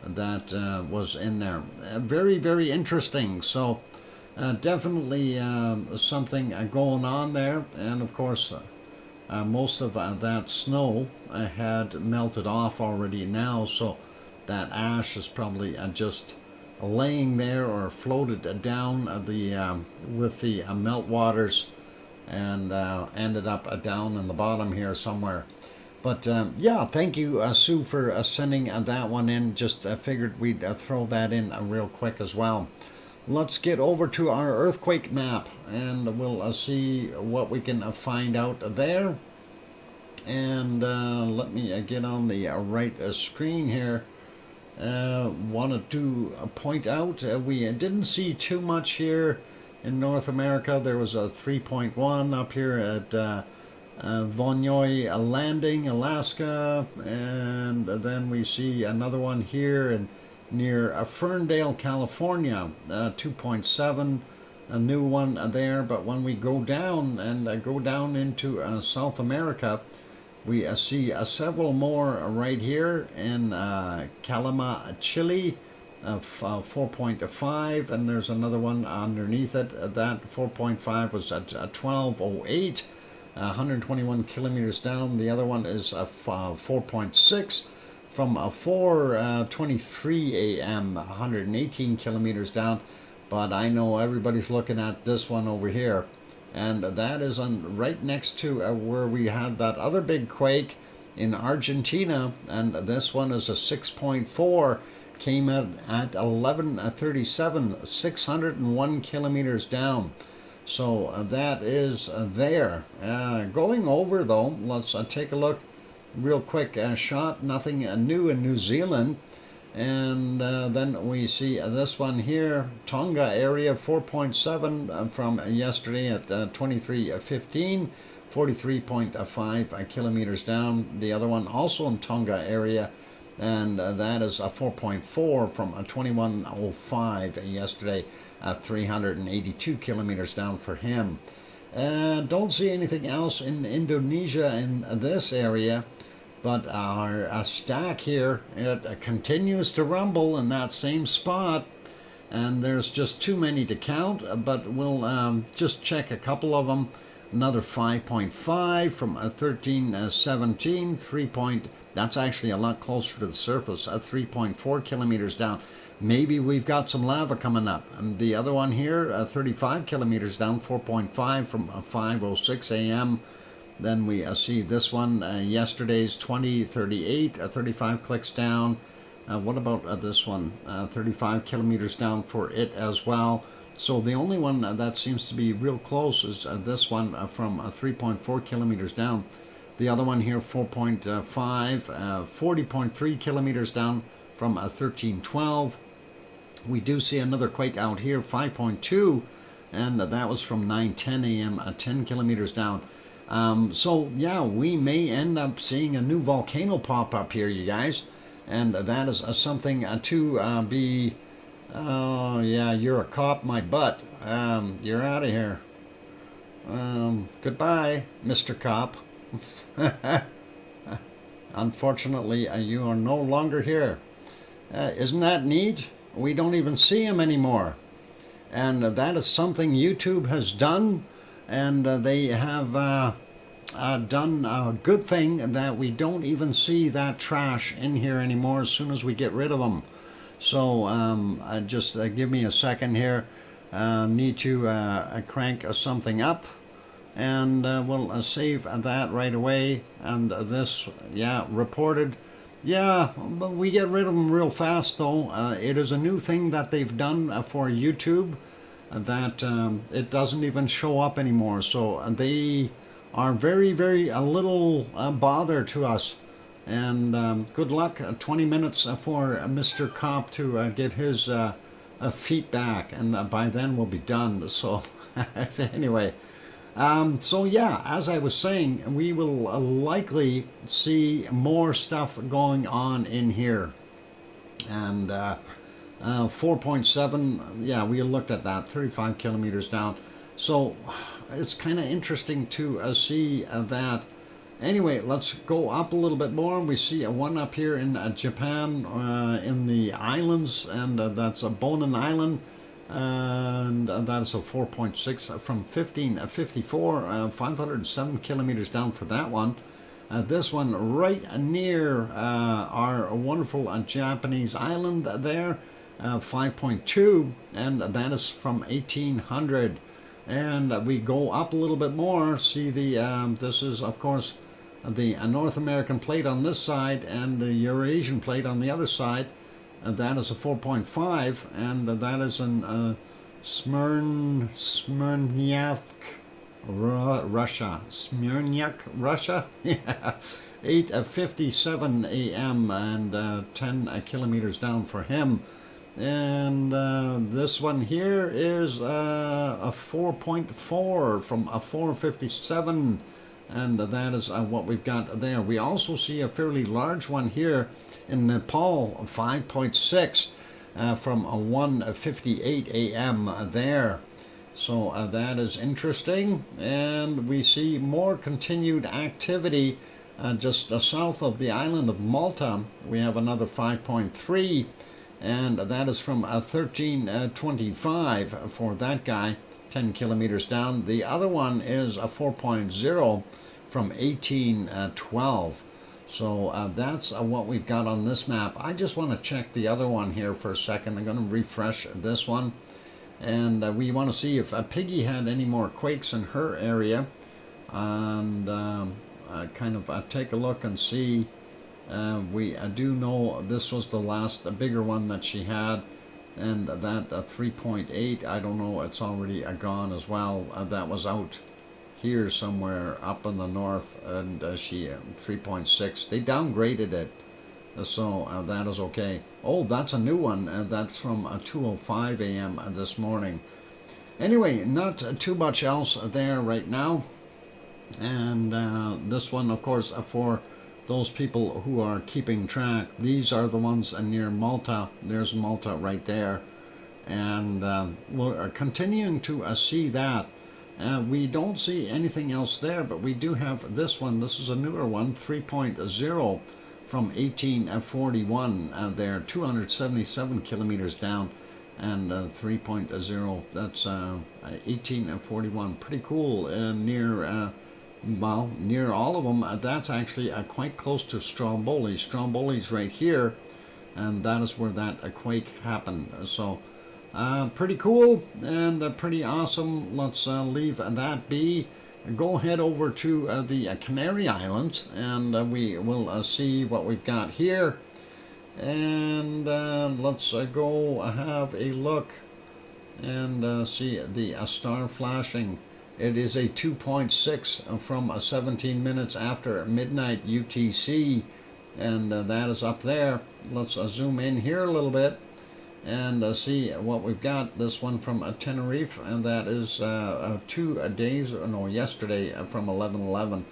that was in there. Very, very interesting. So definitely something going on there. And of course, most of that snow had melted off already now, so that ash is probably just laying there or floated down with the meltwaters, and ended up down in the bottom here somewhere. But yeah, thank you, Sue, for sending that one in. Just figured we'd throw that in real quick as well. Let's get over to our earthquake map, and we'll see what we can find out there. And let me get on the right screen here. Wanted to point out we didn't see too much here in North America. There was a 3.1 up here at Vonoy Landing, Alaska, and then we see another one here near Ferndale, California, 2.7, a new one there. But when we go down and go down into South America, we see several more right here in Calama, Chile, 4.5, and there's another one underneath it. That 4.5 was at 12:08, 121 kilometers down. The other one is 4.6 from 4:23 a.m., 118 kilometers down. But I know everybody's looking at this one over here, and that is right next to where we had that other big quake in Argentina, and this one is a 6.4, came at 11:37, 601 kilometers down. So that is there. Going over though, let's take a look real quick. Shot nothing new in New Zealand. And then we see this one here, Tonga area 4.7 from yesterday at 23:15, 43.5 kilometers down. The other one also in Tonga area, and that is a 4.4 from 21:05 yesterday at 382 kilometers down for him. Don't see anything else in Indonesia in this area. But our stack here, it continues to rumble in that same spot, and there's just too many to count, but we'll just check a couple of them. Another 5.5 from 13:17, 3 point, that's actually a lot closer to the surface, 3.4 kilometers down. Maybe we've got some lava coming up. And the other one here, 35 kilometers down, 4.5 from 5:06 a.m. Then we see this one, yesterday's 20:38, 35 clicks down. What about this one? 35 kilometers down for it as well. So the only one that seems to be real close is this one from 3.4 kilometers down. The other one here, 4.5, 40.3 kilometers down from 13:12. We do see another quake out here, 5.2, and that was from 9:10 a.m., 10 kilometers down. So yeah, we may end up seeing a new volcano pop up here, you guys, and that is something to be. Oh yeah, you're a cop, my butt. You're out of here. Goodbye, Mr. Cop. Unfortunately, you are no longer here. Isn't that neat? We don't even see him anymore, and that is something YouTube has done. And they have done a good thing that we don't even see that trash in here anymore as soon as we get rid of them. So just give me a second here. Need to crank something up, and we'll save that right away. And this, yeah, reported. Yeah, but we get rid of them real fast though. It is a new thing that they've done for YouTube, that it doesn't even show up anymore. So they are very, very a little bother to us. And good luck, 20 minutes for Mr. Cop to get his feet back, and by then we'll be done. So anyway, so yeah, as I was saying, we will likely see more stuff going on in here. And 4.7, yeah, we looked at that, 35 kilometers down. So it's kind of interesting to see that. Anyway, let's go up a little bit more. We see one up here in Japan, in the islands, and that's a Bonin Island, and that's a 4.6 from 1554, 507 kilometers down for that one. This one right near our wonderful Japanese island there, 5.2, and that is from 1800. And we go up a little bit more, see the this is of course the North American plate on this side and the Eurasian plate on the other side, and that is a 4.5, and that is in Smyrnyak, Russia. Smyrnyak, Russia. Yeah, 8:57 a.m. and 10 kilometers down for him. And this one here is a 4.4 from a 4:57, and that is what we've got there. We also see a fairly large one here in Nepal, 5.6 from a 1:58 a.m. there. So that is interesting, and we see more continued activity just south of the island of Malta. We have another 5.3, and that is from 1325 for that guy, 10 kilometers down. The other one is a 4.0 from 1812. So that's what we've got on this map. I just want to check the other one here for a second. I'm going to refresh this one, and we want to see if Piggy had any more quakes in her area. And kind of take a look and see. We do know this was the last bigger one that she had, and that 3.8, I don't know, it's already gone as well. That was out here somewhere up in the north, and she 3.6. They downgraded it, so that is okay. Oh, that's a new one. That's from 2:05 a.m. this morning. Anyway, not too much else there right now. And this one, of course, for those people who are keeping track, these are the ones near Malta. There's Malta right there. And we're continuing to see that. We don't see anything else there, but we do have this one. This is a newer one, 3.0 from 1841. There, 277 kilometers down, and 3.0, that's 1841. Pretty cool. Near well, near all of them. That's actually quite close to Stromboli. Stromboli's right here, and that is where that quake happened. So pretty cool and pretty awesome. Let's leave that be. Go head over to the Canary Islands, and we will see what we've got here. And let's go have a look and see the star flashing. It is a 2.6 from 17 minutes after midnight UTC, and that is up there. Let's zoom in here a little bit and see what we've got. This one from Tenerife, and that is 2 days, no, yesterday from 11/11,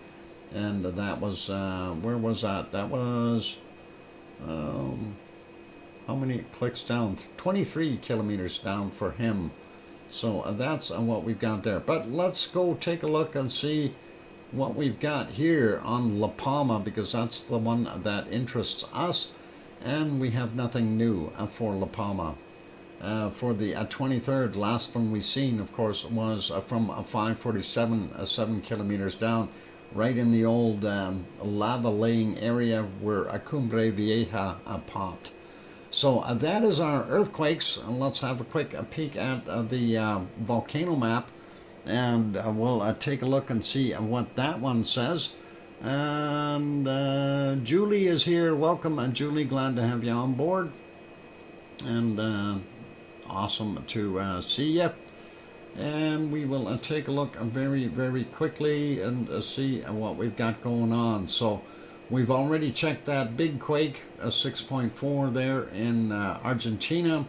and that was where was that? That was how many clicks down? 23 kilometers down for him. So that's what we've got there. But let's go take a look and see what we've got here on La Palma, because that's the one that interests us, and we have nothing new for La Palma. For the 23rd, last one we seen, of course, was from 547, 7 kilometers down, right in the old lava laying area where Cumbre Vieja popped. So that is our earthquakes, and let's have a quick peek at the volcano map, and we'll take a look and see what that one says. And Julie is here. Welcome, Julie. Glad to have you on board, and awesome to see you. And we will take a look very, very quickly and see what we've got going on. So we've already checked that big quake, 6.4 there in Argentina,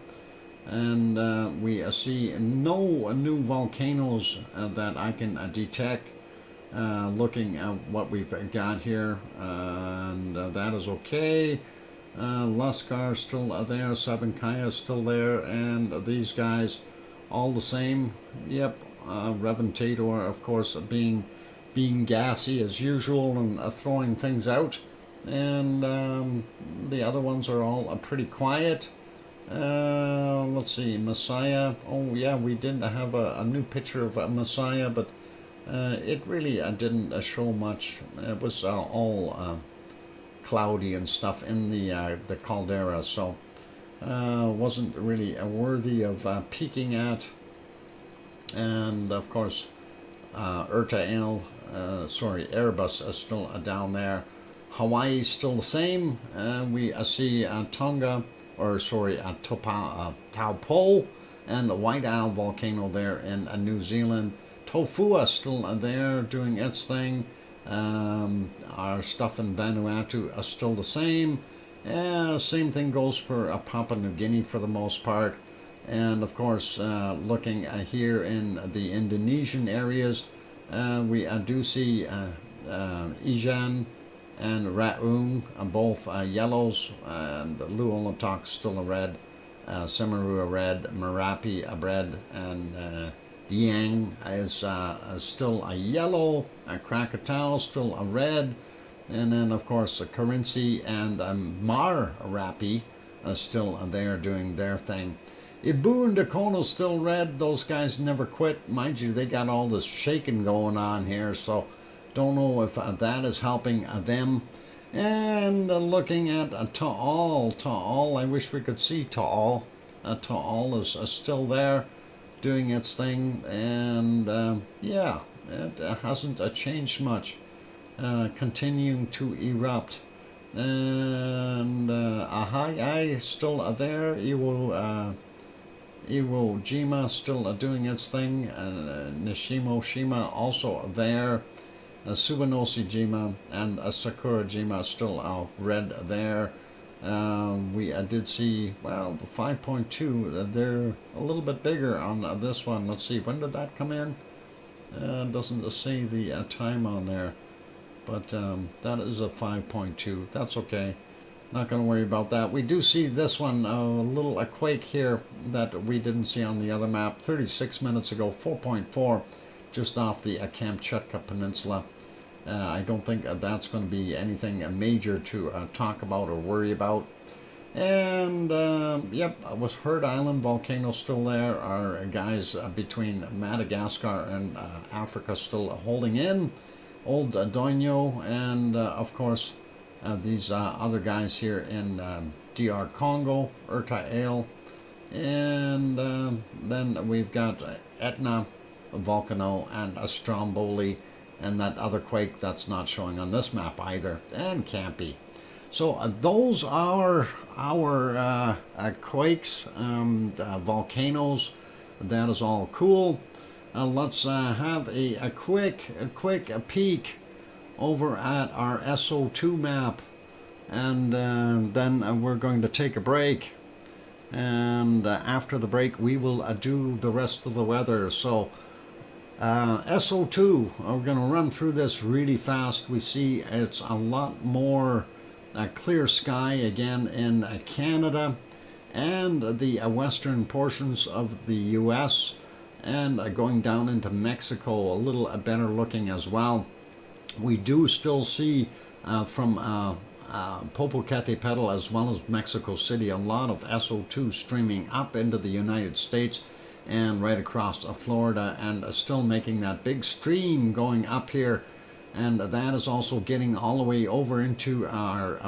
and we see no new volcanoes that I can detect. Looking at what we've got here, and that is okay. Lascar still there, Sabancaya still there, and these guys all the same. Yep, Reventator, of course, being gassy as usual and throwing things out, and the other ones are all pretty quiet. Let's see, Messiah. Oh yeah, we did have a new picture of Messiah, but it really didn't show much. It was all cloudy and stuff in the caldera, so wasn't really worthy of peeking at. And of course, Airbus is still down there. Hawaii still the same. We see Tonga, or sorry, Taupo, and the White Isle volcano there in New Zealand. Tofua still there doing its thing. Our stuff in Vanuatu is still the same. Same thing goes for Papua New Guinea for the most part. And of course, looking here in the Indonesian areas, we do see Ijan and Raung, both yellows, and Luolatok still a red, Semeru a red, Merapi a red, and Dieng is still a yellow, Krakatau still a red, and then of course Carinci and Marapi are still there doing their thing. Ibu and Dakono still red. Those guys never quit. Mind you, they got all this shaking going on here, so don't know if that is helping them. And looking at Taal, I wish we could see Taal. Taal is still there doing its thing, and yeah, it hasn't changed much. continuing to erupt. And Ahai still there. Iwo Jima still doing its thing. Nishimo-shima also there. Subanoshi Jima and Sakura Jima still red there. We did see, well, the 5.2, they're a little bit bigger on this one. Let's see, when did that come in? Doesn't say the time on there, but that is a 5.2. That's okay. Not going to worry about that. We do see this one, a little quake here that we didn't see on the other map 36 minutes ago, 4.4, just off the Kamchatka Peninsula. I don't think that's going to be anything major to talk about or worry about. And yep, with Heard Island volcano still there. Our guys between Madagascar and Africa still holding in. Old Doño, and of course these other guys here in DR Congo, Eruption, and then we've got Etna, Volcano, and Stromboli. And that other quake that's not showing on this map either, and can't be. So those are our quakes, volcanoes. That is all cool. Let's have a quick peek over at our SO2 map, and then we're going to take a break. And after the break, we will do the rest of the weather. So. SO2, we're going to run through this really fast. We see it's a lot more clear sky again in Canada and the western portions of the US, and going down into Mexico, a little better looking as well. We do still see from Popocatépetl as well as Mexico City a lot of SO2 streaming up into the United States and right across Florida, and still making that big stream going up here, and that is also getting all the way over into our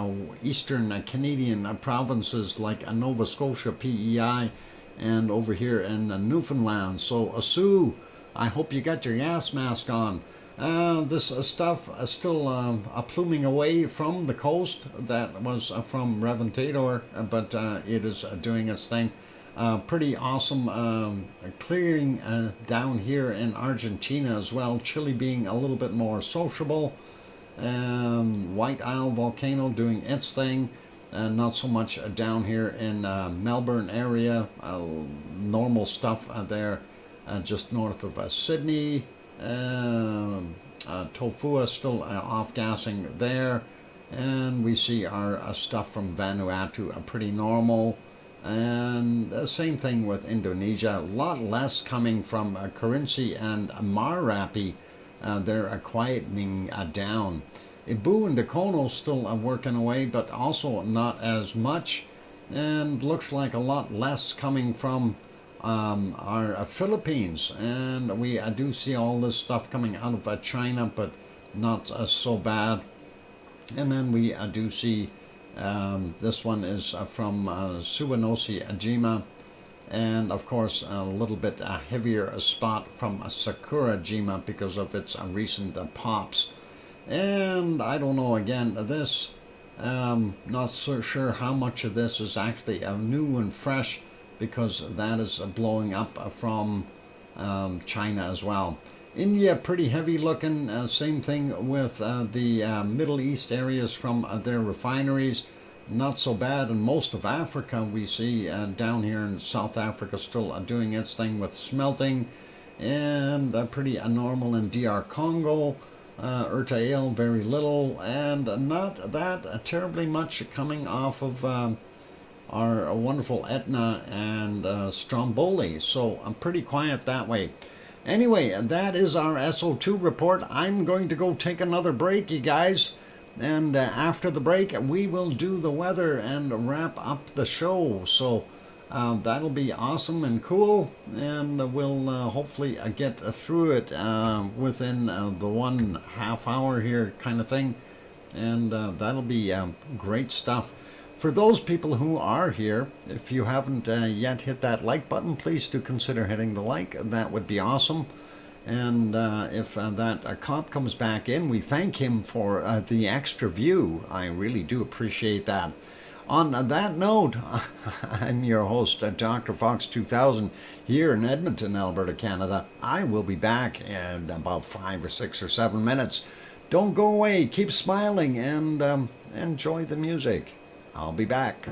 eastern Canadian provinces like Nova Scotia, PEI, and over here in Newfoundland. So Sue, I hope you got your gas mask on. This stuff still pluming away from the coast. That was from Reventador, but it is doing its thing. Pretty awesome clearing down here in Argentina as well. Chile being a little bit more sociable. White Isle volcano doing its thing. Not so much down here in Melbourne area. Normal stuff there just north of Sydney. Tofua still off-gassing there. And we see our stuff from Vanuatu pretty normal. And same thing with Indonesia. A lot less coming from Kerinci and Marapi. They're quietening down. Ibu and Dakono still working away, but also not as much. And looks like a lot less coming from our Philippines. And we do see all this stuff coming out of China, but not so bad. And then we do see this one is from Subanoshi Jima, and of course a little bit heavier spot from Sakura Jima because of its recent pops. And I don't know, again, this not so sure how much of this is actually new and fresh, because that is blowing up from China as well. India, pretty heavy looking. Same thing with the Middle East areas from their refineries. Not so bad. In most of Africa, we see down here in South Africa still doing its thing with smelting. And pretty normal in DR Congo. Eruption, very little. And not that terribly much coming off of our wonderful Etna and Stromboli. So I'm pretty quiet that way. Anyway, that is our SO2 report. I'm going to go take another break, you guys. And after the break, we will do the weather and wrap up the show. So that'll be awesome and cool. And we'll hopefully get through it within the 1.5 hour here kind of thing. And that'll be great stuff. For those people who are here, if you haven't yet hit that like button, please do consider hitting the like. That would be awesome. And if that cop comes back in, we thank him for the extra view. I really do appreciate that. On that note, I'm your host, DrFox2000, here in Edmonton, Alberta, Canada. I will be back in about 5 or 6 or 7 minutes. Don't go away. Keep smiling and enjoy the music. I'll be back.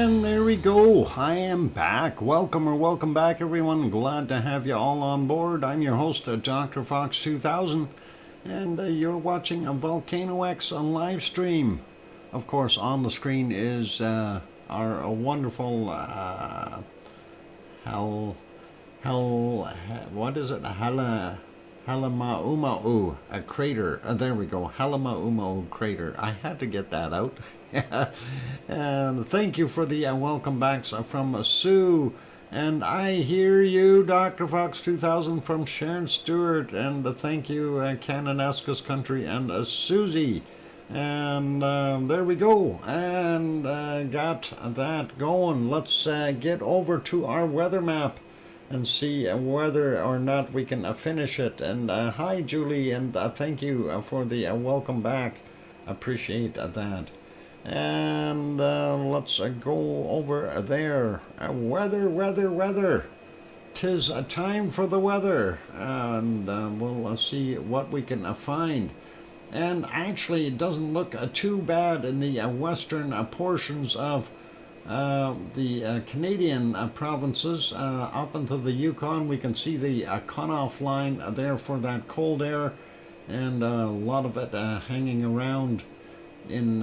And there we go. I am back. Welcome or welcome back, everyone. Glad to have you all on board. I'm your host, DrFox2000, and you're watching a VolcanoX live stream. Of course, on the screen is our wonderful what is it? Halemaumau, a crater. There we go, Halemaumau crater. I had to get that out. And thank you for the welcome backs from Sue. And I hear you, Dr. Fox 2000 from Sharon Stewart. And thank you, Cananaskis Country and Susie. And there we go. And got that going. Let's get over to our weather map and see whether or not we can finish it. And hi, Julie, and thank you for the welcome back. Appreciate that. And let's go over there. Weather. 'Tis a time for the weather. And we'll see what we can find. And actually, it doesn't look too bad in the western portions of the Canadian provinces. Up into the Yukon, we can see the cutoff line there for that cold air, and a lot of it hanging around in,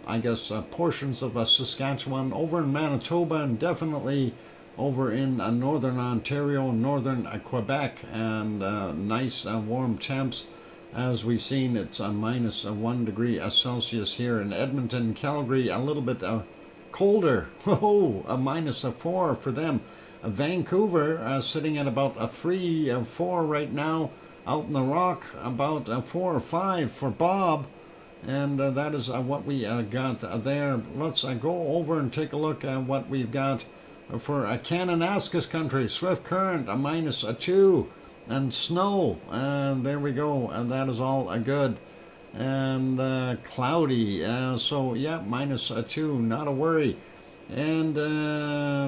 I guess, portions of Saskatchewan, over in Manitoba, and definitely over in northern Ontario, northern Quebec, and nice warm temps. As we've seen, it's a minus 1 degree Celsius here in Edmonton. Calgary, a little bit colder. Oh, a minus 4 for them. Vancouver sitting at about a 3 or 4 right now. Out in the Rock, about a 4 or 5 for Bob. And that is what we got there. Let's go over and take a look at what we've got for Kananaskis Country. Swift current, a minus 2. And snow, and there we go, and that is all good. And cloudy, so yeah, minus 2, not a worry. And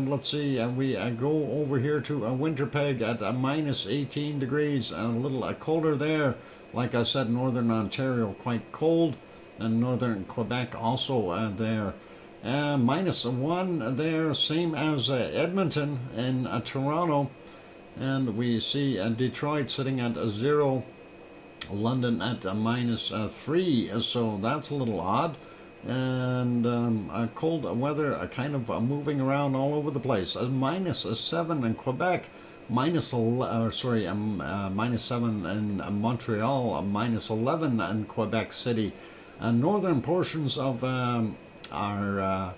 let's see, we go over here to Winterpeg at minus 18 degrees, a little colder there. Like I said, northern Ontario quite cold, and northern Quebec also there. Minus 1 there, same as Edmonton and Toronto. And we see Detroit sitting at 0, London at minus 3, so that's a little odd. And cold weather kind of moving around all over the place. Minus 7 in Quebec, minus 7 in Montreal, minus 11 in Quebec City. Northern portions of our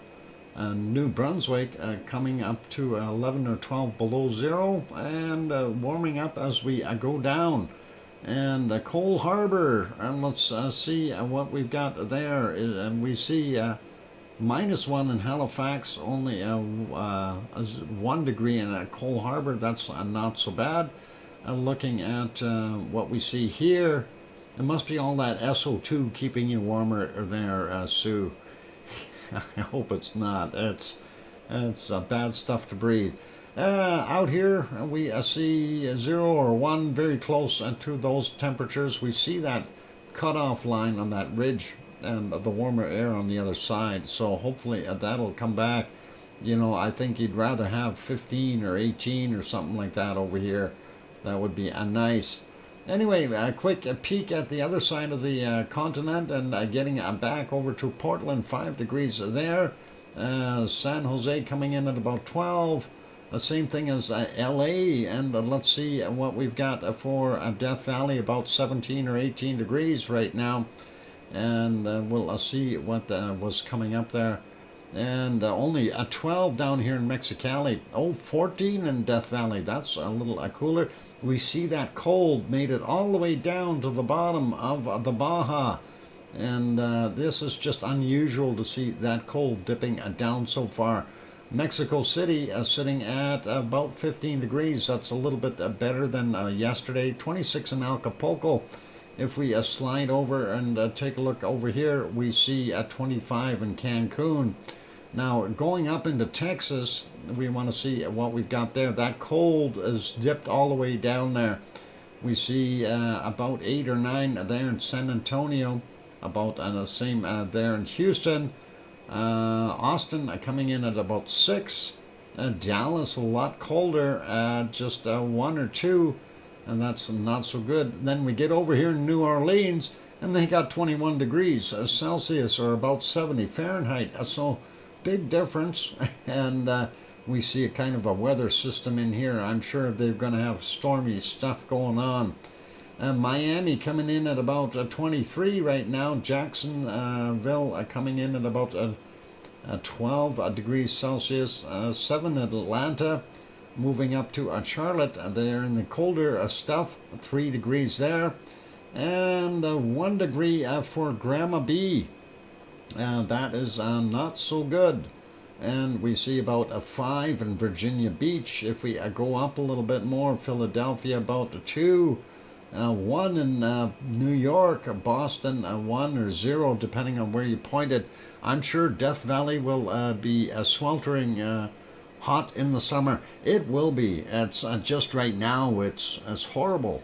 New Brunswick coming up to 11 or 12 below 0, and warming up as we go down. And Cole Harbor, and let's see what we've got there. And we see minus 1 in Halifax, only 1 degree in Cole Harbor. That's not so bad. Looking at what we see here, it must be all that SO2 keeping you warmer there, Sue. I hope it's not. It's bad stuff to breathe. Out here, we see 0 or 1, very close to those temperatures. We see that cutoff line on that ridge and the warmer air on the other side. So hopefully that'll come back. You know, I think you'd rather have 15 or 18 or something like that over here. That would be nice. Anyway, a quick peek at the other side of the continent, and getting back over to Portland, 5 degrees there. San Jose coming in at about 12. Same thing as LA, and let's see what we've got for Death Valley, about 17 or 18 degrees right now. And we'll see what was coming up there. And only 12 down here in Mexicali. Oh, 14 in Death Valley. That's a little cooler. We see that cold made it all the way down to the bottom of the Baja. And this is just unusual to see that cold dipping down so far. Mexico City sitting at about 15 degrees. That's a little bit better than yesterday. 26 in Acapulco. If we slide over and take a look over here, we see 25 in Cancun. Now, going up into Texas, we want to see what we've got there. That cold is dipped all the way down there. We see about 8 or 9 there in San Antonio, about the same there in Houston. Austin coming in at about 6. Dallas a lot colder at just 1 or 2, and that's not so good. Then we get over here in New Orleans, and they got 21 degrees Celsius, or about 70 Fahrenheit. So big difference. And we see a kind of a weather system in here. I'm sure they're going to have stormy stuff going on. Miami coming in at about 23 right now. Jacksonville coming in at about 12 degrees Celsius. 7 at Atlanta, moving up to Charlotte. They're in the colder stuff, 3 degrees there. And 1 degree for Grandma B. That is not so good. And we see about a 5 in Virginia Beach. If we go up a little bit more, Philadelphia about a 2. 1 in New York, Boston 1 or 0, depending on where you point it. I'm sure Death Valley will be sweltering hot in the summer. It will be. It's just right now it's horrible.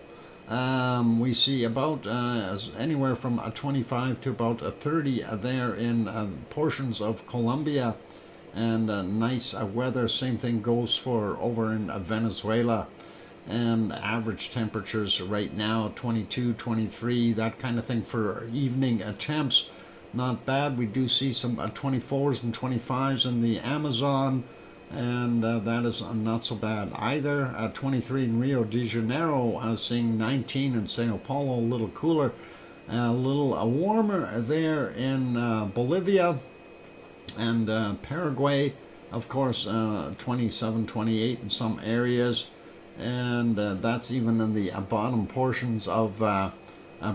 We see about anywhere from 25 to about 30 there in portions of Colombia, and nice weather. Same thing goes for over in Venezuela. And average temperatures right now 22, 23, that kind of thing for evening temps. Not bad. We do see some 24s and 25s in the Amazon, and that is not so bad either. 23 in Rio de Janeiro, seeing 19 in Sao Paulo, a little cooler. A little warmer there in Bolivia and Paraguay, of course, 27, 28 in some areas. And that's even in the bottom portions of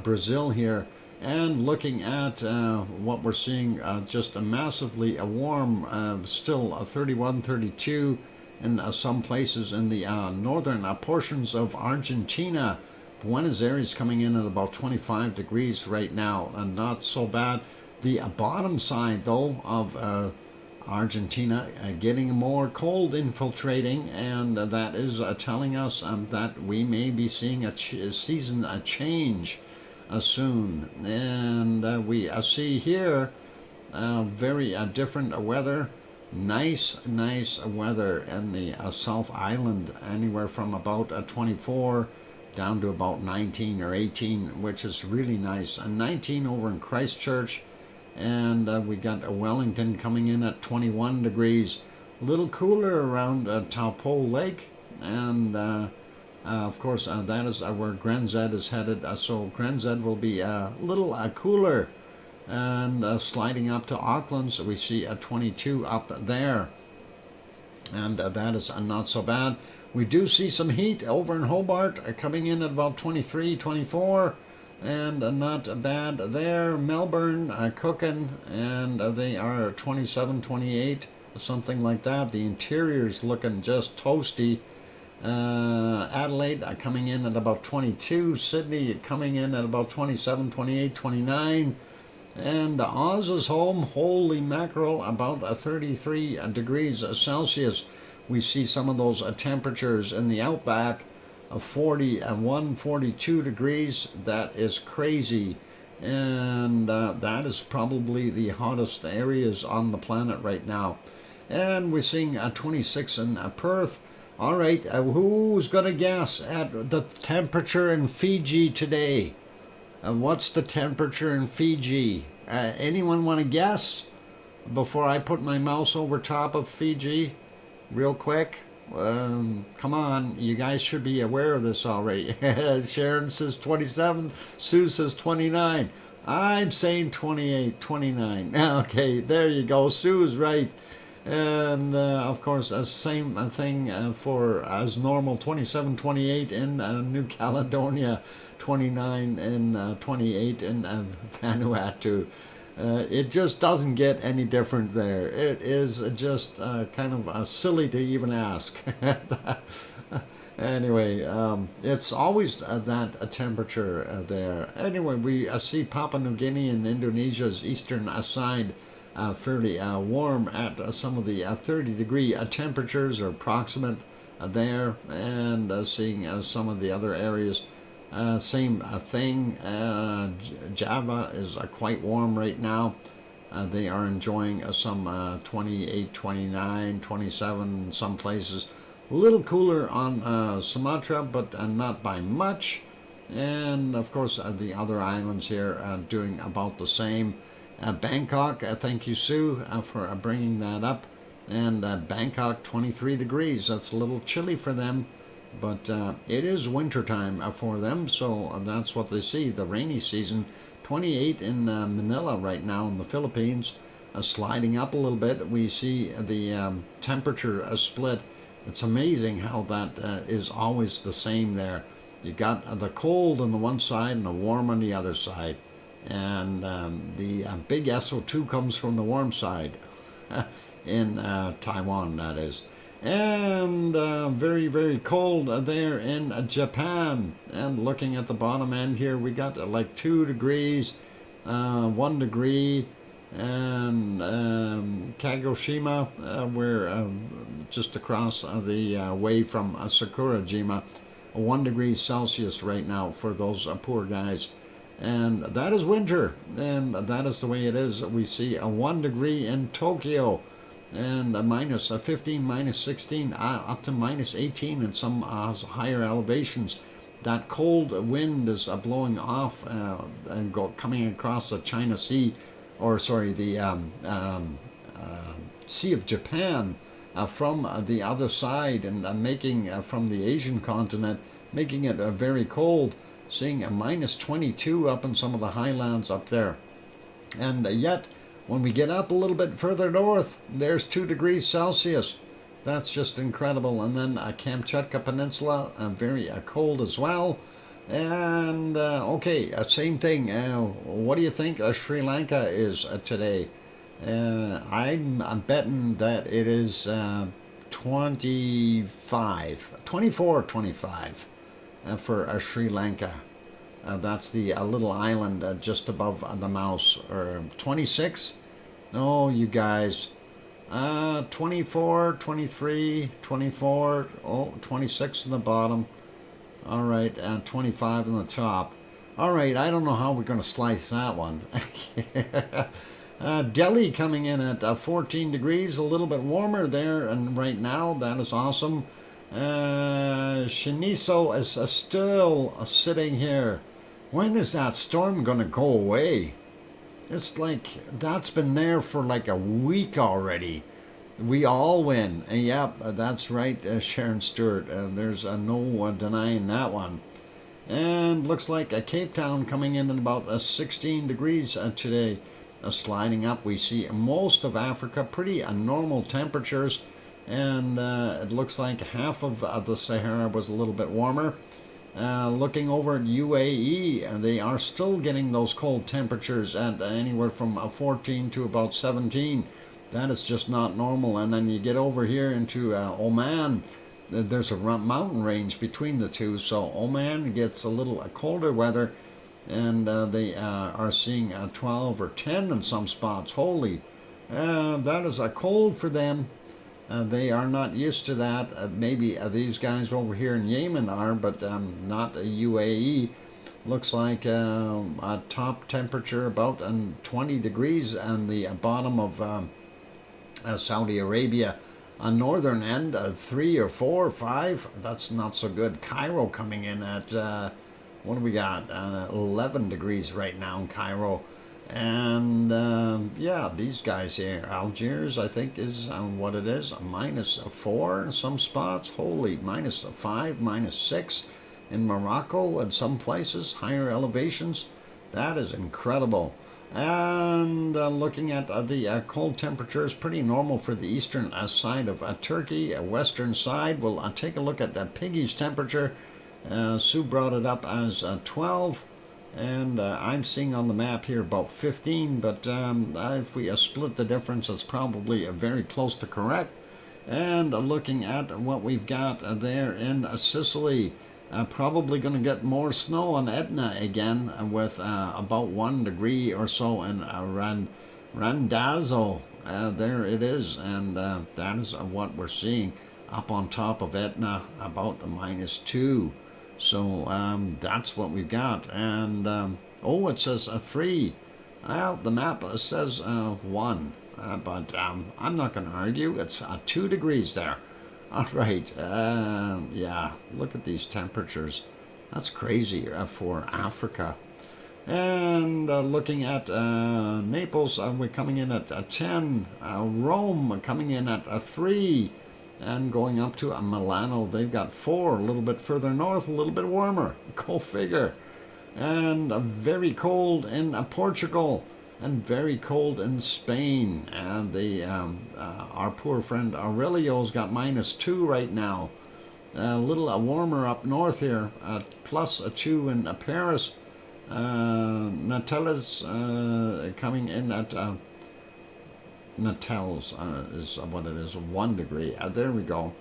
Brazil here. And looking at what we're seeing, just a massively warm, still 31, 32 in some places in the northern portions of Argentina. Buenos Aires coming in at about 25 degrees right now, and not so bad. The bottom side, though, of Argentina getting more cold infiltrating, and that is telling us that we may be seeing a season change soon. And we see here very different weather. Nice weather in the South Island, anywhere from about 24 down to about 19 or 18, which is really nice. 19 over in Christchurch. And we got Wellington coming in at 21 degrees. A little cooler around Taupo Lake. And of course, that is where Grenz is headed. So Grenz will be a little cooler. And sliding up to Auckland, so we see a 22 up there. And that is not so bad. We do see some heat over in Hobart, coming in at about 23, 24. And not bad there. Melbourne cooking, and they are 27, 28, something like that. The interior's looking just toasty. Adelaide coming in at about 22. Sydney coming in at about 27, 28, 29. And Oz is home. Holy mackerel, about 33 degrees Celsius. We see some of those temperatures in the outback. 41, 42 degrees. That is crazy. And that is probably the hottest areas on the planet right now. And we're seeing 26 in Perth. All right, who's going to guess at the temperature in Fiji today? What's the temperature in Fiji? Anyone want to guess before I put my mouse over top of Fiji real quick? Come on, you guys should be aware of this already. Sharon says 27, Sue says 29. I'm saying 28, 29. Okay, there you go. Sue's right. And of course, same thing for as normal, 27, 28 in New Caledonia, 29 and 28 in Vanuatu. It just doesn't get any different there. It is just kind of silly to even ask. Anyway, it's always that temperature there. Anyway, we see Papua New Guinea and Indonesia's eastern side fairly warm at some of the 30-degree temperatures or approximate there, and seeing some of the other areas. Same thing. Java is quite warm right now. They are enjoying some 28, 29, 27 in some places. A little cooler on Sumatra, but not by much. And of course the other islands here doing about the same. Bangkok, thank you, Sue, for bringing that up. And Bangkok, 23 degrees. That's a little chilly for them, but it is winter time for them, so that's what they see, the rainy season. 28 in Manila right now in the Philippines, sliding up a little bit. We see the temperature split. It's amazing how that is always the same there. You got the cold on the one side and the warm on the other side. And the big SO2 comes from the warm side in Taiwan, that is. And very, very cold there in Japan. And looking at the bottom end here, we got like 2 degrees, 1 degree, and Kagoshima, we're just across the way from Sakurajima, 1 degree Celsius right now for those poor guys. And that is winter, and that is the way it is. We see a 1 degree in Tokyo, and a minus 15, minus 16, up to minus 18 in some higher elevations. That cold wind is blowing off and coming across the China Sea, or sorry, the Sea of Japan from the other side, and making from the Asian continent, making it very cold. Seeing a minus 22 up in some of the highlands up there. And yet, when we get up a little bit further north, there's 2 degrees Celsius. That's just incredible. And then Kamchatka Peninsula, very cold as well. And, okay, same thing. What do you think Sri Lanka is today? I'm betting that it is 24, 25. For Sri Lanka. That's the little island just above the mouse. Or 26? No, you guys. 24, 23, 24, 26 in the bottom. All right, 25 in the top. All right, I don't know how we're going to slice that one. Delhi coming in at 14 degrees, a little bit warmer there, and right now, that is awesome. Shiniso is still sitting here. When is that storm gonna go away? It's like that's been there for like a week already. We all win. Yep, that's right, Sharon Stewart. There's no denying that one. And looks like Cape Town coming in at about 16 degrees today. Sliding up, we see most of Africa pretty normal temperatures. And it looks like half of the Sahara was a little bit warmer. Looking over at UAE, they are still getting those cold temperatures at anywhere from 14 to about 17. That is just not normal. And then you get over here into Oman. There's a mountain range between the two, so Oman gets a little colder weather, and they are seeing 12 or 10 in some spots. Holy, that is cold for them. They are not used to that. Maybe these guys over here in Yemen are, but not UAE. Looks like a top temperature about 20 degrees on the bottom of Saudi Arabia. On northern end, 3 or 4 or 5. That's not so good. Cairo coming in at, what do we got? 11 degrees right now in Cairo. And yeah, these guys here, Algiers, I think is what it is, a -4 in some spots. Holy, -5, -6 in Morocco and some places, higher elevations. That is incredible. And looking at the cold temperatures, pretty normal for the eastern side of Turkey. Western side, we'll take a look at Piggy's temperature. Sue brought it up as 12. And I'm seeing on the map here about 15, but if we split the difference, it's probably very close to correct. And looking at what we've got there in Sicily, probably going to get more snow on Etna again, with about 1 degree or so in Randazzo. There it is, and that is what we're seeing up on top of Etna, about -2. So that's what we've got. And oh, it says 3 Well, the map says 1, but I'm not going to argue. It's 2 degrees there. All right, yeah, look at these temperatures. That's crazy for Africa. And looking at Naples, we're coming in at 10. Rome coming in at 3. And going up to Milano, they've got 4. A little bit further north, a little bit warmer. Go figure. And very cold in Portugal. And very cold in Spain. And our poor friend Aurelio's got -2 right now. A little warmer up north here. +2 in Paris. Natelles coming in at Natels is what it is, 1 degree. There we go.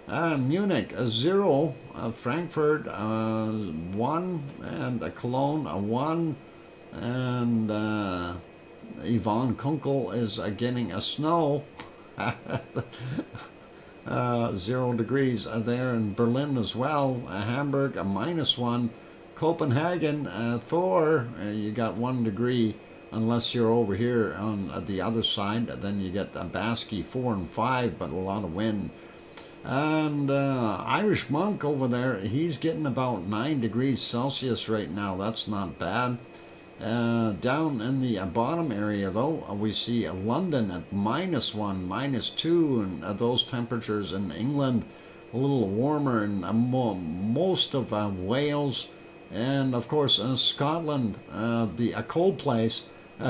Munich 0, Frankfurt 1, and Cologne 1, and Yvonne Kunkel is getting a snow. 0 degrees there in Berlin as well. Hamburg -1. Copenhagen, Thor, you got 1 degree, unless you're over here on the other side. Then you get Baski 4 and 5, but a lot of wind. And Irish Monk over there, he's getting about 9 degrees Celsius right now. That's not bad. Down in the bottom area, though, we see London at -1, -2, and those temperatures in England a little warmer in most of Wales. And of course, Scotland, the cold place,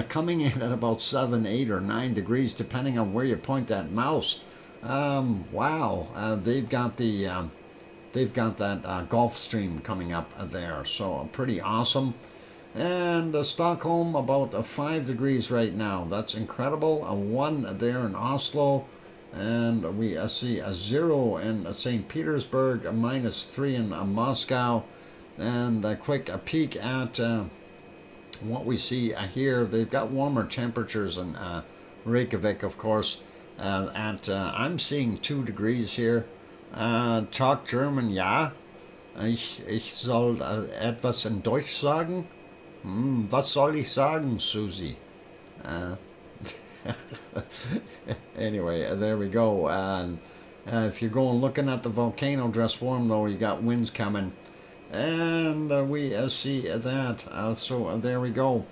coming in at about 7, 8, or 9 degrees, depending on where you point that mouse. Wow, they've got that Gulf Stream coming up there, so pretty awesome. And Stockholm about 5 degrees right now. That's incredible. 1 there in Oslo, and we see a 0 in St. Petersburg, -3 in Moscow. And a quick peek at what we see here. They've got warmer temperatures in Reykjavik, of course. I'm seeing 2 degrees here. Talk German, ja. Ich soll etwas in Deutsch sagen. Was soll ich sagen, Susie? Anyway, there we go. And if you're going looking at the volcano dress form, though, you got winds coming. And we see that. So there we go.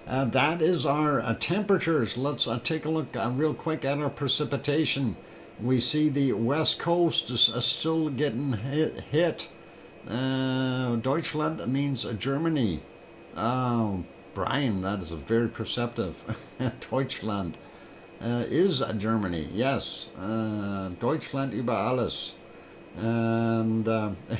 That is our temperatures. Let's take a look real quick at our precipitation. We see the west coast is still getting hit. Deutschland means Germany. Brian, that is a very perceptive. Deutschland is Germany. Yes. Deutschland über alles. And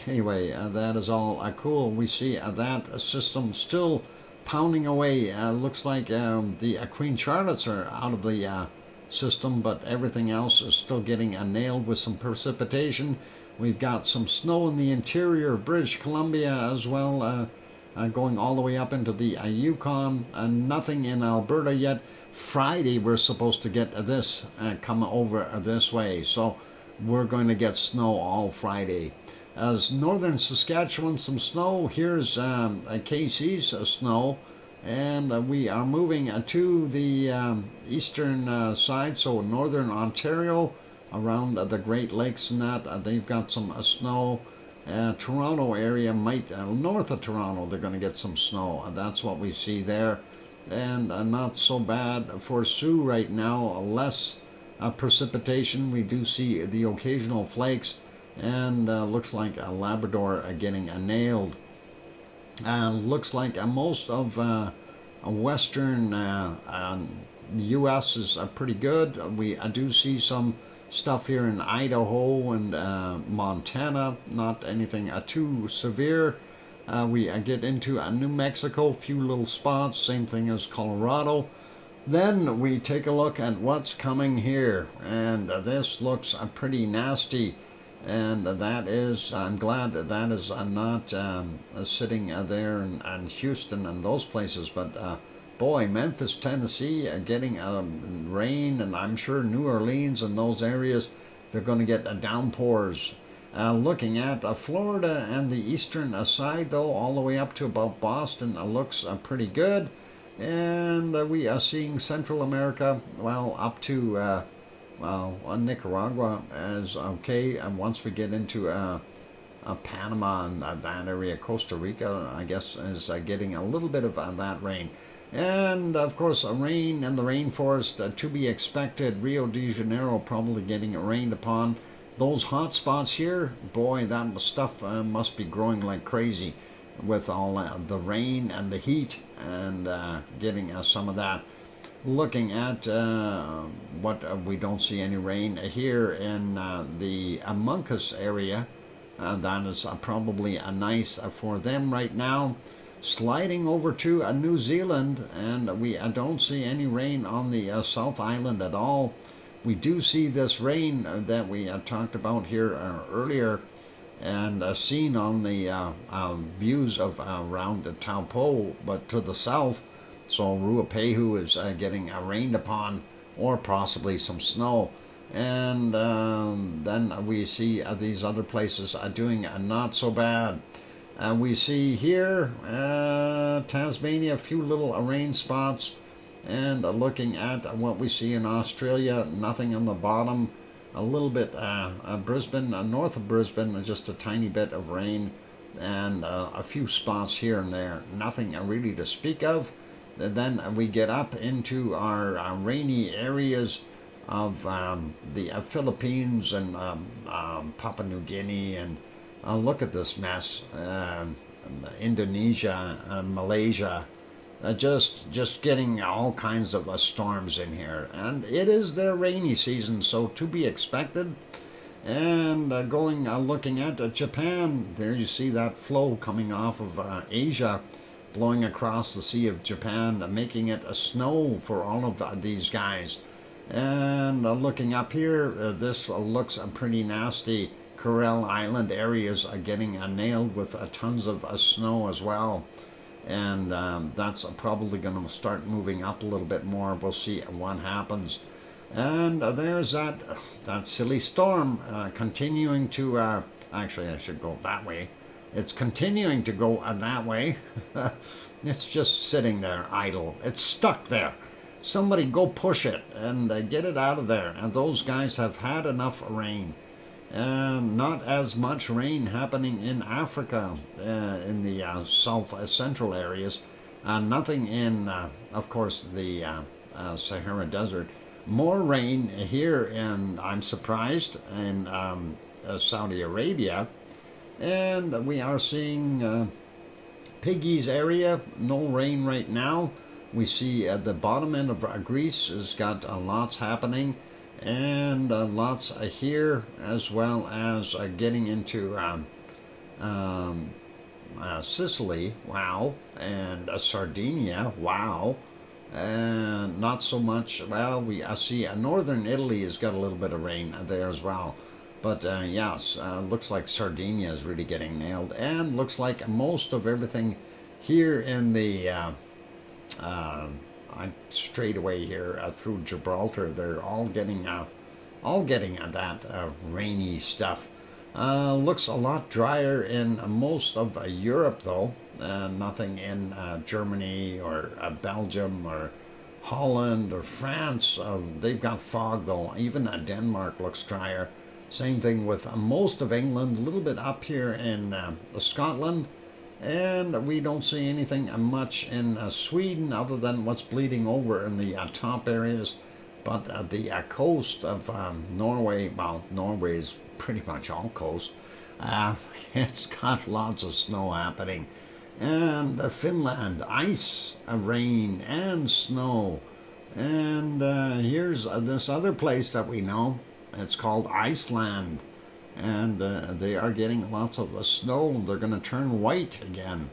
anyway, that is all cool. We see that system still pounding away. Looks like the Queen Charlottes are out of the system, but everything else is still getting nailed with some precipitation. We've got some snow in the interior of British Columbia as well, going all the way up into the Yukon. Nothing in Alberta yet. Friday we're supposed to get this come over this way, so we're going to get snow all Friday. As northern Saskatchewan, some snow. Here's KC's snow, and we are moving to the eastern side, so northern Ontario, around the Great Lakes and that. They've got some snow. Toronto area might, north of Toronto, they're going to get some snow. That's what we see there. And not so bad for Sioux right now. Less precipitation. We do see the occasional flakes, and looks like Labrador getting nailed. Looks like most of western U.S. is pretty good. We do see some stuff here in Idaho and Montana, not anything too severe. We get into New Mexico, few little spots, same thing as Colorado. Then we take a look at what's coming here, and this looks pretty nasty. And that is, I'm glad that is not sitting there in Houston and those places, but boy, Memphis, Tennessee, getting rain, and I'm sure New Orleans and those areas, they're going to get downpours. Looking at Florida and the eastern side, though, all the way up to about Boston, looks pretty good. And we are seeing Central America, well, up to Nicaragua as okay. And once we get into Panama and that area, Costa Rica, I guess, is getting a little bit of that rain. And of course, rain in the rainforest to be expected. Rio de Janeiro probably getting rained upon. Those hot spots here, boy, that stuff must be growing like crazy with all the rain and the heat, and getting some of that. Looking at what we don't see any rain here in the Amuncus area. That is probably nice for them right now. Sliding over to New Zealand, and we don't see any rain on the South Island at all. We do see this rain that we talked about here earlier, and seen on the views of around Taupo, but to the south. So Ruapehu is getting rained upon, or possibly some snow. And then we see these other places are doing not so bad. We see here Tasmania, a few little rain spots, and looking at what we see in Australia, nothing on the bottom. A little bit Brisbane, north of Brisbane, just a tiny bit of rain, and a few spots here and there. Nothing really to speak of. And then we get up into our rainy areas of the Philippines and Papua New Guinea, and look at this mess. Indonesia, Malaysia, just getting all kinds of storms in here, and it is their rainy season, so to be expected. And looking at Japan, there you see that flow coming off of Asia, blowing across the Sea of Japan, making it a snow for all of these guys. And looking up here, this looks pretty nasty. Kuril Island areas are getting nailed with tons of snow as well. And that's probably going to start moving up a little bit more. We'll see what happens. And there's that silly storm continuing to... actually, I should go that way. It's continuing to go that way. It's just sitting there idle. It's stuck there. Somebody go push it and get it out of there. And those guys have had enough rain. Not as much rain happening in Africa, in the south central areas. Nothing in, of course, the Sahara Desert. More rain here, and I'm surprised, in Saudi Arabia. And we are seeing Piggy's area, no rain right now. We see at the bottom end of Greece has got lots happening, and lots here, as well as getting into Sicily, wow, and Sardinia, wow, and not so much. Well, I see northern Italy has got a little bit of rain there as well. But yes, looks like Sardinia is really getting nailed, and looks like most of everything here in the straight away here through Gibraltar, they're all getting that rainy stuff. Looks a lot drier in most of Europe, though. Nothing in Germany or Belgium or Holland or France. They've got fog, though. Even Denmark looks drier. Same thing with most of England, a little bit up here in Scotland, and we don't see anything much in Sweden other than what's bleeding over in the top areas. But the coast of Norway, well, Norway is pretty much all coast. It's got lots of snow happening. And Finland, ice, rain, and snow. And here's this other place that we know. It's called Iceland, and they are getting lots of snow. They're going to turn white again,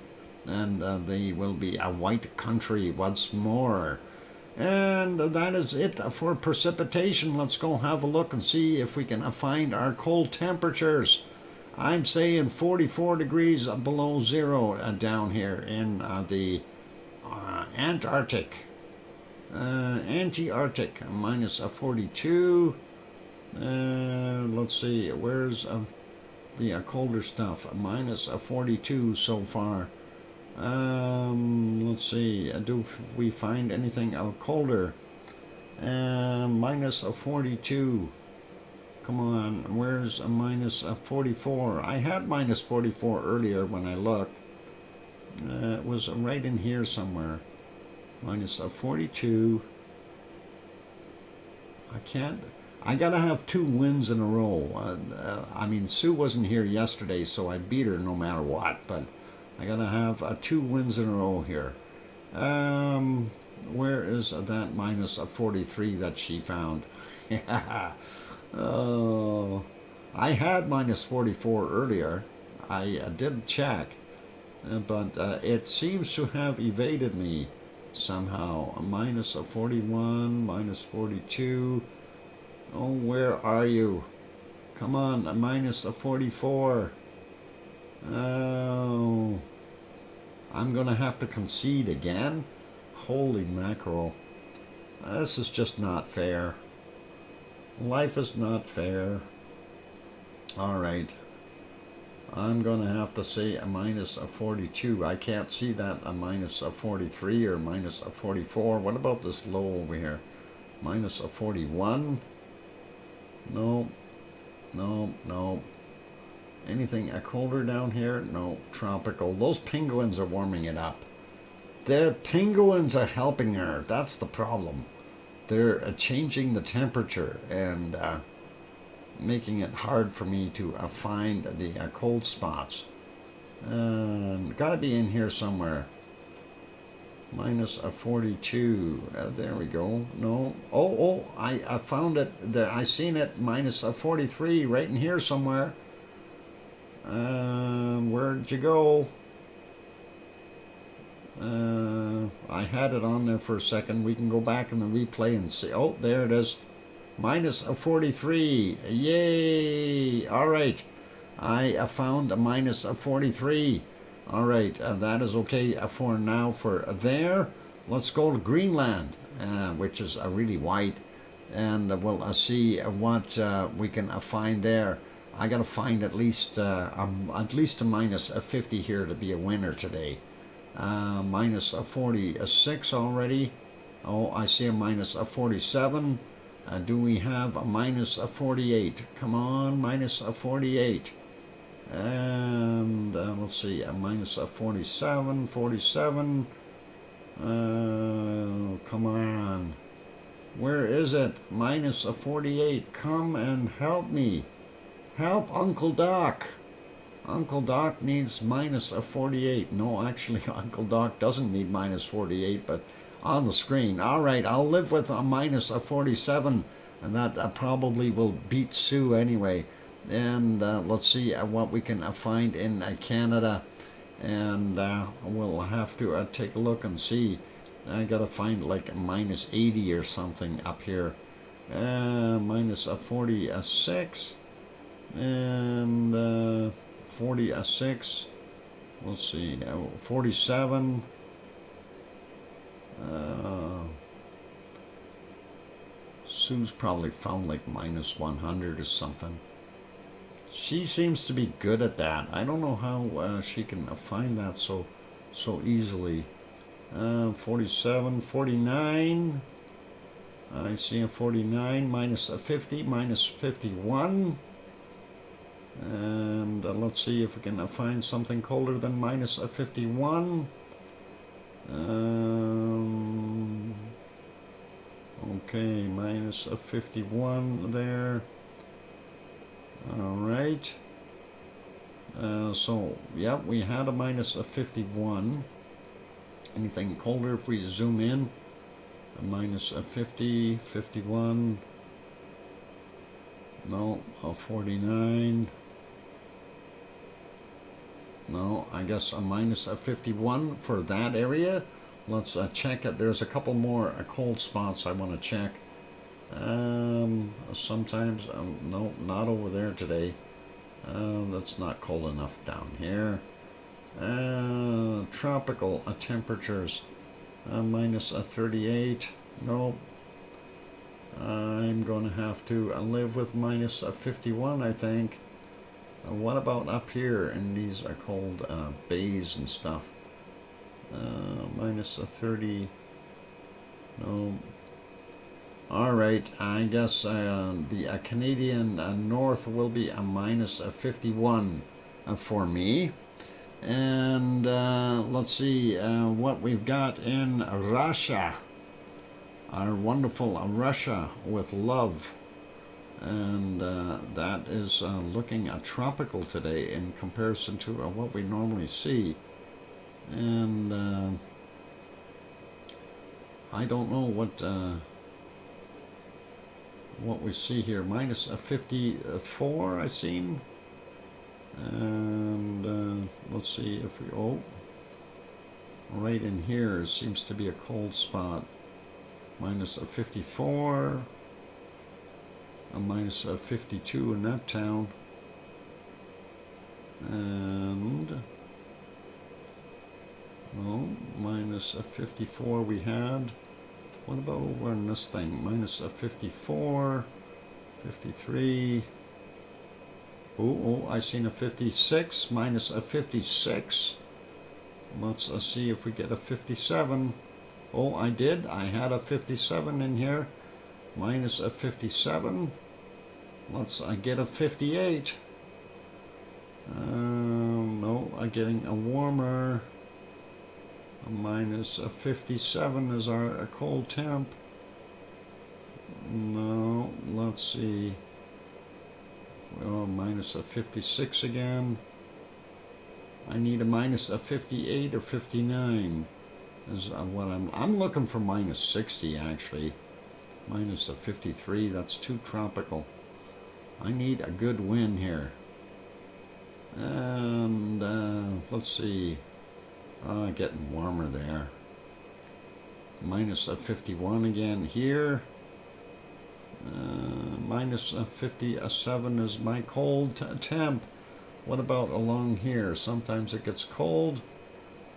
and they will be a white country once more. And that is it for precipitation. Let's go have a look and see if we can find our cold temperatures. I'm saying 44 degrees below zero down here in the Antarctic. Antarctic, minus 42. Let's see, where's the colder stuff? Minus 42 so far. Let's see. Do we find anything colder? Minus 42. Come on, where's a minus 44? I had minus 44 earlier when I looked. It was right in here somewhere. Minus 42. I gotta have 2 wins in a row. I mean, Sue wasn't here yesterday, so I beat her no matter what, but I gotta have 2 wins in a row here. Where is that minus 43 that she found? Yeah. Oh, I had minus 44 earlier. I did check, but it seems to have evaded me somehow. A minus 41, minus 42. Oh, where are you? Come on, a minus 44. Oh, I'm gonna have to concede again. Holy mackerel. This is just not fair. Life is not fair. Alright. I'm gonna have to say a minus 42. I can't see that a minus 43 or minus 44. What about this low over here? Minus 41? No. No, no. Anything colder down here? No. Tropical. Those penguins are warming it up. The penguins are helping her. That's the problem. They're changing the temperature and making it hard for me to find the cold spots. Gotta be in here somewhere. Minus 42. There we go. No. Oh, I found it. I seen it. Minus 43 right in here somewhere. Where'd you go? I had it on there for a second. We can go back in the replay and see. Oh, there it is. Minus 43. Yay! All right. I found a minus 43. All right. That is okay for now for there. Let's go to Greenland, which is really white. And we'll see what we can find there. I got to find at least a minus 50 here to be a winner today. Minus 46 already. Oh, I see a minus 47. Do we have a minus 48? Come on, minus 48. And let's see, a minus 47, 47. Come on. Where is it? Minus 48. Come and help me. Help Uncle Doc. Uncle Doc needs minus 48. No, actually, Uncle Doc doesn't need minus 48, but on the screen. All right, I'll live with a minus 47, and that probably will beat Sue anyway. And let's see what we can find in Canada. And we'll have to take a look and see. I gotta find like a minus 80 or something up here. Minus 46. And 46. Let's see. 47. Sue's probably found like minus 100 or something. She seems to be good at that. I don't know how she can find that so easily. 47, 49. I see a 49, minus 50, minus 51. And let's see if we can find something colder than minus 51. Okay, minus 51 there. All right. So, yeah, we had a minus 51. Anything colder if we zoom in? A minus 50, 51. No, a 49. No, I guess a minus 51 for that area. Let's check it. There's a couple more cold spots I want to check. Sometimes, no, not over there today. That's not cold enough down here. Tropical temperatures. Minus 38. Nope. I'm going to have to live with minus 51, I think. What about up here in these cold bays and stuff? minus a 30. No. All right, I guess the Canadian North will be a minus a 51 for me. And let's see what we've got in Russia. Our wonderful Russia with love. And that is looking tropical today in comparison to what we normally see. And I don't know what we see here. Minus a 54 I seen. And let's see if we, oh, right in here seems to be a cold spot. Minus a 54, a minus a 52 in that town, and no, minus a 54 we had. What about over on this thing? Minus a 54, 53. Oh, I seen a 56, minus a 56. Let's see if we get a 57. Oh, I did. I had a 57 in here. Minus a 57. Let's get a 58. No, I'm getting a warmer. A minus a 57 is our cold temp. No, let's see. Oh, minus a 56 again. I need a minus a 58 or 59 is what I'm looking for. Minus 60 actually. Minus a 53, that's too tropical. I need a good wind here. And let's see. Getting warmer there. Minus a 51 again here. Minus a 57 is my cold temp. What about along here? Sometimes it gets cold.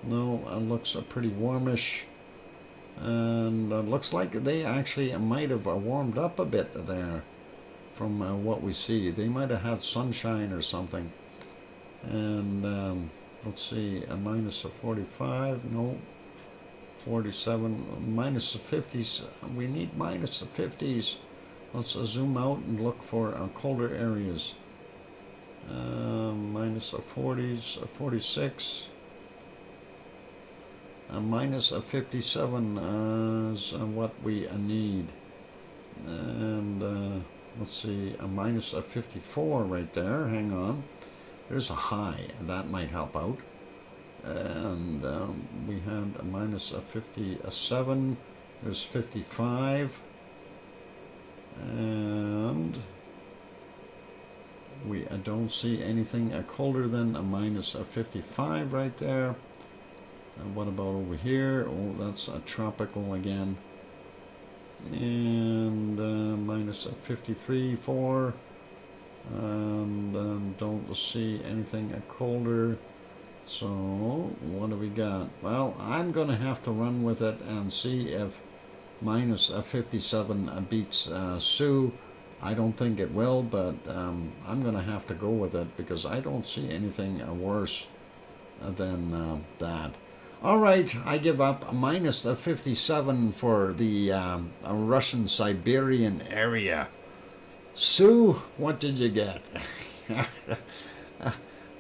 No, it looks pretty warmish. And looks like they actually might have warmed up a bit there from what we see. They might have had sunshine or something. And let's see, a minus a 45, no, 47, minus the 50s. We need minus the 50s. Let's zoom out and look for colder areas. Minus a 40s, a 46. A minus a 57 is what we need. And let's see, a minus a 54 right there. Hang on. There's a high. That might help out. And we had a minus a 57. There's 55. And we don't see anything colder than a minus a 55 right there. And what about over here? Oh, that's a tropical again. And minus a 53, 4. And don't see anything colder. So what do we got? Well, I'm going to have to run with it and see if minus a 57 beats Sue. I don't think it will, but I'm going to have to go with it because I don't see anything worse than that. All right, I give up. Minus a 57 for the Russian Siberian area. Sue, what did you get?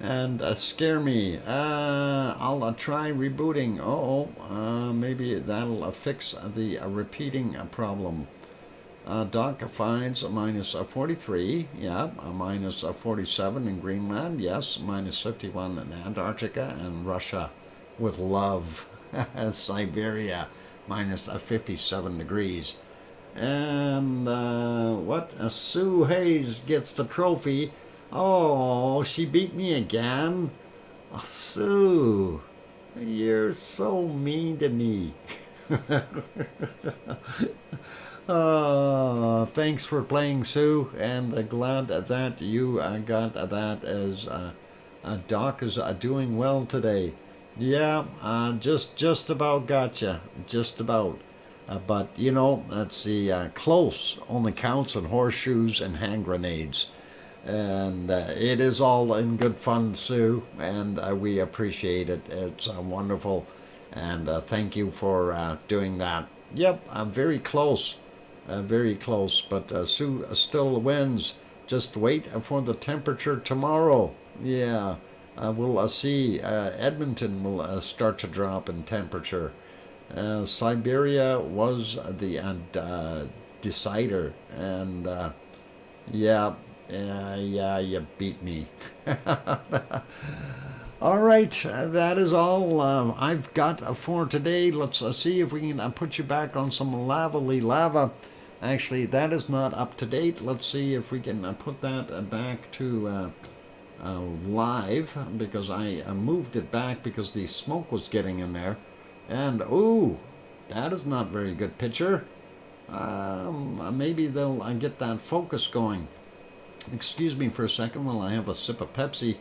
And scare me. I'll try rebooting. Maybe that'll fix the repeating problem. Doc finds a minus 43. Yeah, a minus 47 in Greenland. Yes, minus 51 in Antarctica and Russia with love. Siberia, minus 57 degrees. And what? Sue Hayes gets the trophy. Oh, she beat me again. Oh, Sue, you're so mean to me. Thanks for playing, Sue, and glad that you got that as Doc is doing well today. Yeah, just about gotcha, just about. But, you know, let's see, close only counts on horseshoes and hand grenades. And it is all in good fun, Sue, and we appreciate it. It's wonderful. And thank you for doing that. Yep, I'm very close. Very close, but Sue still wins. Just wait for the temperature tomorrow. Yeah, we'll see. Edmonton will start to drop in temperature. Siberia was the decider, and yeah, you beat me. All right, that is all I've got for today. Let's see if we can put you back on some lava. Actually, that is not up to date. Let's see if we can put that back to live, because I moved it back because the smoke was getting in there. And, ooh, that is not very good picture. Maybe they'll get that focus going. Excuse me for a second while I have a sip of Pepsi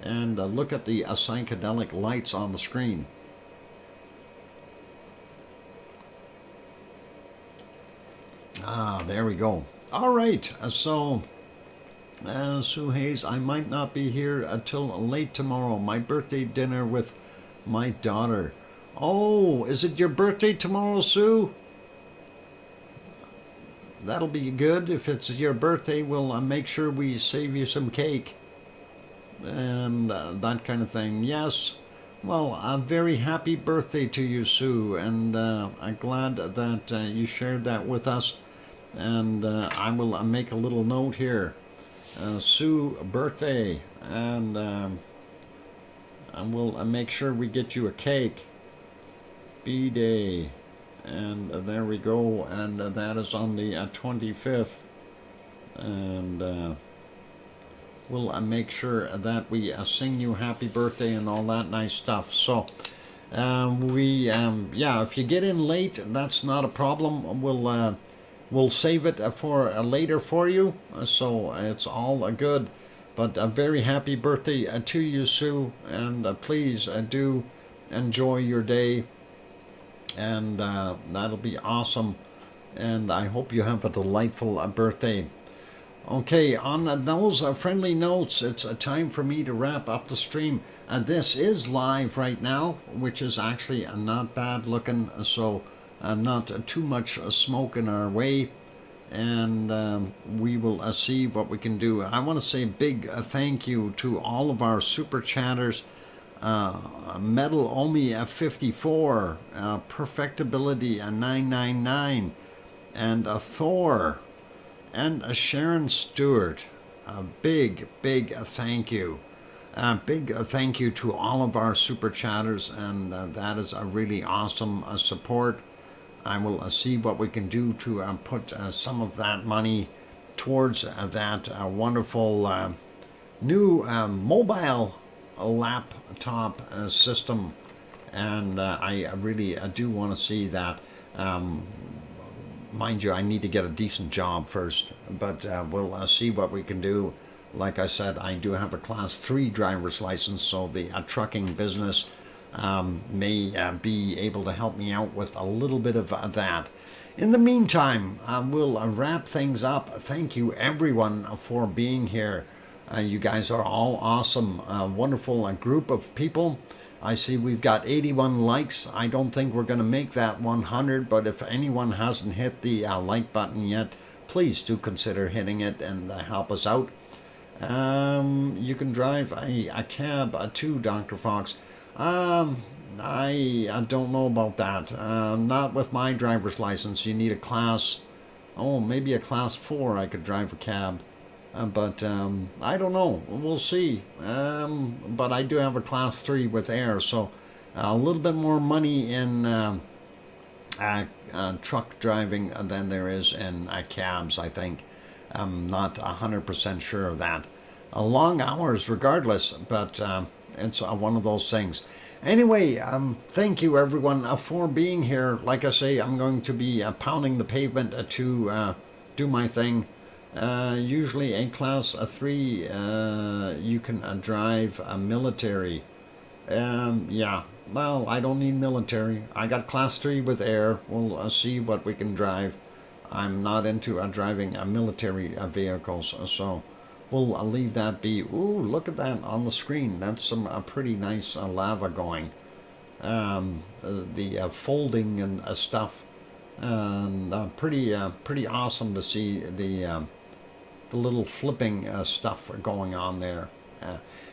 and look at the psychedelic lights on the screen. Ah, there we go. All right, so Sue Hayes, I might not be here until late tomorrow. My birthday dinner with my daughter. Oh, is it your birthday tomorrow, Sue? That'll be good. If it's your birthday, we'll make sure we save you some cake and that kind of thing. Yes. Well, a very happy birthday to you, Sue, and I'm glad that you shared that with us. And I will make a little note here. Sue, birthday, and we'll make sure we get you a cake. B-Day. And there we go, and that is on the 25th, and we'll make sure that we sing you happy birthday and all that nice stuff. So yeah, if you get in late, that's not a problem. We'll save it for later for you, so it's all good. But a very happy birthday to you, Sue, and please do enjoy your day. And that'll be awesome, and I hope you have a delightful birthday. Okay, on those friendly notes, it's time for me to wrap up the stream. This is live right now, which is actually not bad looking, so not too much smoke in our way, and we will see what we can do. I want to say a big thank you to all of our super chatters. Metal Omi 54, Perfectability 999, and Thor, and Sharon Stewart. A big thank you. Big thank you to all of our super chatters, and that is a really awesome support. I will see what we can do to put some of that money towards that wonderful new mobile laptop system, and I really do want to see that. Mind you, I need to get a decent job first, but we'll see what we can do. Like I said, I do have a Class 3 driver's license, so the trucking business may be able to help me out with a little bit of that. In the meantime, we'll wrap things up. Thank you everyone for being here. You guys are all awesome, wonderful group of people. I see we've got 81 likes. I don't think we're going to make that 100, but if anyone hasn't hit the like button yet, please do consider hitting it and help us out. You can drive a cab to Dr. Fox. I don't know about that. Not with my driver's license. You need a class, maybe a class 4 I could drive a cab. But I don't know. We'll see. But I do have a Class 3 with air, so a little bit more money in truck driving than there is in cabs, I think. I'm not 100% sure of that. Long hours regardless, but it's one of those things. Anyway, thank you everyone for being here. Like I say, I'm going to be pounding the pavement to do my thing. Usually a Class 3 you can drive a military. Yeah, well, I don't need military. I got Class 3 with air. We'll see what we can drive. I'm not into driving military vehicles, so we'll leave that be. Ooh, look at that on the screen. That's some pretty nice lava going. the folding and stuff, and pretty awesome to see the little flipping stuff going on there.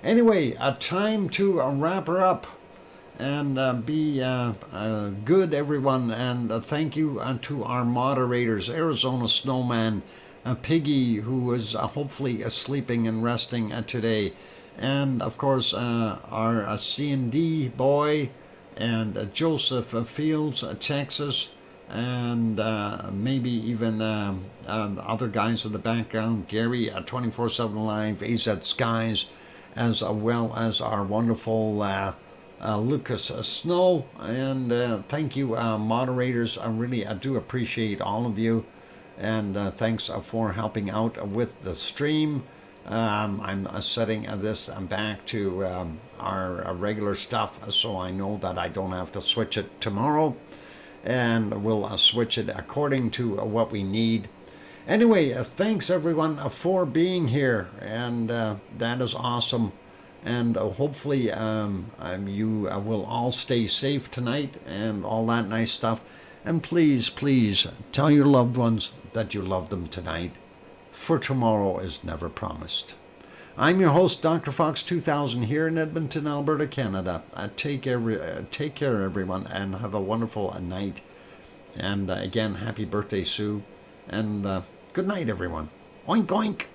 Anyway, time to wrap her up. And be good, everyone. And thank you to our moderators, Arizona Snowman, Piggy, who is hopefully sleeping and resting today. And, of course, our C&D boy, and Joseph Fields, Texas. And maybe even other guys in the background, Gary, 24/7 Live, AZ Skies, as well as our wonderful Lucas Snow. And thank you, moderators. I do appreciate all of you, and thanks for helping out with the stream. I'm setting this back to our regular stuff, so I know that I don't have to switch it tomorrow, and we'll switch it according to what we need. Anyway, thanks everyone for being here, and that is awesome. And hopefully you will all stay safe tonight and all that nice stuff. And please, please tell your loved ones that you love them tonight, for tomorrow is never promised. I'm your host, DrFox2000, here in Edmonton, Alberta, Canada. Take care, everyone, and have a wonderful night. And again, happy birthday, Sue. And good night, everyone. Oink, oink.